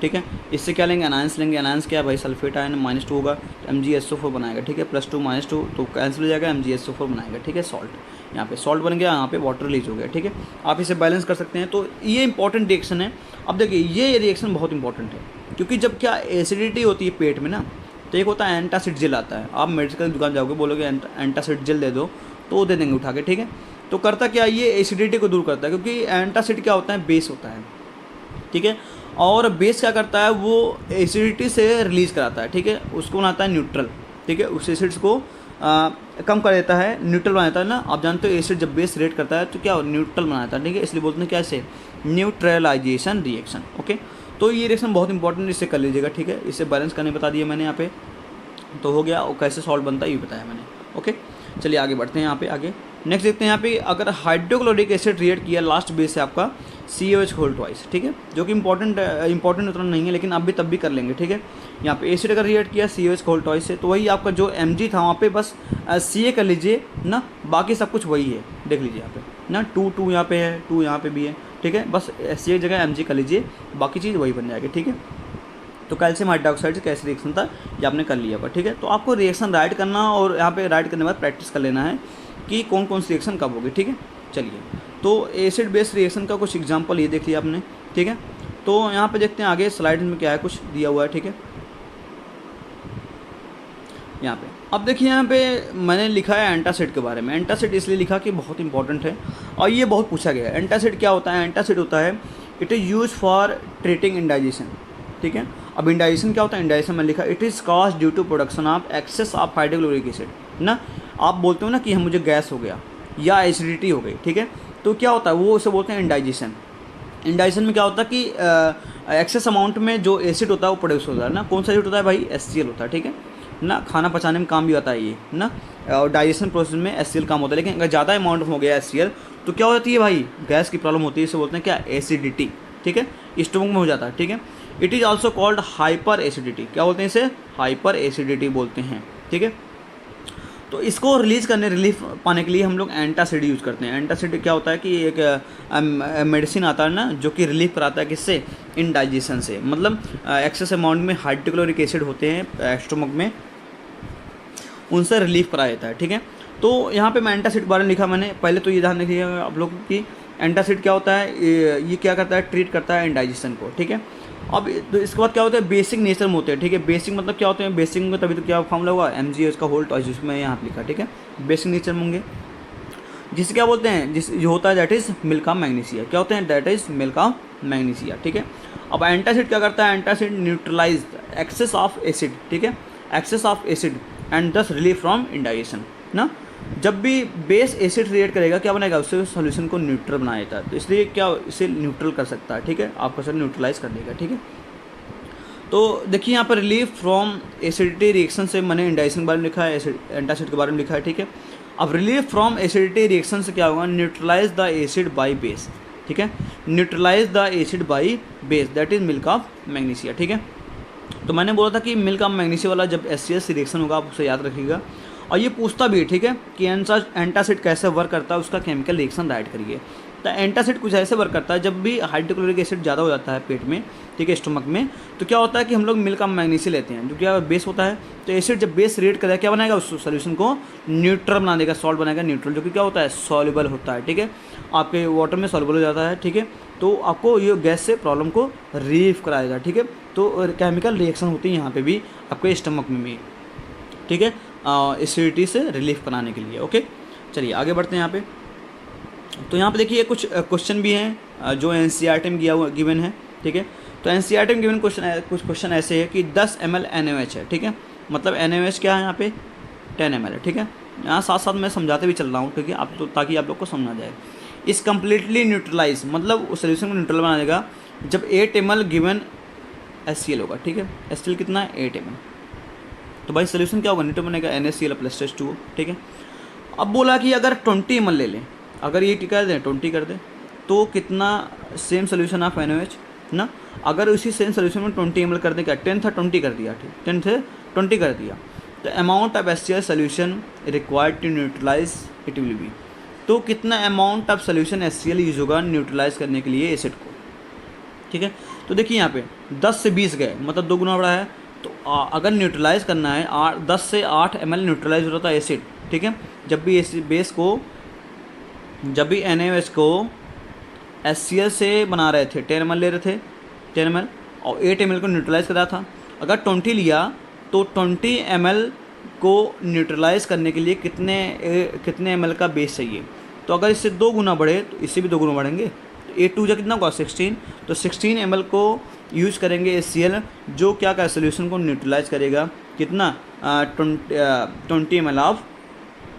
ठीक है। इससे क्या लेंगे, अनायंस लेंगे। अनायंस क्या है भाई, सल्फेट आयन, -2 होगा तो MgSO4 बनाएगा, ठीक है। +2 -2 तो कैंसिल हो जाएगा, MgSO4 बनाएगा, ठीक है। सॉल्ट यहाँ पे सॉल्ट बन गया, यहाँ पे वाटर रिलीज हो गया, ठीक है। आप इसे बैलेंस कर सकते हैं। तो ये इंपॉर्टेंट रिएक्शन है। अब देखिए ये रिएक्शन बहुत इंपॉर्टेंट है, क्योंकि जब क्या एसिडिटी होती है पेट में ना, तो एक होता है एंटासिड जेल आता है। आप मेडिकल की दुकान जाओगे, बोलोगे एंटासिड जेल दे दो, तो वो दे देंगे उठा के, ठीक है। तो करता क्या, ये एसिडिटी को दूर करता है, क्योंकि एंटासिड क्या होता है, बेस होता है, ठीक है। और बेस क्या करता है, वो एसिडिटी से रिलीज़ कराता है, ठीक है, उसको बनाता है न्यूट्रल, ठीक है। उस एसिड्स को कम कर देता है, न्यूट्रल बना देता है ना। आप जानते हो एसिड जब बेस रिएक्ट करता है तो क्या न्यूट्रल बनाता है, ठीक है। इसलिए बोलते हैं क्या, इसे न्यूट्रलाइजेशन रिएक्शन, ओके। तो ये रिएक्शन बहुत इंपॉर्टेंट, इससे कर लीजिएगा, ठीक है। इससे बैलेंस करने बता दिया मैंने यहाँ पे, तो हो गया। और कैसे सॉल्ट बनता है ये बताया मैंने, ओके। चलिए आगे बढ़ते हैं यहाँ पे आगे। नेक्स्ट देखते हैं यहाँ पे, अगर हाइड्रोक्लोरिक एसिड रिएक्ट किया लास्ट बेस से आपका COH होल ट्वाइस, ठीक है, जो कि इंपॉर्टेंट उतना नहीं है, लेकिन अब भी कर लेंगे, ठीक है। यहाँ पे एसिड अगर रिएक्ट किया COH होल ट्वाइस से, तो वही आपका जो Mg था वहाँ पे बस Ca कर लीजिए ना, बाकी सब कुछ वही है, देख लीजिए यहाँ पे ना, 2 यहाँ पे है, 2 यहाँ पे भी है, ठीक है। बस Ca जगह Mg कर लीजिए, बाकी चीज़ वही बन जाएगी, ठीक है। तो कैल्शियम हाइड्रोक्साइड से कैसे रिएक्शन था ये आपने कर लिया हुआ, ठीक है। तो आपको रिएक्शन राइट करना, और यहाँ पे राइट करने के बाद प्रैक्टिस कर लेना है कि कौन कौन सी रिएक्शन कब होगी, ठीक है। चलिए, तो एसिड बेस्ड रिएक्शन का कुछ एग्जांपल ये देख लिया आपने, ठीक है। तो यहाँ पे देखते हैं आगे स्लाइड में क्या है, कुछ दिया हुआ है, ठीक है। यहाँ पे अब देखिए, यहाँ पे मैंने लिखा है एंटासिड के बारे में। एंटासिड इसलिए लिखा कि बहुत इंपॉर्टेंट है और ये बहुत पूछा गया है। एंटासिड क्या होता है, एंटासिड होता है it is use for treating indigestion, ठीक है। अब इंडाइजेशन क्या होता है, इंडाइजेशन में लिखा it is cause due to production of excess of hydrochloric acid ना। आप बोलते हो ना कि हम मुझे गैस हो गया या एसिडिटी हो गई, ठीक है, तो क्या होता है वो उसे बोलते हैं इंडाइजेशन। इंडाइजेशन में क्या होता है कि एक्सेस अमाउंट में जो एसिड होता है वो प्रोड्यूस होता है ना। कौन सा एसिड होता है भाई, HCl होता है, ठीक है ना। खाना पचाने में काम भी आता है ये ना, और डाइजेशन प्रोसेस में HCl काम होता है। लेकिन अगर ज़्यादा अमाउंट हो गया HCl तो क्या होती है भाई, गैस की प्रॉब्लम होती है, इसे बोलते हैं क्या, एसिडिटी, ठीक है, स्टमक में हो जाता है, ठीक है। It is also called hyper acidity, क्या बोलते हैं इसे, हाइपर एसिडिटी बोलते हैं, ठीक है। तो इसको रिलीफ पाने के लिए हम लोग एंटासिड यूज़ करते हैं। एंटासिड क्या होता है कि एक मेडिसिन आता है ना, जो कि रिलीफ कराता है किससे, इनडाइजेशन से। मतलब एक्सेस अमाउंट में हाइड्रोक्लोरिक एसिड होते हैं स्टोमक में, उनसे रिलीफ करा देता है, ठीक है। तो यहाँ पे मैं एंटासिड के बारे में लिखा मैंने, पहले तो ये ध्यान रखिएगा आप लोग कि एंटासिड क्या होता है, ये क्या करता है, ट्रीट करता है इनडाइजेशन को, ठीक है। अब तो इसके बाद क्या होता है, बेसिक नेचर में होते हैं, ठीक है। बेसिक मतलब क्या होते हैं, बेसिक में तभी तो क्या फॉर्मूला हुआ MgO का होल टॉइस, जिसमें यहाँ पे लिखा, ठीक है। बेसिक नेचर में होंगे, जिसे क्या बोलते हैं, जो होता है that is milk of magnesia. क्या होते हैं, that is milk of magnesia, ठीक है। अब एंटासिड क्या करता है, antacid neutralise excess of acid, ठीक है, excess of acid and thus relief from indigestion ना। जब भी बेस एसिड रिएक्ट करेगा क्या बनेगा, उससे सॉल्यूशन को न्यूट्रल बना देता है, तो इसलिए क्या इसे न्यूट्रल कर सकता है, ठीक है, आपका सर न्यूट्रलाइज कर देगा, ठीक है। तो देखिए यहाँ पर रिलीफ फ्रॉम एसिडिटी रिएक्शन से मैंने इंडाइजेशन के बारे में लिखा है, एंटासिड के बारे में लिखा है, ठीक है। अब रिलीफ फ्रॉम एसिडिटी रिएक्शन से क्या होगा, neutralise the acid by base, ठीक है, neutralise the acid by base that is milk of magnesia, ठीक है। तो मैंने बोला था कि मिल्क ऑफ मैग्नीशिया वाला जब HCl रिएक्शन होगा आप उसे याद रखिएगा, और ये पूछता भी है, ठीक है, कि एंटासिड कैसे वर्क करता है, उसका केमिकल रिएक्शन राइट करिए। तो एंटासिड कुछ ऐसे वर्क करता है, जब भी हाइड्रोक्लोरिक एसिड ज़्यादा हो जाता है पेट में, ठीक है, स्टोमक में, तो क्या होता है कि हम लोग मिल्क ऑफ मैग्नीशिया लेते हैं, जो क्या बेस होता है। तो एसिड जब बेस रिएक्ट करेगा क्या बनाएगा, उस सोल्यूशन को न्यूट्रल बना देगा, सॉल्ट बनाएगा न्यूट्रल, जो कि क्या होता है, सॉल्युबल होता है, ठीक है, आपके वाटर में सॉल्युबल हो जाता है, ठीक है। तो आपको ये गैस से प्रॉब्लम को रिलीव कराएगा, ठीक है। तो केमिकल रिएक्शन होती है यहाँ पे भी आपके स्टमक में भी, ठीक है, एसिडिटी से रिलीफ कराने के लिए। ओके, चलिए आगे बढ़ते हैं यहाँ पे। तो यहाँ पे देखिए कुछ क्वेश्चन भी हैं जो NCERT में गिवन है, ठीक है। तो NCERT में गिवन कुछ क्वेश्चन ऐसे है कि 10 ml NaOH है, ठीक है, मतलब NaOH क्या है यहाँ पे 10 ml है, ठीक है। यहाँ साथ साथ मैं समझाते भी चल रहा हूँ, ठीक है, आप तो ताकि आप लोग को समझ आ जाए। इस कम्प्लीटली न्यूट्रलाइज मतलब उस सोल्यूशन को न्यूट्रल बना देगा जब 8 ml गिवन HCl होगा, ठीक है। HCl कितना है, 8 ml। तो भाई सोल्यूशन क्या होगा, न्यूट्रल बनेगा NaCl प्लस H2O, ठीक है। अब बोला कि अगर 20 ml ले लें, अगर ये कर दें 20 कर दें, तो कितना सेम सोल्यूशन ऑफ NaOH ना। अगर उसी सेम सोल्यूशन में 20 ml कर दें, क्या 10 था 20 कर दिया, ठीक, 10 से 20 कर दिया, तो amount of HCl solution required to neutralise it will be. तो कितना amount of solution HCl use होगा न्यूट्रलाइज करने के लिए एसिड को, ठीक है। तो देखिए यहाँ पे 10 से 20 गए, मतलब 2 गुना बढ़ा है। तो अगर न्यूट्रलाइज करना है 10 से 8 ml न्यूट्रलाइज हो रहा था एसिड, ठीक है। जब भी NaOH को HCl से बना रहे थे 10 ml ले रहे थे 10 ml, और 8 ml को न्यूट्रलाइज कर रहा था। अगर 20 लिया तो 20 ml को न्यूट्रलाइज करने के लिए कितने ml का बेस चाहिए। तो अगर इससे 2 गुना बढ़े तो इससे भी 2 गुना बढ़ेंगे, तो 8 2 जा कितना होगा 16, तो 16 ml को यूज़ करेंगे HCl, जो क्या का सोल्यूशन को न्यूट्रलाइज करेगा कितना 20 ml ऑफ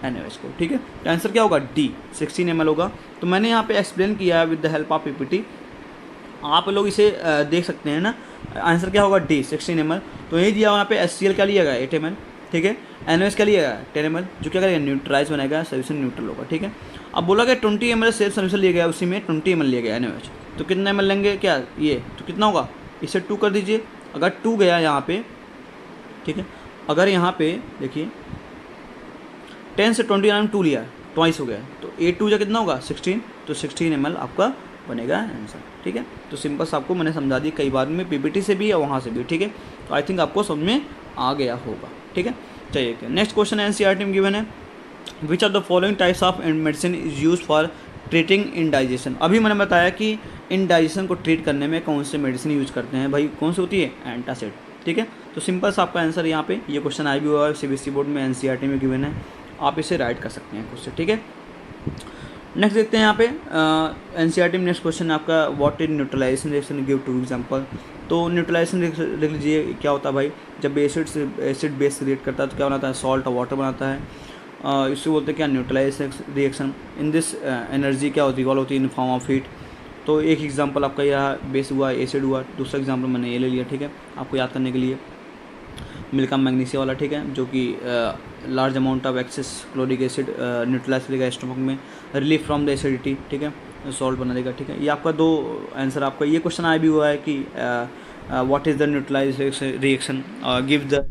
NaOH को, ठीक है। तो आंसर क्या होगा D 16 ml होगा। तो मैंने यहाँ पे एक्सप्लेन किया है with the help of PPT, आप लोग इसे देख सकते हैं ना। आंसर क्या होगा D 16 ml। तो यही दिया यहाँ पे HCl क्या लिया गया 8 ml, ठीक है, NaOH क्या लिया गया 10 ml, जो क्या करेगा न्यूट्रलाइज बनाएगा, सोल्यूशन न्यूट्रल होगा, ठीक है। अब बोला गया 20 ml सेफ सोल्यूशन लिया गया, उसी में 20 ml लिया गया NaOH, तो कितना ml लेंगे क्या ये, तो कितना होगा, इसे 2 कर दीजिए। अगर 2 गया यहाँ पे, ठीक है, अगर यहाँ पे देखिए 10 से 20 नाम 2 लिया, ट्वाइस हो गया, तो 8 2 जा कितना होगा 16, तो 16 ml आपका बनेगा आंसर, ठीक है। तो सिंपल से आपको मैंने समझा दी कई बार में PPT से भी और वहाँ से भी, ठीक है। तो आई थिंक आपको समझ में आ गया होगा, ठीक है। चलिए नेक्स्ट क्वेश्चन NCERT में गिवन है, which are the following types of medicine is use for treating indigestion. अभी मैंने बताया कि इनडाइजेशन को ट्रीट करने में कौन से मेडिसिन यूज करते हैं, भाई कौन सी होती है, एंटासिड, ठीक है। तो सिंपल सा आपका आंसर यहाँ पे ये क्वेश्चन आया भी हुआ है CBSE बोर्ड में, NCERT में गिवन है, आप इसे राइट कर सकते हैं खुद से, ठीक है। नेक्स्ट देखते हैं यहाँ पे NCERT में नेक्स्ट क्वेश्चन आपका what is neutralisation reaction, give 2 example. तो न्यूट्रलाइजेशन लिख लीजिए, क्या होता है भाई, जब एसिड बेस रिएक्ट करता है तो क्या बनाता है, सॉल्ट और वाटर बनाता है, इससे बोलते हैं क्या neutralisation reaction. In this energy क्या होती है, होती है इन फॉर्म ऑफ हीट। तो एक एग्जांपल आपका यह बेस हुआ, एसिड हुआ, दूसरा एग्जांपल मैंने ये ले लिया, ठीक है, आपको याद करने के लिए, मिल्क ऑफ मैग्नीशिया वाला, ठीक है, जो कि large amount of excess chloric acid neutralise करेगा स्टमक में, रिलीफ फ्रॉम द एसिडिटी, ठीक है, सॉल्ट बना देगा, ठीक है। ये आपका 2 आंसर आपका, ये क्वेश्चन आया भी हुआ है कि what is the neutralise reaction, give the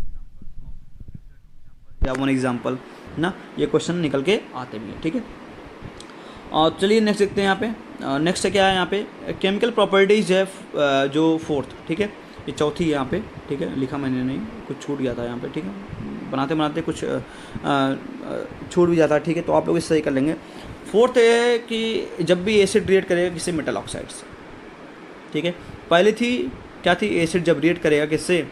या वन एग्जाम्पल ना, ये क्वेश्चन निकल के आते भी हैं, ठीक है। और चलिए नेक्स्ट देखते हैं यहाँ पे। नेक्स्ट क्या है यहाँ पे, केमिकल प्रॉपर्टीज़ है जो फोर्थ, ठीक है, ये चौथी है यहाँ पे, ठीक है, लिखा मैंने नहीं, कुछ छूट गया था यहाँ पे, ठीक है, बनाते बनाते कुछ छूट भी जाता है, ठीक है, तो आप लोग इसे सही कर लेंगे। फोर्थ है कि जब भी एसिड रिएक्ट करेगा किसी मेटल ऑक्साइड से, ठीक है, पहले थी क्या थी, एसिड जब रिएक्ट करेगा किससे,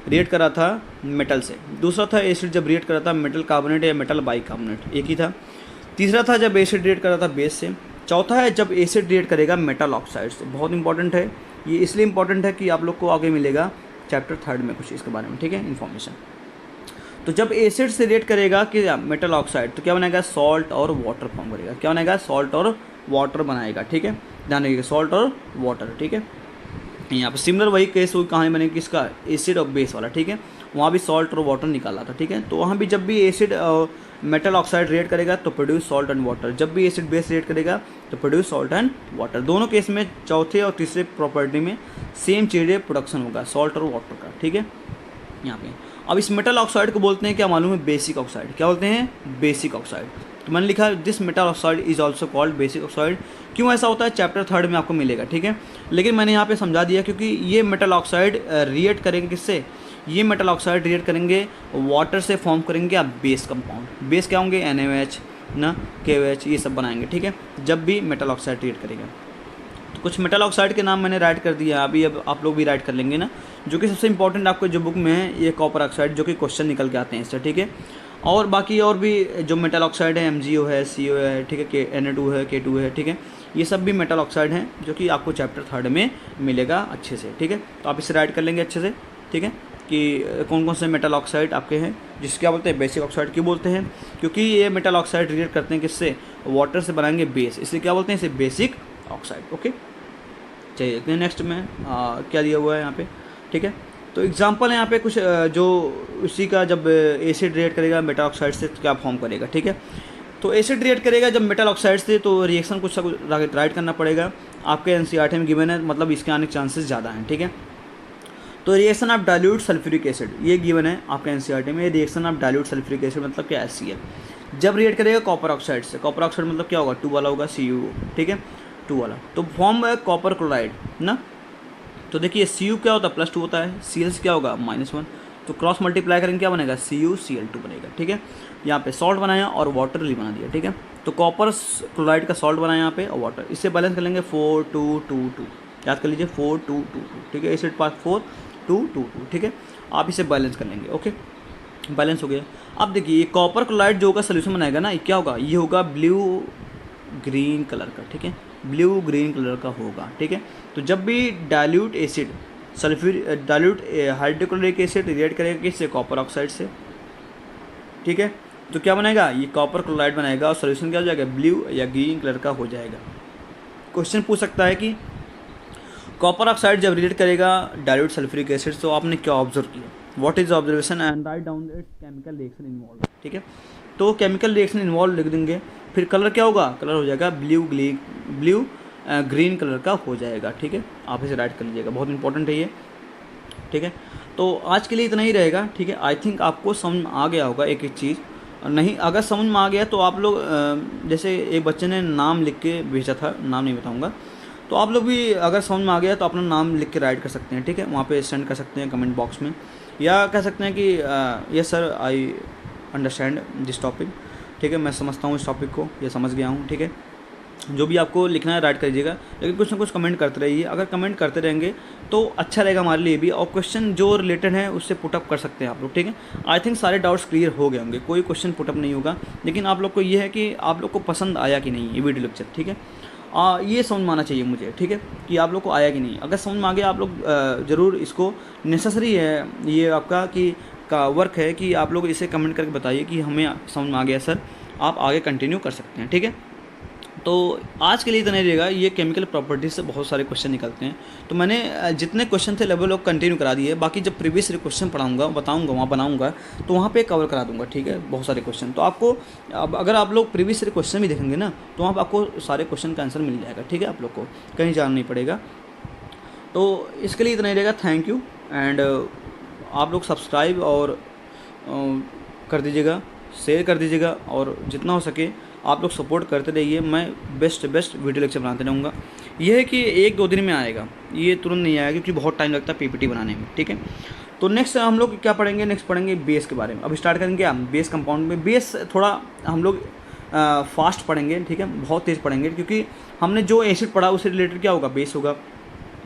रिएक्ट करा था मेटल से। दूसरा था एसिड जब रिएक्ट करा था मेटल कार्बोनेट या मेटल बाइकार्बोनेट, एक ही था। तीसरा था जब एसिड रिएक्ट करा था बेस से। चौथा है जब एसिड रिएक्ट करेगा मेटल ऑक्साइड से। बहुत इंपॉर्टेंट है ये, इसलिए इंपॉर्टेंट है कि आप लोग को आगे मिलेगा चैप्टर 3 में कुछ इसके बारे में, ठीक है, इन्फॉर्मेशन। तो जब एसिड से रिएक्ट करेगा कि मेटल ऑक्साइड, तो क्या बनाएगा, सॉल्ट और वाटर फॉर्म करेगा। क्या बनाएगा, सॉल्ट और वाटर बनाएगा, ठीक है, ध्यान रखिएगा, सॉल्ट और वाटर, ठीक है। यहाँ पर सिमिलर वही केस हुई कहानी बनेगी किसका, एसिड और बेस वाला, ठीक है, वहाँ भी सॉल्ट और वाटर निकाला था, ठीक है। तो वहाँ भी जब भी एसिड मेटल ऑक्साइड रिएक्ट करेगा तो प्रोड्यूस सॉल्ट एंड वाटर, जब भी एसिड बेस रिएक्ट करेगा तो प्रोड्यूस सॉल्ट एंड वाटर। दोनों केस में चौथे और तीसरे प्रॉपर्टी में सेम चीज़ें प्रोडक्शन होगा, सॉल्ट और वाटर का, ठीक है, यहाँ पे। अब इस मेटल ऑक्साइड को बोलते हैं, क्या मालूम है, बेसिक ऑक्साइड। क्या बोलते हैं, बेसिक ऑक्साइड। तो मैंने लिखा this metal oxide is also called basic oxide. क्यों ऐसा होता है, चैप्टर 3 में आपको मिलेगा, ठीक है, लेकिन मैंने यहाँ पे समझा दिया क्योंकि ये मेटल ऑक्साइड रिएक्ट करेंगे किससे, ये मेटल ऑक्साइड रिएक्ट करेंगे वाटर से, फॉर्म करेंगे आप बेस कंपाउंड। बेस क्या होंगे, NaOH ना, KOH, ये सब बनाएंगे, ठीक है, जब भी मेटल ऑक्साइड रिएक्ट करेगा। तो कुछ मेटल ऑक्साइड के नाम मैंने राइट कर दिया, अभी अब आप लोग भी राइट कर लेंगे ना। जो कि सबसे इंपॉर्टेंट आपको जो बुक में है ये कॉपर ऑक्साइड, जो कि क्वेश्चन निकल के आते हैं इससे, ठीक है। और बाकी और भी जो मेटल ऑक्साइड है, MgO है, CO है, ठीक है, Na2 है, K2 है, ठीक है, ये सब भी मेटल ऑक्साइड हैं जो कि आपको चैप्टर 3 में मिलेगा अच्छे से, ठीक है। तो आप इसे राइट कर लेंगे अच्छे से, ठीक है, कि कौन कौन से मेटल ऑक्साइड आपके हैं, जिसके क्या बोलते हैं, बेसिक ऑक्साइड क्यों बोलते हैं, क्योंकि ये मेटल ऑक्साइड रिएक्ट करते हैं किससे, वाटर से बनाएंगे बेस, इसलिए क्या बोलते हैं इसे, बेसिक ऑक्साइड, ओके। चलिए देखते हैं नेक्स्ट में क्या दिया हुआ है यहाँ पे, ठीक है। तो एग्जांपल है यहाँ पे कुछ जो उसी का, जब एसिड रिएक्ट करेगा मेटल ऑक्साइड से तो क्या फॉर्म करेगा, ठीक है। तो एसिड रिएक्ट करेगा जब मेटल ऑक्साइड से, तो रिएक्शन कुछ राइट करना पड़ेगा, आपके NCERT में गिवन है, मतलब इसके आने के चांसेस ज़्यादा हैं, ठीक है। तो reaction of dilute sulphuric acid, ये गिवन है आपके NCERT में, reaction of dilute sulphuric acid मतलब क्या, HCl, जब रिएक्ट करेगा कॉपर ऑक्साइड से। कॉपर ऑक्साइड मतलब क्या होगा, 2 वाला होगा, Cu, ठीक है, 2 वाला, तो फॉर्म है कॉपर क्लोराइड ना। तो देखिए Cu क्या होता है, +2 होता है, Cl क्या होगा, -1, तो क्रॉस मल्टीप्लाई करेंगे क्या बनेगा, CuCl2 बनेगा, ठीक है। यहाँ पे सॉल्ट बनाया और वाटर भी बना दिया, ठीक है। तो कॉपर क्लोराइड का सॉल्ट बनाया यहाँ पे और वाटर, इससे बैलेंस कर लेंगे 4 2 2 2, याद कर लीजिए 4 2 2 2, ठीक है, एसिड पास 4 2 2 2, ठीक है, आप इसे बैलेंस कर लेंगे, ओके, बैलेंस हो गया। अब देखिए कॉपर क्लोराइड जो होगा सोल्यूशन बनाएगा ना, ये क्या होगा, ये होगा ब्लू ग्रीन कलर का, ठीक है, ब्लू ग्रीन कलर का होगा, ठीक है। तो जब भी dilute acid dilute hydrochloric acid react करेगा किससे, कॉपर ऑक्साइड से, ठीक है, तो क्या बनाएगा, ये कॉपर क्लोराइड बनाएगा और सोल्यूशन क्या हो जाएगा, ब्लू या ग्रीन कलर का हो जाएगा। क्वेश्चन पूछ सकता है कि कॉपर ऑक्साइड जब रिएक्ट करेगा डाइल्यूट सल्फ्यूरिक एसिड, तो आपने क्या ऑब्जर्व किया, what is observation and write down it's chemical reaction involve, ठीक है। तो केमिकल रिएक्शन इन्वॉल्व लिख देंगे, फिर कलर क्या होगा, कलर हो जाएगा ब्लू ग्रीन कलर का हो जाएगा, ठीक है, आप इसे राइट कर लीजिएगा, बहुत इंपॉर्टेंट है ये, ठीक है। तो आज के लिए इतना ही रहेगा, ठीक है। आई थिंक आपको समझ में आ गया होगा एक एक चीज़, नहीं अगर समझ में आ गया तो आप लोग जैसे एक बच्चे ने नाम लिख के भेजा था, नाम नहीं बताऊंगा, तो आप लोग भी अगर समझ में आ गया तो अपना नाम लिख के राइट कर सकते हैं, ठीक है, वहाँ पे सेंड कर सकते हैं कमेंट बॉक्स में, या कह सकते हैं कि yes sir I understand this topic, ठीक है, मैं समझता हूँ इस टॉपिक को, ये समझ गया हूँ, ठीक है। जो भी आपको लिखना है राइट करिएगा, लेकिन कुछ ना कुछ कमेंट करते रहिए, अगर कमेंट करते रहेंगे तो अच्छा रहेगा हमारे लिए भी, और क्वेश्चन जो रिलेटेड है उससे पुटअप कर सकते हैं आप लोग, ठीक है। आई थिंक सारे डाउट्स क्लियर हो गए होंगे, कोई क्वेश्चन पुटअप नहीं होगा, लेकिन आप लोग को ये है कि आप लोग को पसंद आया कि नहीं ये वीडियो लेक्चर, ठीक है, ये समझ में आना चाहिए मुझे, ठीक है, कि आप लोग को आया कि नहीं। अगर समझ में आ गया आप लोग ज़रूर इसको, नेसेसरी है ये आपका कि का वर्क है कि आप लोग इसे कमेंट करके बताइए कि हमें समझ में आ गया सर, आप आगे कंटिन्यू कर सकते हैं, ठीक है। तो आज के लिए इतना ही रहेगा, ये केमिकल प्रॉपर्टीज से बहुत सारे क्वेश्चन निकलते हैं, तो मैंने जितने क्वेश्चन थे लेवल ऑफ कंटिन्यू करा दिए, बाकी जब प्रीवियस क्वेश्चन पढ़ाऊंगा बताऊंगा वहाँ बनाऊंगा तो वहाँ पे कवर करा दूंगा, ठीक है, बहुत सारे क्वेश्चन। तो आपको अब अगर आप लोग प्रीवियस क्वेश्चन भी देखेंगे ना तो वहाँ पर आपको सारे क्वेश्चन का आंसर मिल जाएगा, ठीक है, आप लोग को कहीं जाना नहीं पड़ेगा। तो इसके लिए इतना ही रहेगा, थैंक यू, एंड आप लोग सब्सक्राइब और कर दीजिएगा, शेयर कर दीजिएगा, और जितना हो सके आप लोग सपोर्ट करते रहिए। मैं बेस्ट वीडियो लेक्चर बनाते रहूँगा। यह है कि 1-2 दिन में आएगा, ये तुरंत नहीं आएगा क्योंकि बहुत टाइम लगता है पीपीटी बनाने में, ठीक है। तो नेक्स्ट हम लोग क्या पढ़ेंगे, नेक्स्ट पढ़ेंगे बेस के बारे में। अब स्टार्ट करेंगे हम बेस कंपाउंड में। बेस थोड़ा हम लोग फास्ट पढ़ेंगे, ठीक है, बहुत तेज़ पढ़ेंगे, क्योंकि हमने जो एसिड पढ़ा उससे रिलेटेड क्या होगा, बेस होगा।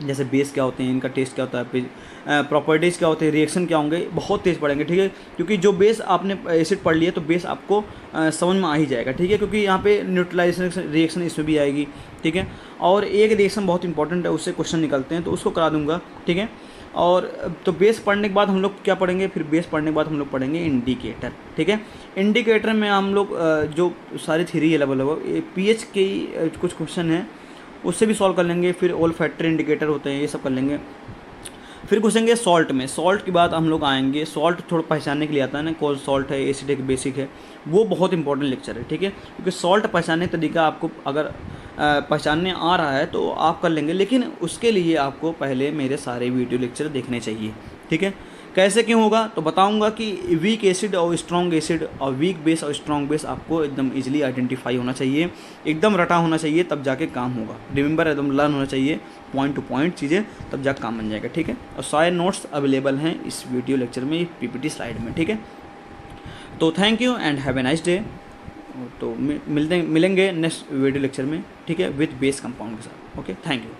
जैसे बेस क्या होते हैं, इनका टेस्ट क्या होता है, प्रॉपर्टीज़ क्या होते हैं, रिएक्शन क्या होंगे, बहुत तेज़ पढ़ेंगे, ठीक है। क्योंकि जो बेस आपने एसिड पढ़ लिया तो बेस आपको समझ में आ ही जाएगा, ठीक है, क्योंकि यहाँ पे न्यूट्रलाइजेशन रिएक्शन इसमें भी आएगी, ठीक है। और एक रिएक्शन बहुत इंपॉर्टेंट है, उससे क्वेश्चन निकलते हैं तो उसको करा दूंगा, ठीक है। और तो बेस पढ़ने के बाद हम लोग क्या पढ़ेंगे, फिर बेस पढ़ने के बाद हम लोग पढ़ेंगे इंडिकेटर, ठीक है। इंडिकेटर में हम लोग जो सारी थ्योरी है लगभग पीएच के कुछ क्वेश्चन हैं उससे भी सॉल्व कर लेंगे। फिर ओल्फैक्टरी इंडिकेटर होते हैं, ये सब कर लेंगे। फिर घुसेंगे सॉल्ट में। सॉल्ट के बाद हम लोग आएंगे, सॉल्ट थोड़ा पहचानने के लिए आता है ना, कौन सॉल्ट है, एसिड है, बेसिक है, वो बहुत इंपॉर्टेंट लेक्चर है, ठीक है। क्योंकि सॉल्ट पहचानने का तरीका आपको अगर पहचानने आ रहा है तो आप कर लेंगे, लेकिन उसके लिए आपको पहले मेरे सारे वीडियो लेक्चर देखने चाहिए, ठीक है। कैसे क्यों होगा तो बताऊंगा कि वीक एसिड और स्ट्रॉन्ग एसिड और वीक बेस और स्ट्रॉन्ग बेस आपको एकदम इजीली आइडेंटिफाई होना चाहिए, एकदम रटा होना चाहिए, तब जाके काम होगा। रिमेंबर एकदम लर्न होना चाहिए, पॉइंट टू पॉइंट चीज़ें, तब जाकर काम बन जाएगा, ठीक है। और सारे नोट्स अवेलेबल हैं इस वीडियो लेक्चर में, पीपीटी स्लाइड में, ठीक है। तो thank you and have a nice day. तो मिलेंगे नेक्स्ट वीडियो लेक्चर में, ठीक है, विथ बेस कंपाउंड के साथ। Okay, thank you.